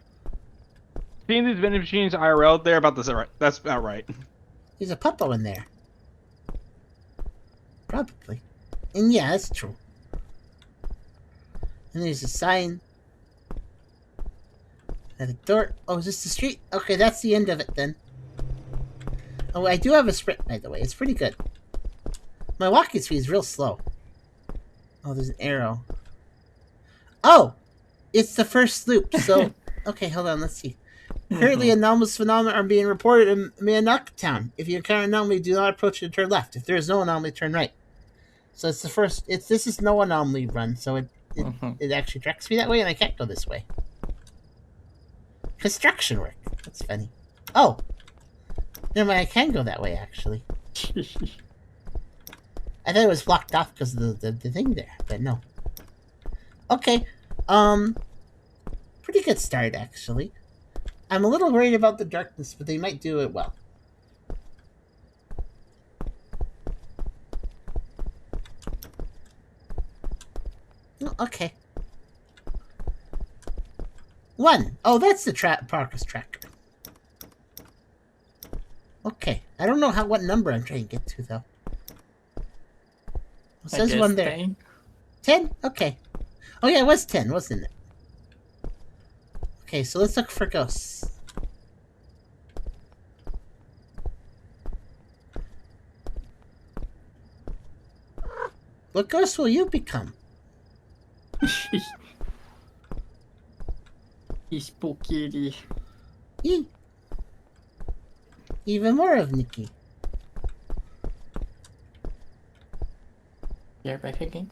Speaker 4: seeing these vending machines IRL, they're about this right. That's about right.
Speaker 1: There's a puppo in there. Probably. And yeah, that's true. And there's a sign. At the door. Oh, is this the street? Okay, that's the end of it then. Oh, I do have a sprint, by the way. It's pretty good. My walking speed is real slow. Oh, there's an arrow. Oh! It's the first loop, so... Okay, hold on, let's see. Currently, anomalous phenomena are being reported in Mayonaka town. If you encounter an anomaly, do not approach it and turn left. If there is no anomaly, turn right. So it's the first... This is no anomaly run, so it actually directs me that way, and I can't go this way. Construction work. That's funny. Oh! Never mind, I can go that way, actually. I thought it was blocked off because of the thing there, but no. Okay, pretty good start, actually. I'm a little worried about the darkness, but they might do it well. Oh, okay. 1. Oh, that's the progress tracker. Okay, I don't know what number I'm trying to get to, though. It says 1 there.
Speaker 3: 10?
Speaker 1: 10? Okay. Oh yeah, it was 10, wasn't it? Okay, so let's look for ghosts. What ghost will you become?
Speaker 3: He's spooky.
Speaker 1: Even more of Nikki.
Speaker 3: You're back again?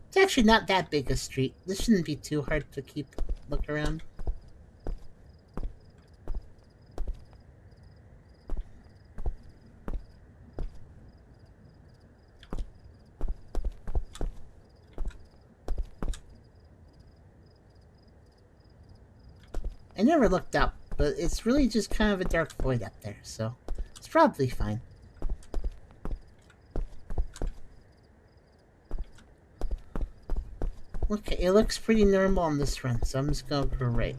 Speaker 1: It's actually not that big a street. This shouldn't be too hard to keep look around. I never looked up, but it's really just kind of a dark void up there, so it's probably fine. Okay, it looks pretty normal on this run, so I'm just gonna go right.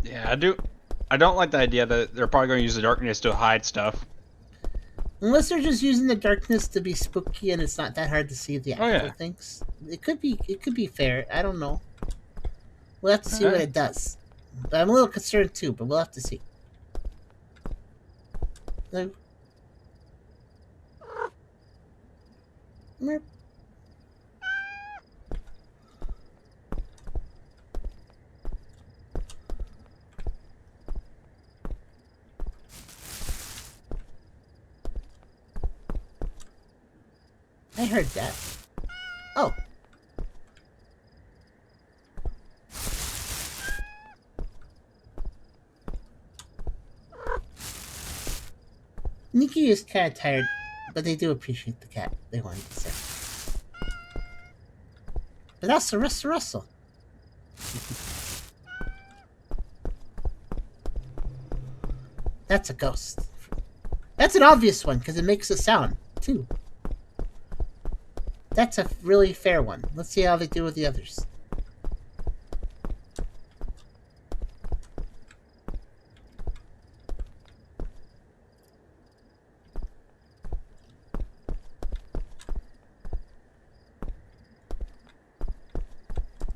Speaker 4: Yeah, I don't like the idea that they're probably going to use the darkness to hide stuff.
Speaker 1: Unless they're just using the darkness to be spooky and it's not that hard to see the
Speaker 4: Oh,
Speaker 1: actual
Speaker 4: yeah.
Speaker 1: things. It could be fair. I don't know. We'll have to see what it does. But I'm a little concerned too, but we'll have to see. Like, merp. I heard that. Oh. Nikki is kind of tired, but they do appreciate the cat. They wanted to say. But that's the Russell. That's a ghost. That's an obvious one because it makes a sound too. That's a really fair one. Let's see how they do with the others.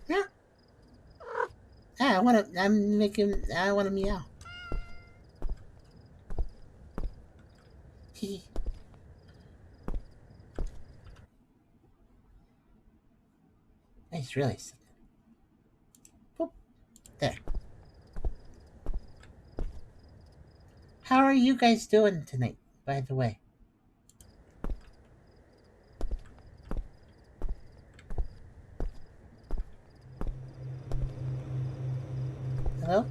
Speaker 1: Yeah. I want to meow. Hee. Nice, really. Boop. There. How are you guys doing tonight, by the way? Hello?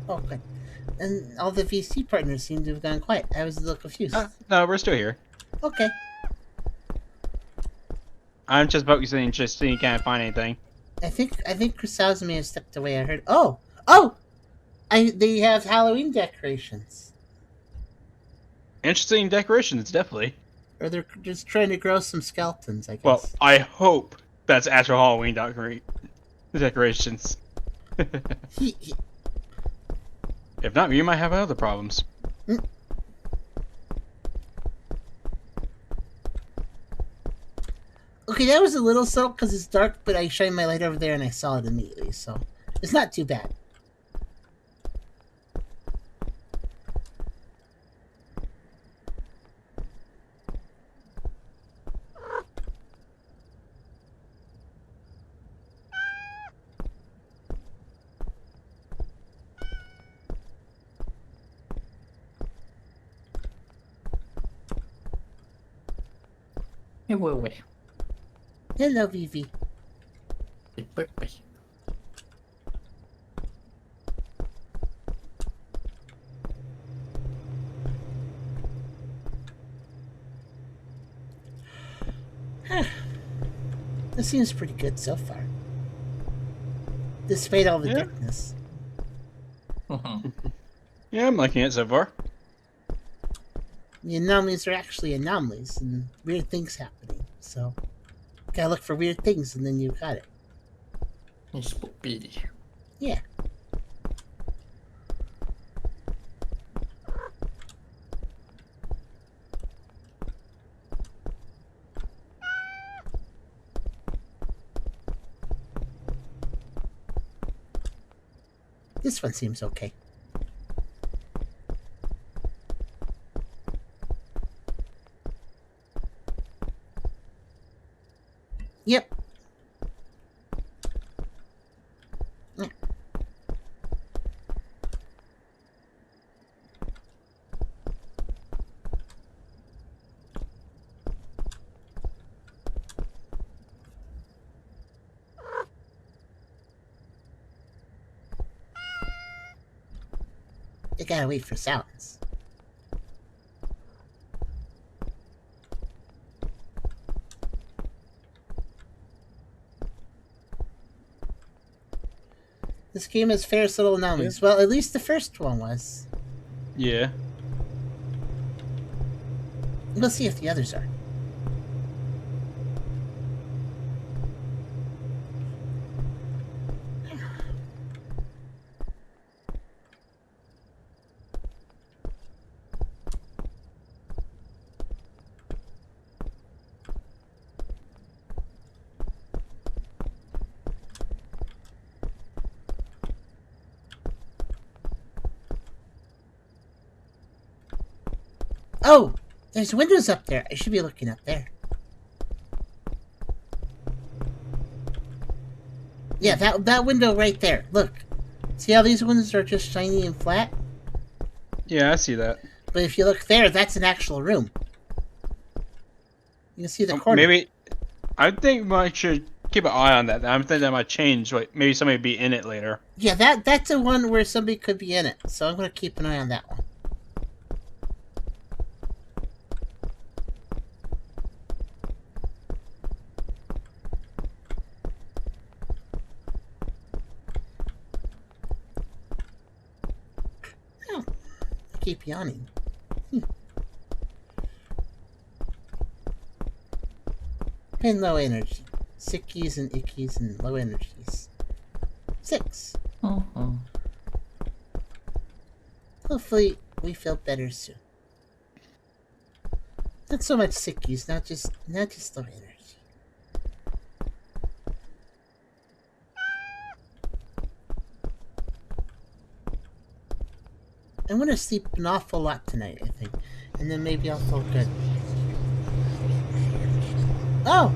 Speaker 1: Oh, good. And all the VC partners seem to have gone quiet. I was a little confused.
Speaker 4: No, we're still here.
Speaker 1: Okay.
Speaker 4: I'm just focusing just so you can't find anything.
Speaker 1: I think Chrysalis may have stepped away. I heard. Oh! They have Halloween decorations.
Speaker 4: Interesting decorations, definitely.
Speaker 1: Or they're just trying to grow some skeletons, I guess.
Speaker 4: Well, I hope that's actual Halloween decorations. If not, you might have other problems.
Speaker 1: Okay, that was a little subtle because it's dark, but I shined my light over there and I saw it immediately, so it's not too bad.
Speaker 3: Hey, wait.
Speaker 1: Hello, Vivi.
Speaker 3: Wait.
Speaker 1: This seems pretty good so far. Despite all the
Speaker 4: Yeah.
Speaker 1: darkness.
Speaker 4: Yeah, I'm liking it so far.
Speaker 1: The anomalies are actually anomalies and weird things happening. So, gotta look for weird things and then you got it.
Speaker 3: It's spooky.
Speaker 1: Yeah. This one seems okay. Yep. Yeah. You gotta wait for sounds. This game has Ferris little anomalies. Well, at least the first one was.
Speaker 4: Yeah.
Speaker 1: We'll see if the others are. Oh! There's windows up there. I should be looking up there. Yeah, that window right there. Look. See how these windows are just shiny and flat?
Speaker 4: Yeah, I see that.
Speaker 1: But if you look there, that's an actual room. You can see the corner.
Speaker 4: Maybe. I think I should keep an eye on that. I'm thinking that might change. Like, maybe somebody be in it later.
Speaker 1: Yeah, that's the one where somebody could be in it. So I'm going to keep an eye on that one. Oh, I keep yawning. And low energy. Sickies and ickies and low energies. 6.
Speaker 3: Uh-huh.
Speaker 1: Hopefully, we feel better soon. Not so much sickies, not just low energy. I'm gonna sleep an awful lot tonight, I think. And then maybe I'll feel good. Oh!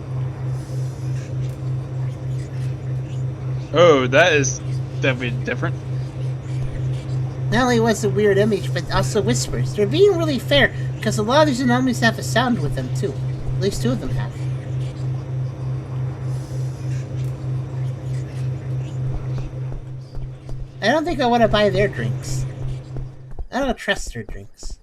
Speaker 4: Oh, that is definitely different.
Speaker 1: Not only was it a weird image, but also whispers. They're being really fair, because a lot of these anomalies have a sound with them, too. At least 2 of them have. I don't think I want to buy their drinks. I don't trust their drinks.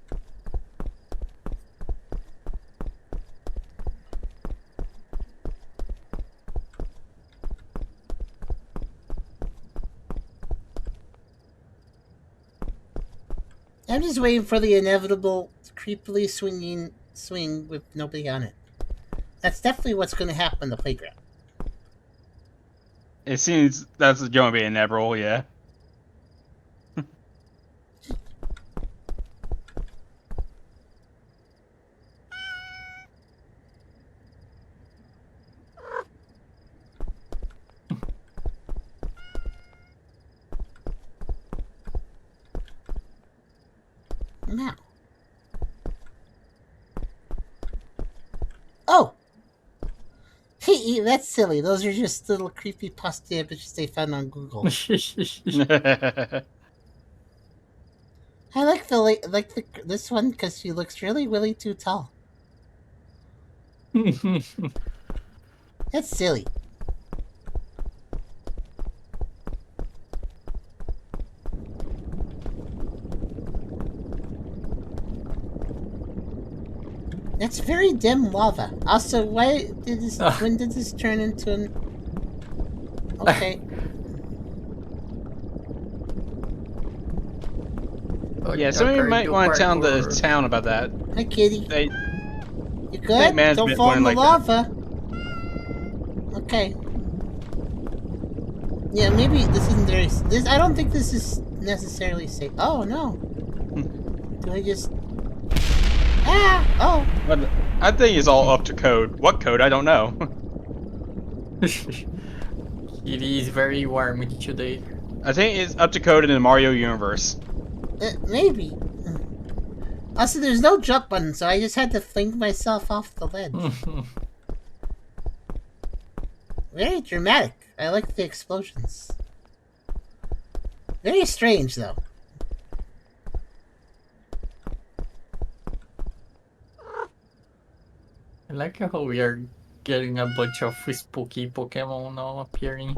Speaker 1: I'm just waiting for the inevitable creepily swing with nobody on it. That's definitely what's going to happen on the playground.
Speaker 4: It seems that's going to be inevitable, yeah.
Speaker 1: Now. Oh! Hey, that's silly. Those are just little creepy pasta images they found on Google. I like this one because she looks really too tall. That's silly. That's very dim lava. Also, why did this? When did this turn into an? Okay.
Speaker 4: Yeah, somebody might want to tell the town about that.
Speaker 1: Hi, kitty. You good? Don't fall in the
Speaker 4: like
Speaker 1: lava. Okay. Yeah, maybe this isn't very. I don't think this is necessarily safe. Oh no. Do I just? Ah! Oh!
Speaker 4: But I think it's all up to code. What code? I don't know.
Speaker 3: It is very warm today.
Speaker 4: I think it's up to code in the Mario universe.
Speaker 1: Maybe. Also, there's no jump button, so I just had to fling myself off the ledge. Very dramatic. I like the explosions. Very strange, though.
Speaker 3: I like how we are getting a bunch of spooky Pokemon now appearing.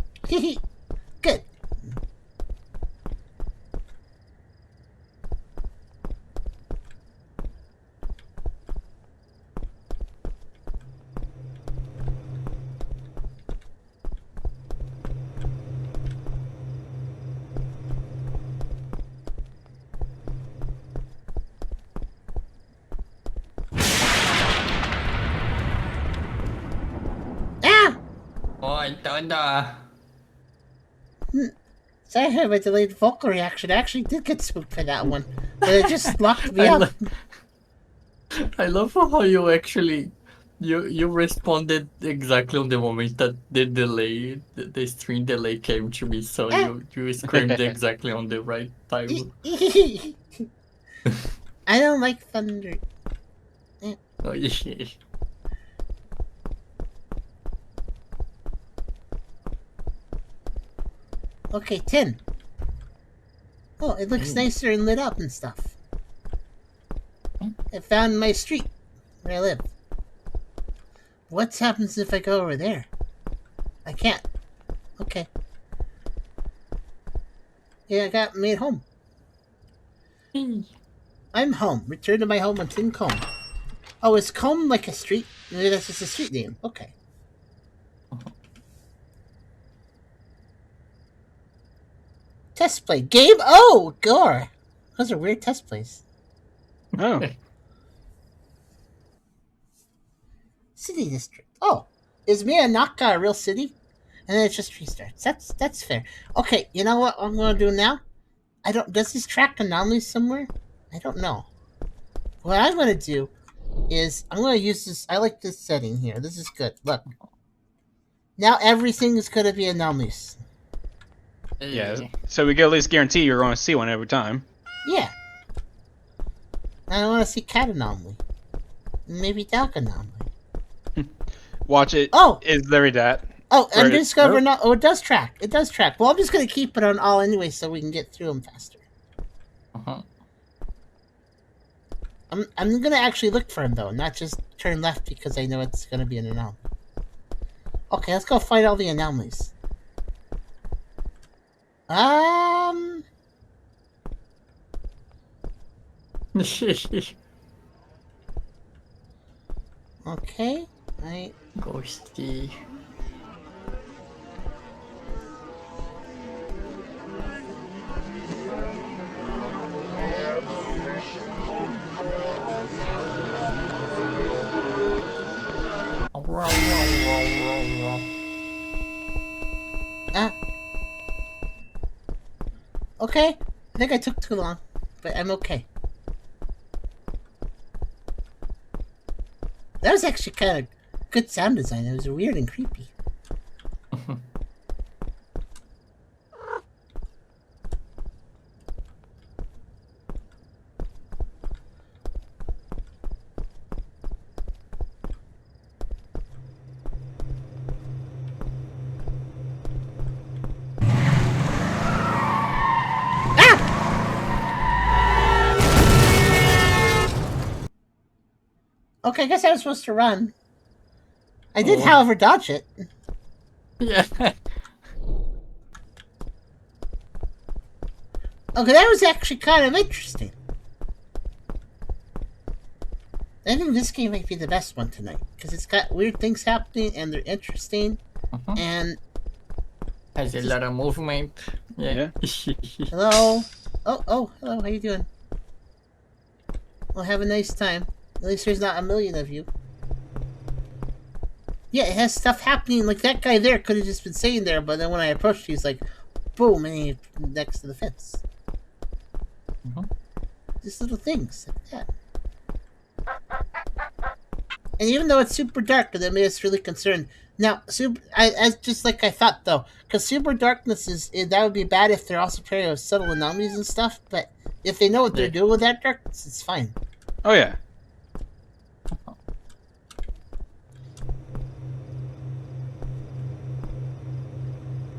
Speaker 1: Good.
Speaker 3: I don't know.
Speaker 1: Sorry I had my delayed vocal reaction. I actually did get spooked for that one. But it just locked me
Speaker 3: I,
Speaker 1: up.
Speaker 3: I love how you actually you responded exactly on the moment that the stream delay came to me, so you screamed exactly on the right time.
Speaker 1: I don't like thunder.
Speaker 3: Oh, yeah.
Speaker 1: Okay, 10. Oh, it looks nicer and lit up and stuff. I found my street where I live. What happens if I go over there? I can't. Okay. Yeah, I got made home. I'm home. Return to my home on Tin Combe. Oh, is Combe like a street? Maybe that's just a street name. Okay. Test play. Game? Oh, gore. Those are weird test plays.
Speaker 4: Oh.
Speaker 1: City district. Oh, is Mayonaka a real city? And then it just restarts. That's fair. Okay, you know what I'm gonna do now? I don't. Does this track anomalies somewhere? I don't know. What I'm gonna do is I'm gonna use this. I like this setting here. This is good. Look. Now everything is gonna be anomalies.
Speaker 4: Yeah. So we can at least guarantee you're going to see one every time.
Speaker 1: Yeah. I want to see cat anomaly. Maybe dog anomaly.
Speaker 4: Watch it.
Speaker 1: Oh!
Speaker 4: Is there that?
Speaker 1: Oh,
Speaker 4: Right.
Speaker 1: undiscovered.
Speaker 4: Nope.
Speaker 1: Oh, it does track. It does track. Well, I'm just gonna keep it on all anyway, so we can get through them faster. I'm gonna actually look for him though, not just turn left because I know it's gonna be an anomaly. Okay, let's go find all the anomalies. Okay.
Speaker 3: Ghosty.
Speaker 1: Okay. I think I took too long, but I'm okay. That was actually kind of good sound design. It was weird and creepy. Okay, I guess I was supposed to run. I did, however, dodge it.
Speaker 3: Yeah.
Speaker 1: Okay, that was actually kind of interesting. I think this game might be the best one tonight because it's got weird things happening and they're interesting. And
Speaker 3: has a lot of movement. Yeah.
Speaker 1: hello. Oh, hello. How you doing? Well, have a nice time. At least there's not a million of you. Yeah, it has stuff happening. Like that guy there could have just been sitting there, but then when I approached, he's like, boom, and he's next to the fence. Just little things like that. And even though it's super dark, that made us really concerned. Now, as just like I thought though, because super darkness that would be bad if they're also paired with subtle anomalies and stuff. But if they know what they're doing with that darkness, it's fine.
Speaker 4: Oh yeah.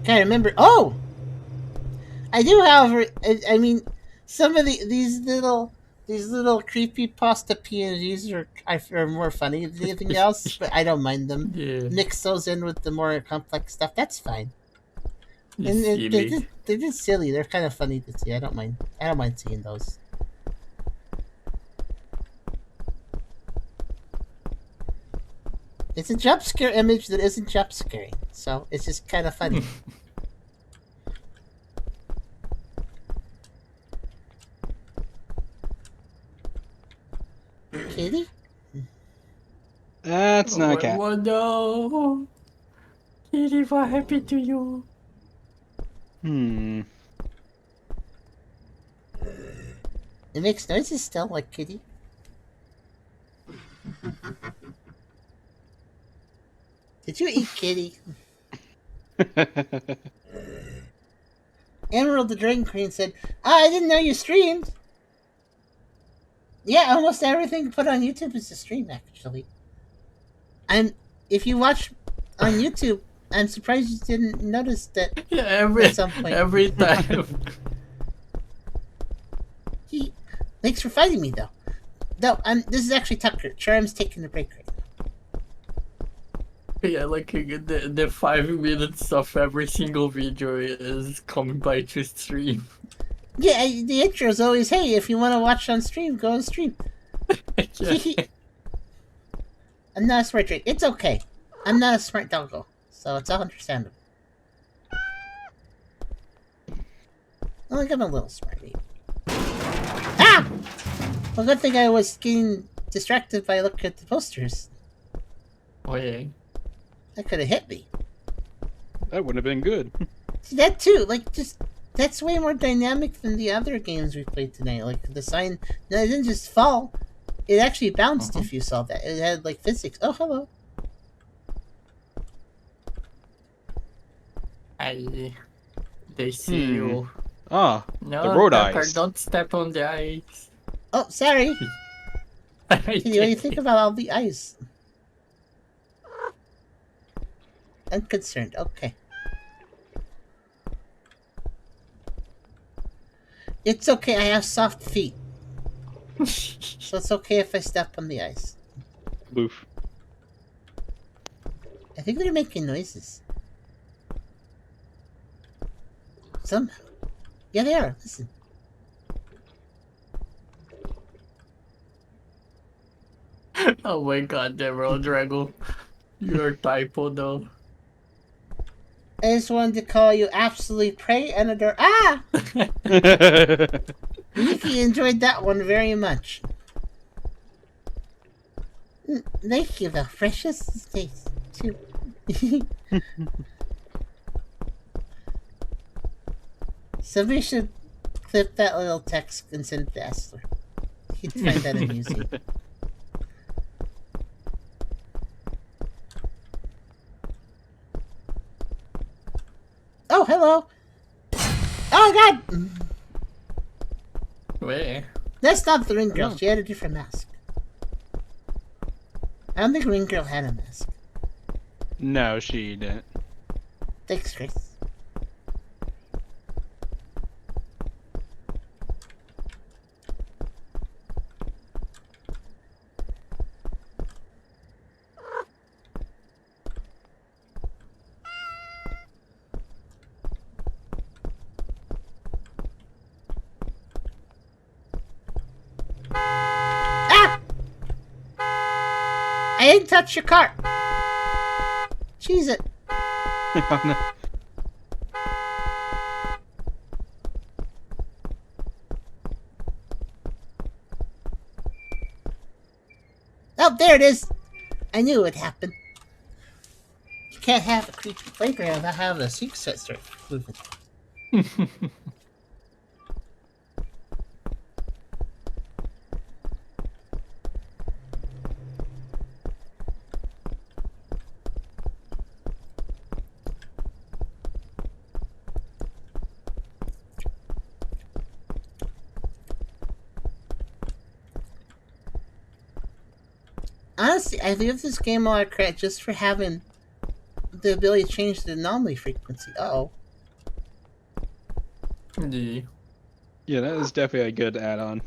Speaker 1: Gotta remember. Oh, I do. However, I mean, some of these little creepypasta PNGs are more funny than anything else, but I don't mind them.
Speaker 3: Yeah.
Speaker 1: Mix those in with the more complex stuff. That's fine.
Speaker 3: It's silly.
Speaker 1: They're just silly. They're kind of funny to see. I don't mind seeing those. It's a jump scare image that isn't jump scaring, so it's just kind of funny. Kitty?
Speaker 4: That's not a cat.
Speaker 3: No. Kitty, what happened to you?
Speaker 1: It makes noises still, like kitty. Did you eat kitty? Emerald the Dragon Queen said, I didn't know you streamed. Yeah, almost everything put on YouTube is a stream, actually. If you watch on YouTube, I'm surprised you didn't notice that
Speaker 3: Yeah,
Speaker 1: at some point.
Speaker 3: every time.
Speaker 1: Thanks for fighting me, though. No, this is actually Tucker. Charm's taking a break right now.
Speaker 3: Yeah, like the 5 minutes of every single video is coming by to stream.
Speaker 1: Yeah, the intro is always, hey, if you want to watch on stream, go on stream.
Speaker 3: Yeah.
Speaker 1: I'm not a smart drink. It's okay. I'm not a smart doggo, so it's all understandable. I think I'm a little smart, maybe. Ah! Well, good thing I was getting distracted by looking at the posters.
Speaker 3: Oh yeah.
Speaker 1: That could have hit me.
Speaker 4: That wouldn't have been good.
Speaker 1: See, that too, that's way more dynamic than the other games we played tonight. Like, the sign, no, it didn't just fall. It actually bounced if you saw that. It had, like, physics. Oh, hello.
Speaker 3: They see you.
Speaker 4: Ah,
Speaker 3: No,
Speaker 4: the road
Speaker 3: Tucker,
Speaker 4: ice.
Speaker 3: don't step on the ice.
Speaker 1: Oh, sorry. What do you think about all the ice? Unconcerned. Okay. It's okay. I have soft feet. So it's okay if I step on the ice.
Speaker 4: Boof.
Speaker 1: I think they're making noises. Somehow. Yeah, they are. Listen.
Speaker 3: Oh my god, Emerald Dragon. You're typo though.
Speaker 1: I just wanted to call you absolutely prey and adore. Ah! Nikki enjoyed that one very much. Thank you, the freshest taste, too. Somebody should clip that little text and send it to Esther. He'd find that amusing. Oh, hello! Oh, God!
Speaker 3: Where?
Speaker 1: That's not the Ring Girl. She had a different mask. I don't think Ring Girl had a mask.
Speaker 4: No, she didn't.
Speaker 1: Thanks, Chris. I didn't touch your cart. Cheese it.
Speaker 4: Oh, no.
Speaker 1: Oh, there it is. I knew it would happen. You can't have a creepy playground without having a secret start moving. Honestly, I give this game a lot of credit just for having the ability to change the anomaly frequency. Uh-oh.
Speaker 3: Yeah.
Speaker 4: Yeah, that is definitely a good add-on.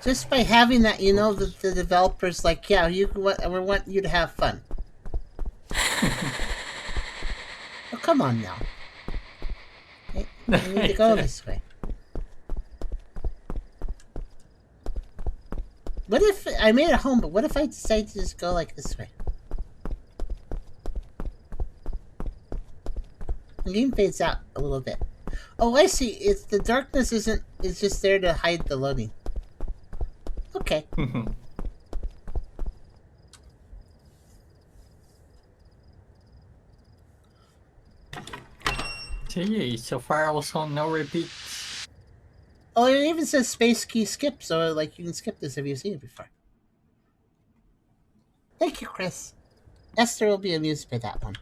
Speaker 1: Just by having that, you know, the developer's like, yeah, we want you to have fun. Oh, come on now. I need to go this way. What if I made it home, but what if I decide to just go like this way? The game fades out a little bit. Oh, I see. It's the darkness isn't. It's just there to hide the loading. Okay.
Speaker 3: See, so far also no repeats.
Speaker 1: Oh, it even says space key skip, so like you can skip this if you've seen it before. Thank you, Chris. Esther will be amused by that one.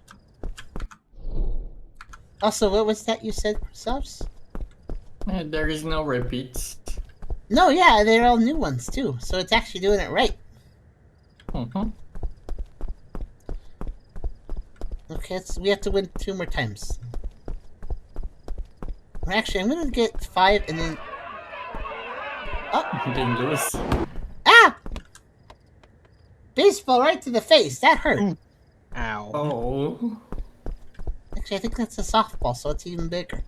Speaker 1: Also, what was that you said, Chris?
Speaker 3: There is no repeats.
Speaker 1: No, yeah, they're all new ones too, so it's actually doing it right.
Speaker 3: Mm-hmm.
Speaker 1: Okay, we have to win 2 more times. Actually, I'm gonna get 5 and then... Oh!
Speaker 3: Then lose.
Speaker 1: Ah! Baseball right to the face. That hurt.
Speaker 4: Ooh. Ow.
Speaker 3: Oh.
Speaker 1: Actually, I think that's a softball, so it's even bigger.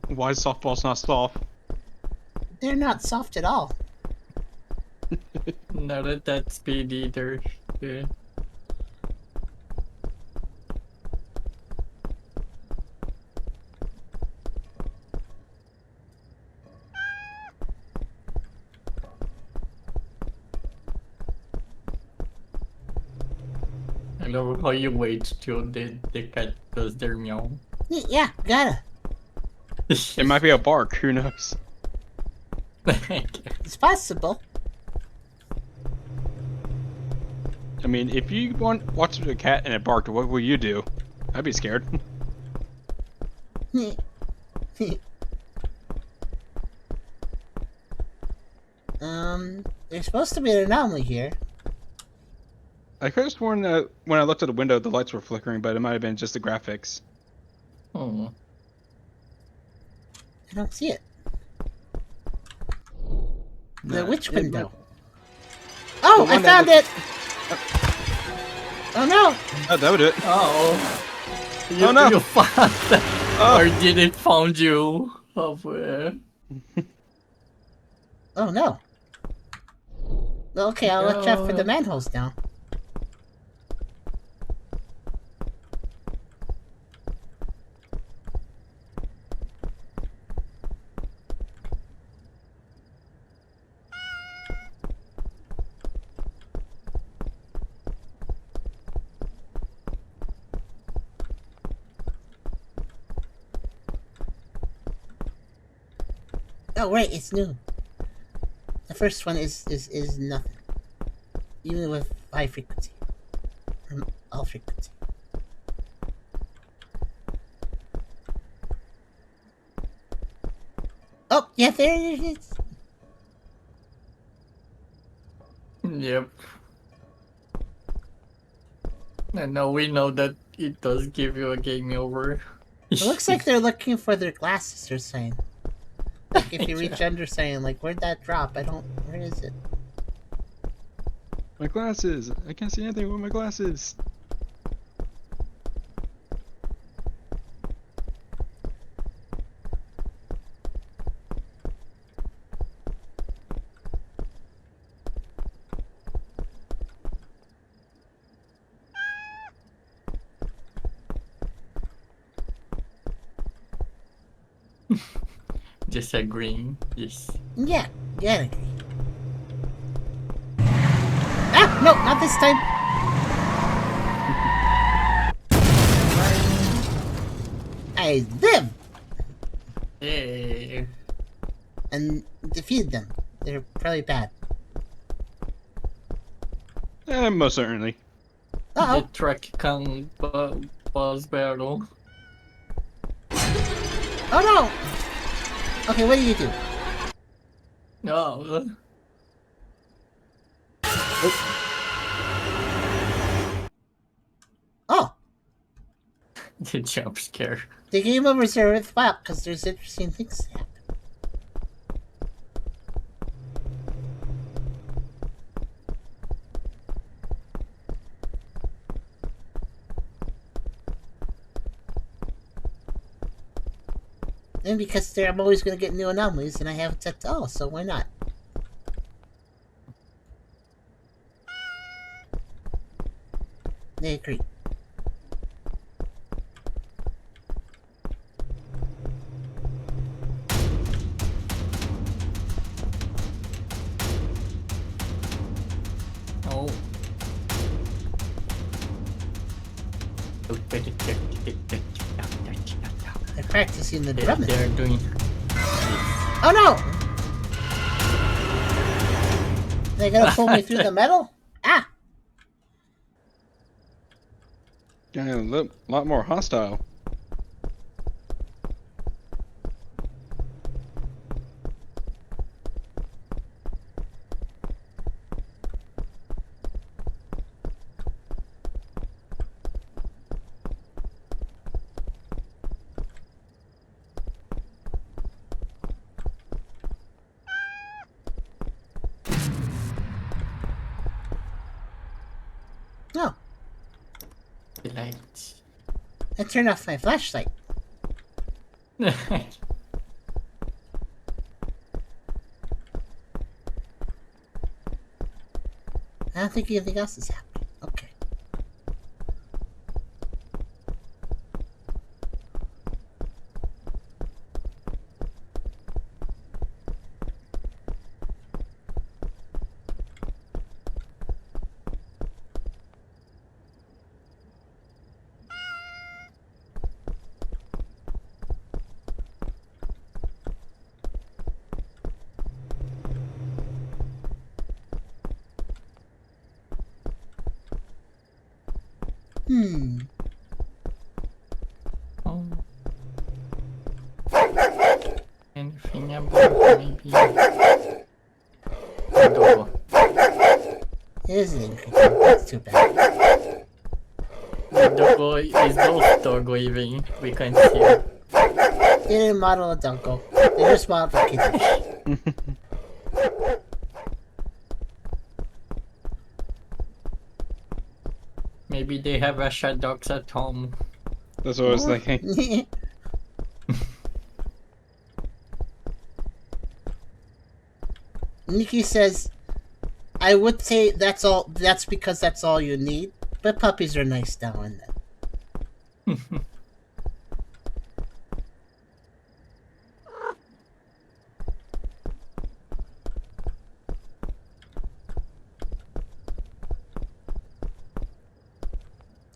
Speaker 4: Why is softball's not soft?
Speaker 1: They're not soft at all.
Speaker 3: Not at that speed either. Yeah. I love how you wait till the cat does their meow.
Speaker 1: Yeah, gotta.
Speaker 4: It might be a bark. Who knows?
Speaker 1: It's possible.
Speaker 4: I mean, if you watch a cat and it barked, what will you do? I'd be scared.
Speaker 1: There's supposed to be an anomaly here.
Speaker 4: I could have sworn that when I looked at the window, the lights were flickering, but it might have been just the graphics.
Speaker 3: Oh.
Speaker 1: I don't see it. The
Speaker 4: Nah,
Speaker 1: witch
Speaker 4: it
Speaker 1: window.
Speaker 4: might-
Speaker 1: Oh,
Speaker 4: The
Speaker 1: I
Speaker 4: one that
Speaker 1: found it! Oh no!
Speaker 4: Oh, that would do it.
Speaker 3: Oh.
Speaker 4: Oh, no.
Speaker 3: You found that.
Speaker 4: Oh.
Speaker 3: Or did it found you? Somewhere.
Speaker 1: Oh no. Okay, I'll watch out for the
Speaker 3: No.
Speaker 1: manholes now. Oh right, it's new. The first one is nothing. Even with high frequency. Or all frequency. Oh, yeah, there it is.
Speaker 3: Yep. And now we know that it does give you a game over.
Speaker 1: It looks like they're looking for their glasses, they're saying. Like if you reach under saying, like, where'd that drop? Where is it?
Speaker 4: My glasses! I can't see anything with my glasses!
Speaker 3: Disagreeing. Yes.
Speaker 1: Yeah, I agree. Ah, no, not this time. I live
Speaker 3: Hey.
Speaker 1: and defeat them. They're probably bad.
Speaker 4: Most certainly.
Speaker 1: Uh
Speaker 3: The track can boss battle.
Speaker 1: oh no! Okay, what do you do?
Speaker 3: No.
Speaker 1: Oh,
Speaker 3: The jump scare.
Speaker 1: the game overs are worthwhile because there's interesting things that happen. And because I'm always going to get new anomalies, and I have it set to all, so why not? I agree.
Speaker 3: Oh.
Speaker 1: They're practicing the
Speaker 3: They're
Speaker 1: drumming.
Speaker 3: doing.
Speaker 1: Oh no! They're gonna pull me through the metal? Ah!
Speaker 4: Yeah, a lot more hostile.
Speaker 1: No.
Speaker 3: Lights.
Speaker 1: I turned off my flashlight. I don't think anything else is happening. Okay.
Speaker 3: Oh. Anything about maybe. Dog.
Speaker 1: It is an increase. That's too bad.
Speaker 3: The doggo is both dog waving. We can't see it.
Speaker 1: They didn't model a Dunko. They just modeled a kiddish.
Speaker 3: Maybe they have Russian dogs at home.
Speaker 4: That's what I was thinking.
Speaker 1: Nikki says, I would say that's all. That's because that's all you need. But puppies are nice now and then.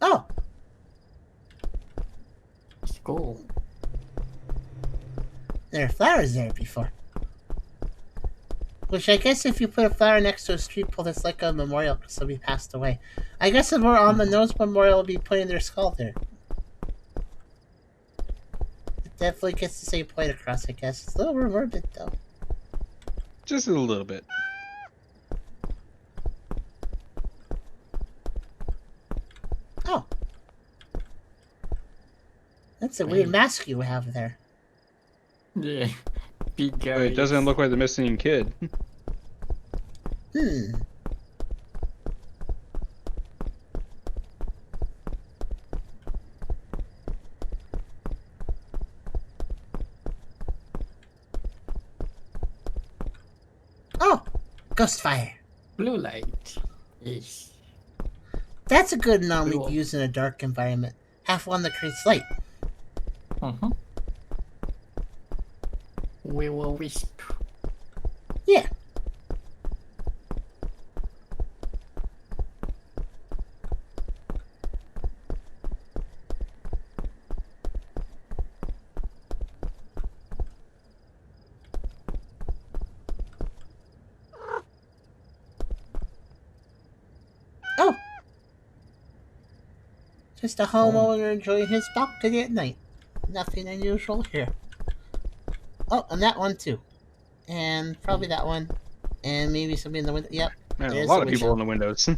Speaker 1: Oh,
Speaker 3: School.
Speaker 1: there are flowers there before. Which I guess if you put a flower next to a street pole, that's like a memorial because somebody passed away. I guess if we're on the nose memorial, will be putting their skull there. It definitely gets the same point across, I guess. It's a little morbid, though.
Speaker 4: Just a little bit.
Speaker 1: Oh. That's a weird mask you have there.
Speaker 3: Yeah. Big guy.
Speaker 4: But it doesn't look like the missing kid.
Speaker 1: Oh! Ghost fire.
Speaker 3: Blue light. Yes.
Speaker 1: That's a good anomaly
Speaker 3: Cool.
Speaker 1: to use in a dark environment. Have one that creates light.
Speaker 3: We will wisp.
Speaker 1: Yeah. Oh! Just a homeowner enjoying his balcony at night. Nothing unusual here. Oh, and that one too. And probably that one. And maybe somebody in the window. Yep.
Speaker 4: Man, a
Speaker 1: there's
Speaker 4: lot
Speaker 1: the
Speaker 4: of people
Speaker 1: window.
Speaker 4: in the windows.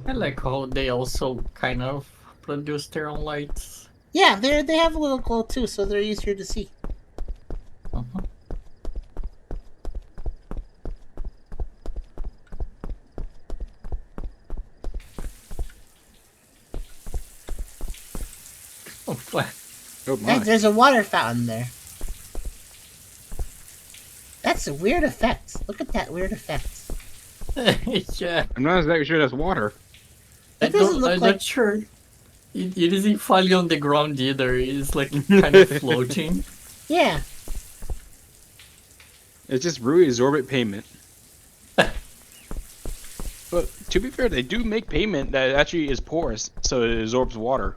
Speaker 3: I like how they also kind of produce their own lights.
Speaker 1: Yeah, they have a little glow too, so they're easier to see.
Speaker 3: Oh, what?
Speaker 4: Oh
Speaker 1: Hey,
Speaker 4: my.
Speaker 1: there's a water fountain there. That's a weird effect. Look at that weird effect.
Speaker 3: Yeah.
Speaker 4: I'm not exactly sure that's water.
Speaker 1: It doesn't look
Speaker 3: I'm
Speaker 1: like...
Speaker 3: not sure. It isn't falling on the ground either. It's like kind of floating.
Speaker 1: Yeah.
Speaker 4: It's just really exorbitant payment. But to be fair, they do make pavement that actually is porous, so it absorbs water.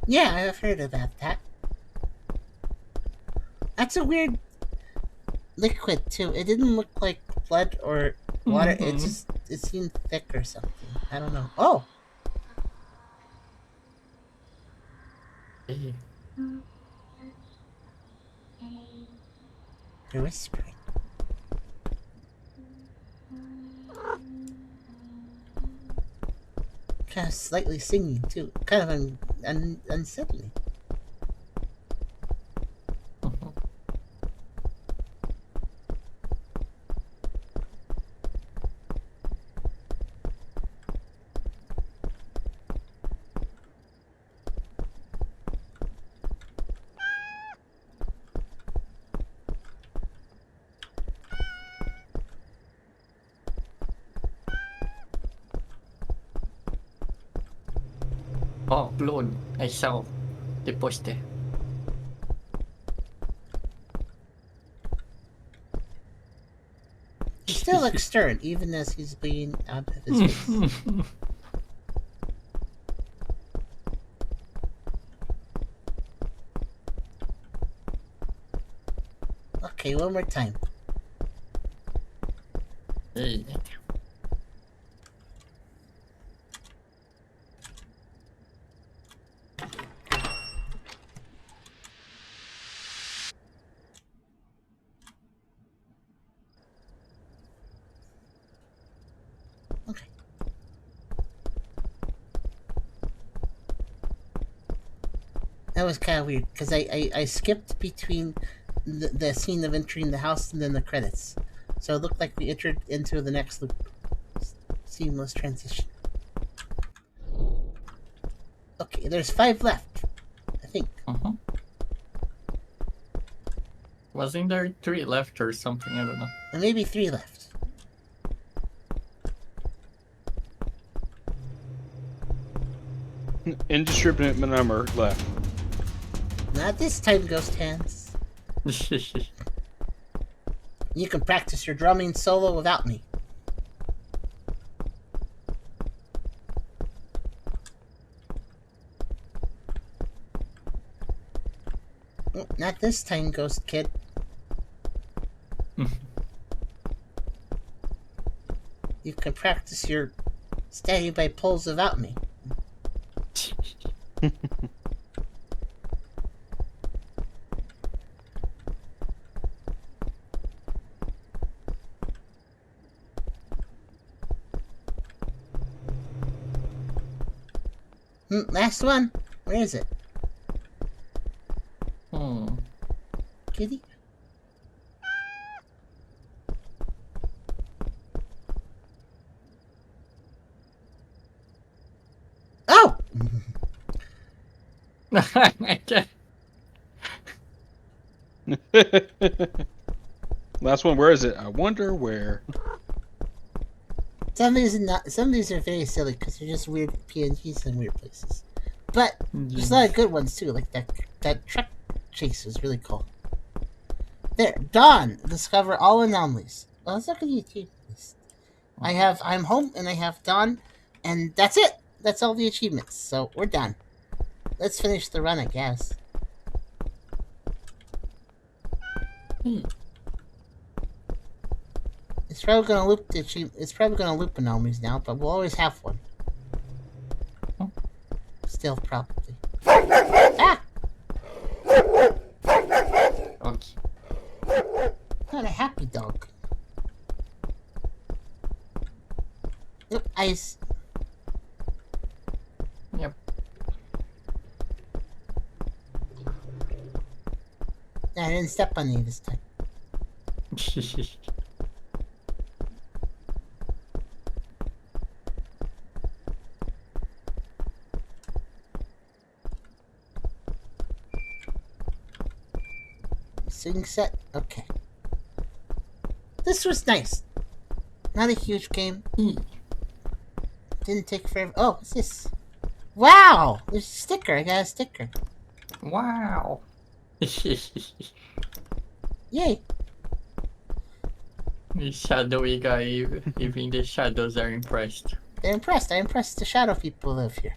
Speaker 1: Yeah, I've heard about that. That's a weird liquid too. It didn't look like blood or water. It seemed thick or something. I don't know. Oh,
Speaker 3: Hey.
Speaker 1: they're whispering. Kind of slightly singing too. Kind of unsettling.
Speaker 3: Oh, clone. I saw. They posted.
Speaker 1: He still looks stern, even as he's being out of his face. Okay, one more time.
Speaker 3: Hey.
Speaker 1: Okay. That was kind of weird because I skipped between the scene of entering the house and then the credits, so it looked like we entered into the next loop. Seamless transition. Okay, there's 5 left, I think.
Speaker 3: Wasn't there 3 left or something? I don't know.
Speaker 1: Or maybe 3 left.
Speaker 4: Indiscriminate number left.
Speaker 1: Not this time, Ghost Hands. You can practice your drumming solo without me. Not this time, Ghost Kid. You can practice your steady by pulls without me. Last one. Where is it? Kitty? Oh!
Speaker 4: Last one, where is it? I wonder where.
Speaker 1: Some of these are very silly because they're just weird PNGs in weird places. But there's a lot of good ones too, like that truck chase was really cool. There, Dawn, discover all anomalies. Well, let's look at the achievement list. I'm home and I have Dawn, and that's it. That's all the achievements. So we're done. Let's finish the run, I guess. It's probably gonna loop the achievement. It's probably gonna loop anomalies now, but we'll always have one. Still, probably. Ah!
Speaker 3: Okay.
Speaker 1: Not a happy dog. Yep, ice.
Speaker 3: Yep.
Speaker 1: I didn't step on you this time. Sing set? Okay. This was nice. Not a huge game. Didn't take forever. Oh, what's this? Wow! There's a sticker. I got a sticker.
Speaker 3: Wow.
Speaker 1: Yay.
Speaker 3: The shadowy guy, even the shadows are impressed.
Speaker 1: They're impressed. I'm impressed the shadow people live here.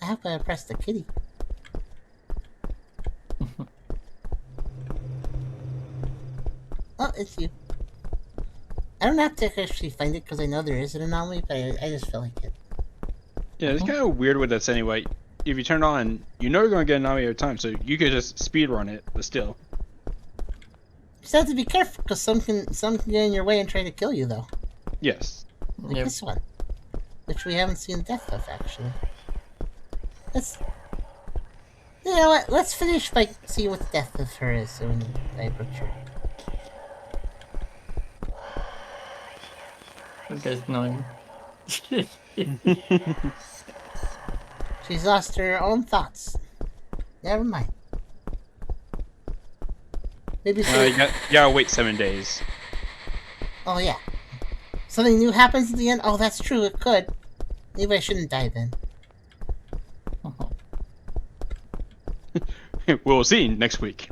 Speaker 1: I hope I impressed the kitty. Oh, it's you. I don't have to actually find it because I know there is an anomaly, but I just feel like it.
Speaker 4: Yeah, it's kind of weird with this anyway. If you turn it on, you know you're going to get an anomaly every time, so you could just speed run it, but still.
Speaker 1: You just have to be careful because some can get in your way and try to kill you, though.
Speaker 4: Yes.
Speaker 1: Like
Speaker 3: Yep.
Speaker 1: this one, which we haven't seen the death of, actually. Let's. You know what? Let's finish by seeing what the death of her is when I butcher.
Speaker 3: There's no.
Speaker 1: She's lost her own thoughts. Never mind. Maybe she.
Speaker 4: You gotta wait 7 days.
Speaker 1: Oh yeah. Something new happens at the end? Oh, that's true, it could. Maybe I shouldn't die then.
Speaker 4: We'll see next week.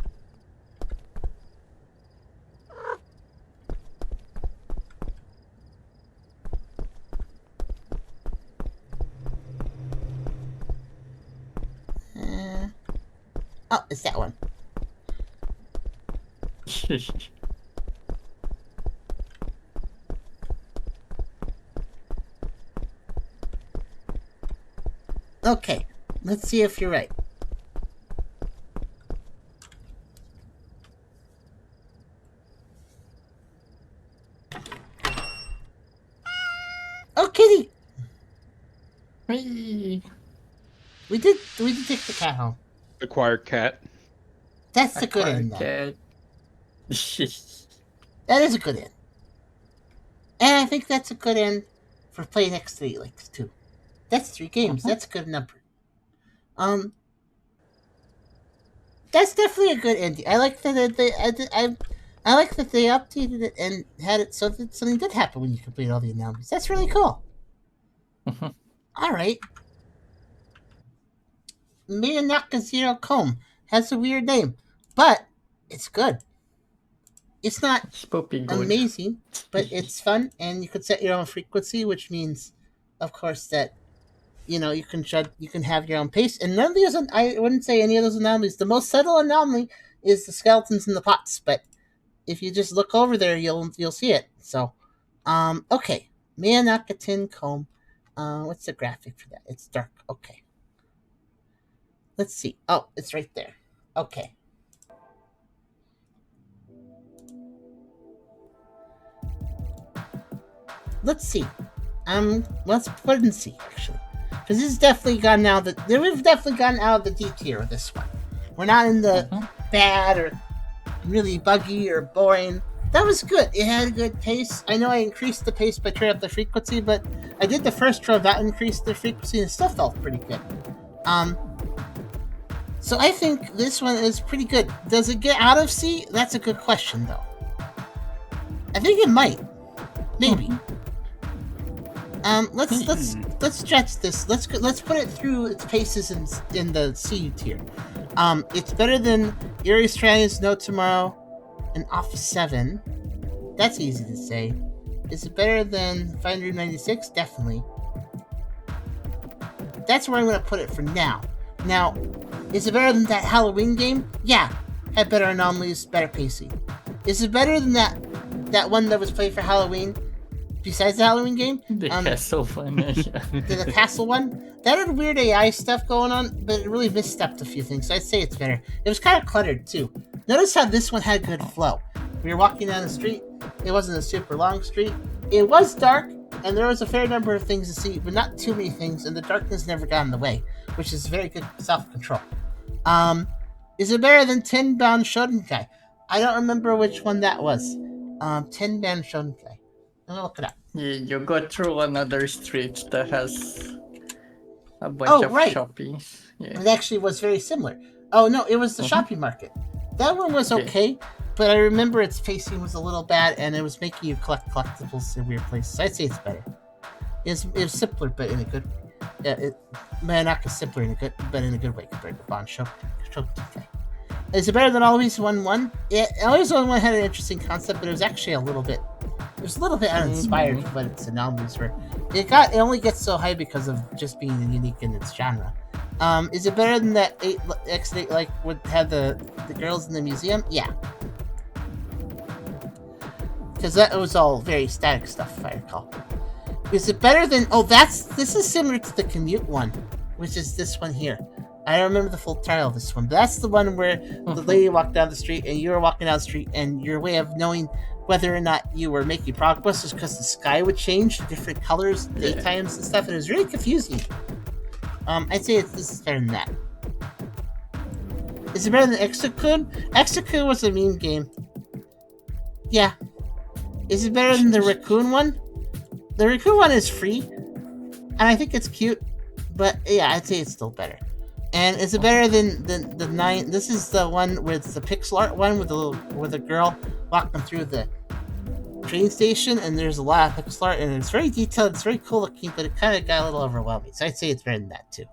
Speaker 1: Oh, it's that one. Okay, let's see if you're right. Oh, kitty!
Speaker 3: Whee!
Speaker 1: We did take the cat home.
Speaker 4: Acquired cat.
Speaker 1: That's the good end, though.
Speaker 3: Cat.
Speaker 1: That is a good end. And I think that's a good end for Play Next 3 Lakes, too. That's 3 games. That's a good number. That's definitely a good ending. I like that I like that they updated it and had it so that something did happen when you complete all the anomalies. That's really cool. All right. Mayonaka Zero Comb has a weird name, but it's good. It's not
Speaker 3: Spoopy good.
Speaker 1: amazing, but it's fun, and you could set your own frequency, which means, of course, that you can have your own pace. And none of these, I wouldn't say any of those anomalies. The most subtle anomaly is the skeletons in the pots, but if you just look over there, you'll see it. So, okay, Mayonaka Tin Comb. What's the graphic for that? It's dark. Okay. Let's see. Oh, it's right there. Okay. Let's see. Let's put it and see, actually. Because this has definitely gotten out of the... We've definitely gotten out of the D tier with this one. We're not in the bad or really buggy or boring. That was good. It had a good pace. I know I increased the pace by turning up the frequency, but I did the first row that increased the frequency and it still felt pretty good. So I think this one is pretty good. Does it get out of C? That's a good question, though. I think it might. Maybe. Let's stretch this. Let's put it through its paces in the C tier. It's better than Erie Australia's No Tomorrow and Off 7. That's easy to say. Is it better than 596? Definitely. That's where I'm going to put it for now. Now, is it better than that Halloween game? Yeah. Had better anomalies, better pacing. Is it better than that one that was played for Halloween? Besides the Halloween game?
Speaker 3: The castle one.
Speaker 1: The castle one? That had weird AI stuff going on, but it really misstepped a few things, so I'd say it's better. It was kind of cluttered, too. Notice how this one had good flow. We were walking down the street. It wasn't a super long street. It was dark, and there was a fair number of things to see, but not too many things, and the darkness never got in the way, which is very good self-control. Is it better than 10-Bound Shotenkai? I don't remember which one that was. 10-Bound Shotenkai. I'm gonna look it up.
Speaker 3: Yeah, you go through another street that has a bunch of shoppings. Yeah.
Speaker 1: It actually was very similar. Oh no, it was the shopping market. That one was okay, but I remember its pacing was a little bad, and it was making you collect collectibles in weird places. I'd say it's better. It was simpler, but in a good way. Mayonaka's simpler but in a good way compared to Bond Show. Is it better than Always 1-1? Yeah, Always 1-1 had an interesting concept, but it was actually a little bit uninspired with what its anomalies were. It only gets so high because of just being unique in its genre. Is it better than that X8 like would have the girls in the museum? Yeah. Because that was all very static stuff, if I recall. Is it better than... Oh, this is similar to the Commute one, which is this one here. I don't remember the full title of this one, but that's the one where the lady walked down the street and you were walking down the street and your way of knowing whether or not you were making progress is because the sky would change to different colors, daytimes and stuff, and it was really confusing. I'd say this is better than that. Is it better than Exakun? Exakun was a meme game. Yeah. Is it better than the Raccoon one? The Raccoon one is free, and I think it's cute, but yeah, I'd say it's still better. And is it better than the 9? This is the one with the pixel art one with the girl walking through the train station, and there's a lot of pixel art, and it's very detailed, it's very cool looking, but it kind of got a little overwhelming. So I'd say it's better than that too.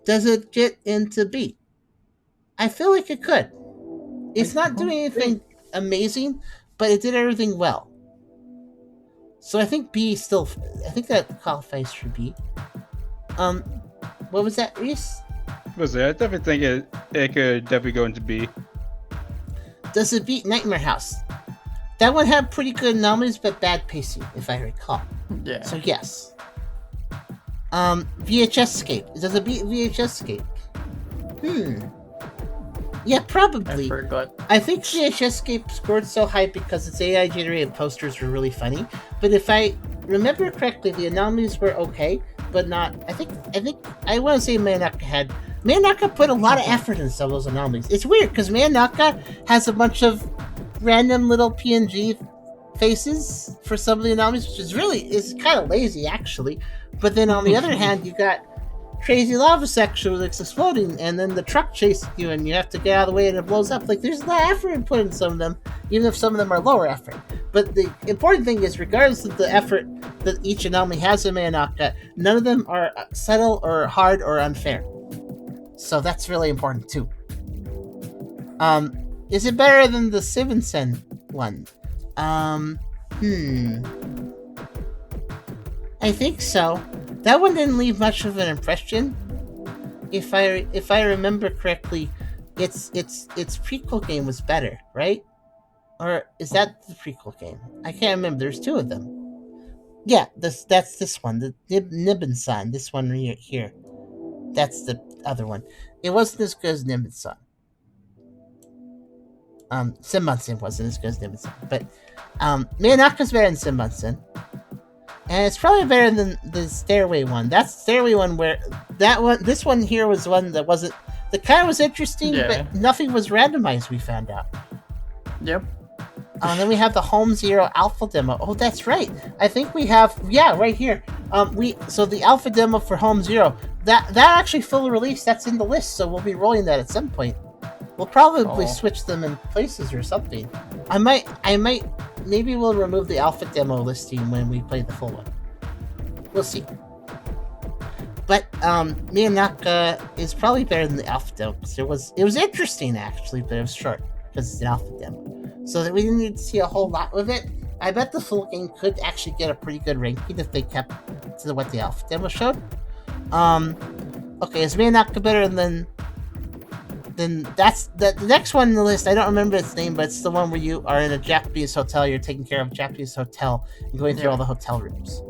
Speaker 1: Does it get into B? I feel like it could. It's not doing anything amazing, but it did everything well. So I think B still... I think that qualifies for B. What was that, Reese?
Speaker 4: Was it? I definitely think it could definitely go into B.
Speaker 1: Does it beat Nightmare House? That one had pretty good anomalies, but bad pacing, if I recall.
Speaker 3: Yeah.
Speaker 1: So yes. VHS Escape. Does it beat VHS Escape? Yeah, probably.
Speaker 3: I forgot.
Speaker 1: I think VHS Escape scored so high because its AI generated posters were really funny. But if I remember correctly, the anomalies were okay, but not. I think I want to say Mayonaka put a lot of effort into some of those anomalies. It's weird because Mayonaka has a bunch of random little PNG faces for some of the anomalies, which is kind of lazy actually. But then on the other hand, you got crazy lava section that's exploding, and then the truck chasing you, and you have to get out of the way, and it blows up. Like, there's a lot of effort put in some of them, even if some of them are lower effort. But the important thing is, regardless of the effort that each anomaly has in Mayonaka, none of them are subtle or hard or unfair. So that's really important too. Is it better than the Stevenson one? I think so. That one didn't leave much of an impression. If I remember correctly, its prequel game was better, right? Or is that the prequel game? I can't remember. There's two of them. Yeah, that's this one, the Nibinsan. This one here. That's the other one. It wasn't as good as Nibinsan. Senbunsen wasn't as good as Nibinsan, but Mayonaka's better than Senbunsen. And it's probably better than the Stairway one. That's the Stairway one where this one here was one that wasn't... The kind was interesting, but nothing was randomized, we found out.
Speaker 3: Yep.
Speaker 1: Then we have the Home Zero Alpha demo. Oh, that's right. I think we have... Yeah, right here. So the Alpha demo for Home Zero, that actually full release, that's in the list, so we'll be rolling that at some point. We'll probably switch them in places or something. I might... Maybe we'll remove the alpha demo listing when we play the full one. We'll see. But Mayonaka is probably better than the alpha demo because it was interesting actually, but it was short because it's an alpha demo. So that we didn't need to see a whole lot of it. I bet the full game could actually get a pretty good ranking if they kept to what the alpha demo showed. Okay, is Mayonaka better than? Then that's the next one on the list. I don't remember its name, but it's the one where you are in a Japanese hotel. You're taking care of a Japanese hotel and going through all the hotel rooms.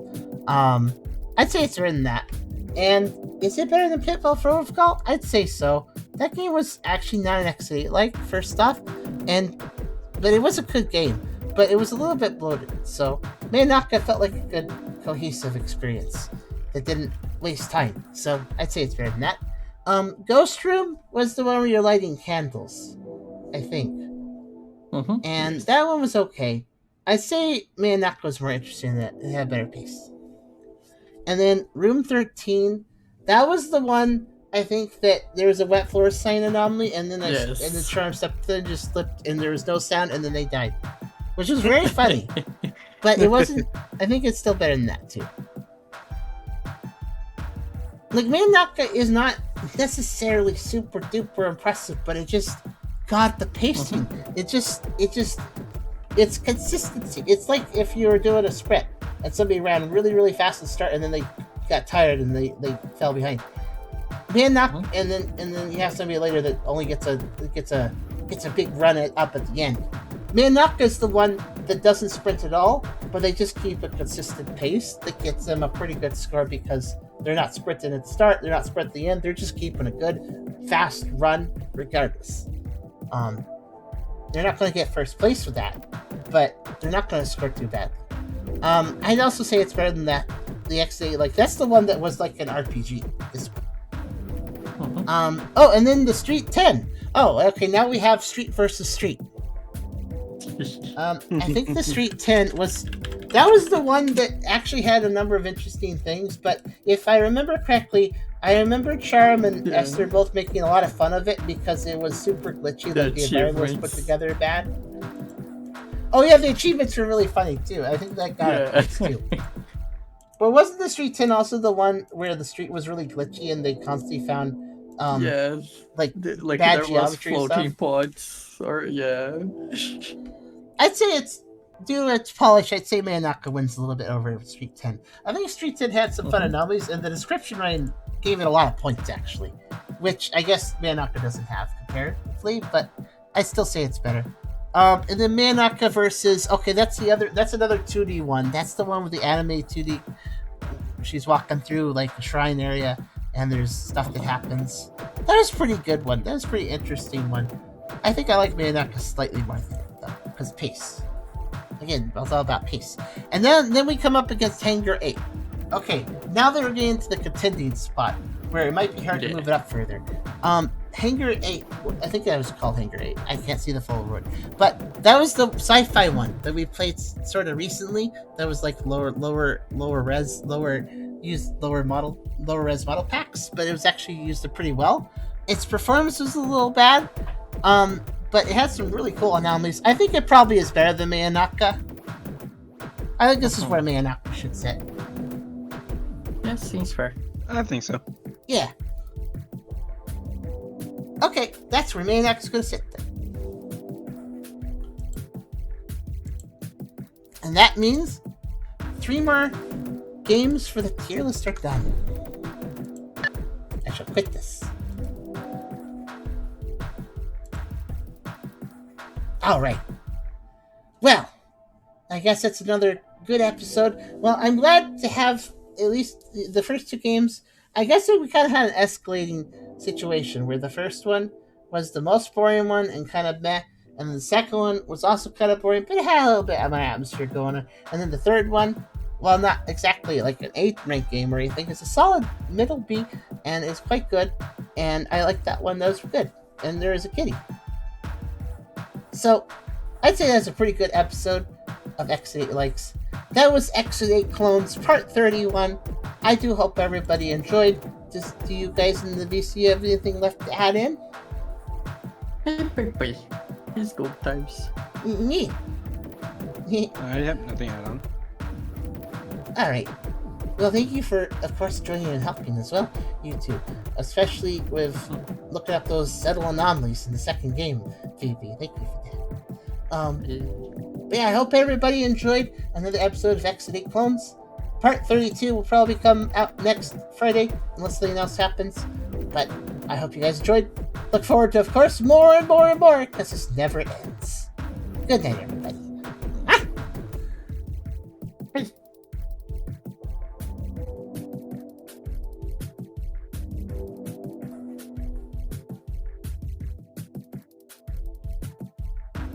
Speaker 1: I'd say it's better than that. And is it better than Pitfall for Overcall? I'd say so. That game was actually not an X8 like first off, but it was a good game. But it was a little bit bloated. So Mayonaka felt like a good cohesive experience that didn't waste time. So I'd say it's better than that. Ghost Room was the one where you're lighting candles, I think.
Speaker 3: Mm-hmm.
Speaker 1: And that one was okay. I'd say Mayonaka was more interesting in that. It had better pace. And then Room 13, that was the one, I think, that there was a wet floor sign anomaly, and then and the charm stepped in, just slipped, and there was no sound, and then they died. Which was very funny. But it wasn't. I think it's still better than that too. Like Mayonaka is not necessarily super duper impressive, but it just got the pacing. It's consistency. It's like if you were doing a sprint and somebody ran really really fast at the start and then they got tired and they fell behind. Mayonaka, and then you have somebody later that only gets a big run up at the end. Mayonaka is the one that doesn't sprint at all, but they just keep a consistent pace that gets them a pretty good score because they're not sprinting at the start, they're not sprinting at the end, they're just keeping a good, fast run regardless. They're not going to get first place with that, but they're not going to score too bad. I'd also say it's better than that. The XA, like, that's the one that was like an RPG. This one. And then the Street 10. Oh, okay, now we have Street versus Street. I think the Street 10 was the one that actually had a number of interesting things, but if I remember correctly, I remember Charm and Esther both making a lot of fun of it because it was super glitchy, like the environment was put together bad. Oh yeah, the achievements were really funny too. I think that got it too. But wasn't the Street 10 also the one where the street was really glitchy and they constantly found like bad geometry
Speaker 3: floating
Speaker 1: stuff?
Speaker 3: pods or
Speaker 1: I'd say it's due to its polish. I'd say Mayonaka wins a little bit over Street 10. I think Street 10 had some fun anomalies, and the description writing gave it a lot of points actually, which I guess Mayonaka doesn't have comparatively, but I still say it's better. And then Mayonaka versus that's another 2D one. That's the one with the anime 2D. She's walking through like a shrine area, and there's stuff that happens. That was a pretty good one. That was a pretty interesting one. I think I like Mayonaka slightly more than it though, because pace. Again, it's all about pace. And then we come up against Hangar 8. Okay, now that we're getting to the contending spot, where it might be hard to move it up further. Hangar 8, I think that was called Hangar 8. I can't see the full word. But that was the sci-fi one that we played sort of recently. That was like lower res model packs, but it was actually used pretty well. Its performance was a little bad, but it had some really cool anomalies. I think it probably is better than Mayonaka. I think this is where Mayonaka should sit.
Speaker 3: Yeah, seems fair.
Speaker 4: I think so.
Speaker 1: Yeah. Okay, that's where Mayonaka's going to sit then. And that means 3 more games for the tier list are done. I shall quit this. Alright. Well, I guess that's another good episode. Well, I'm glad to have at least the first 2 games. I guess we kind of had an escalating situation where the first one was the most boring one and kind of meh, and then the second one was also kind of boring, but it had a little bit of my atmosphere going on. And then the third one, well, not exactly like an 8th ranked game or anything, it's a solid middle B, and it's quite good, and I like that one. That was good, and there is a kitty. So, I'd say that's a pretty good episode of X8 Likes. That was X8 Clones Part 31. I do hope everybody enjoyed. Do you guys in the VC have anything left to add in?
Speaker 3: It's good times.
Speaker 1: Me.
Speaker 4: I have nothing to add on.
Speaker 1: Alright. Well, thank you for, of course, joining and helping as well, you two. Especially with looking up those subtle anomalies in the second game, Phoebe. Thank you for that. But yeah, I hope everybody enjoyed another episode of X8 Clones. Part 32 will probably come out next Friday, unless something else happens. But I hope you guys enjoyed. Look forward to, of course, more and more and more, because this never ends. Good night, everybody.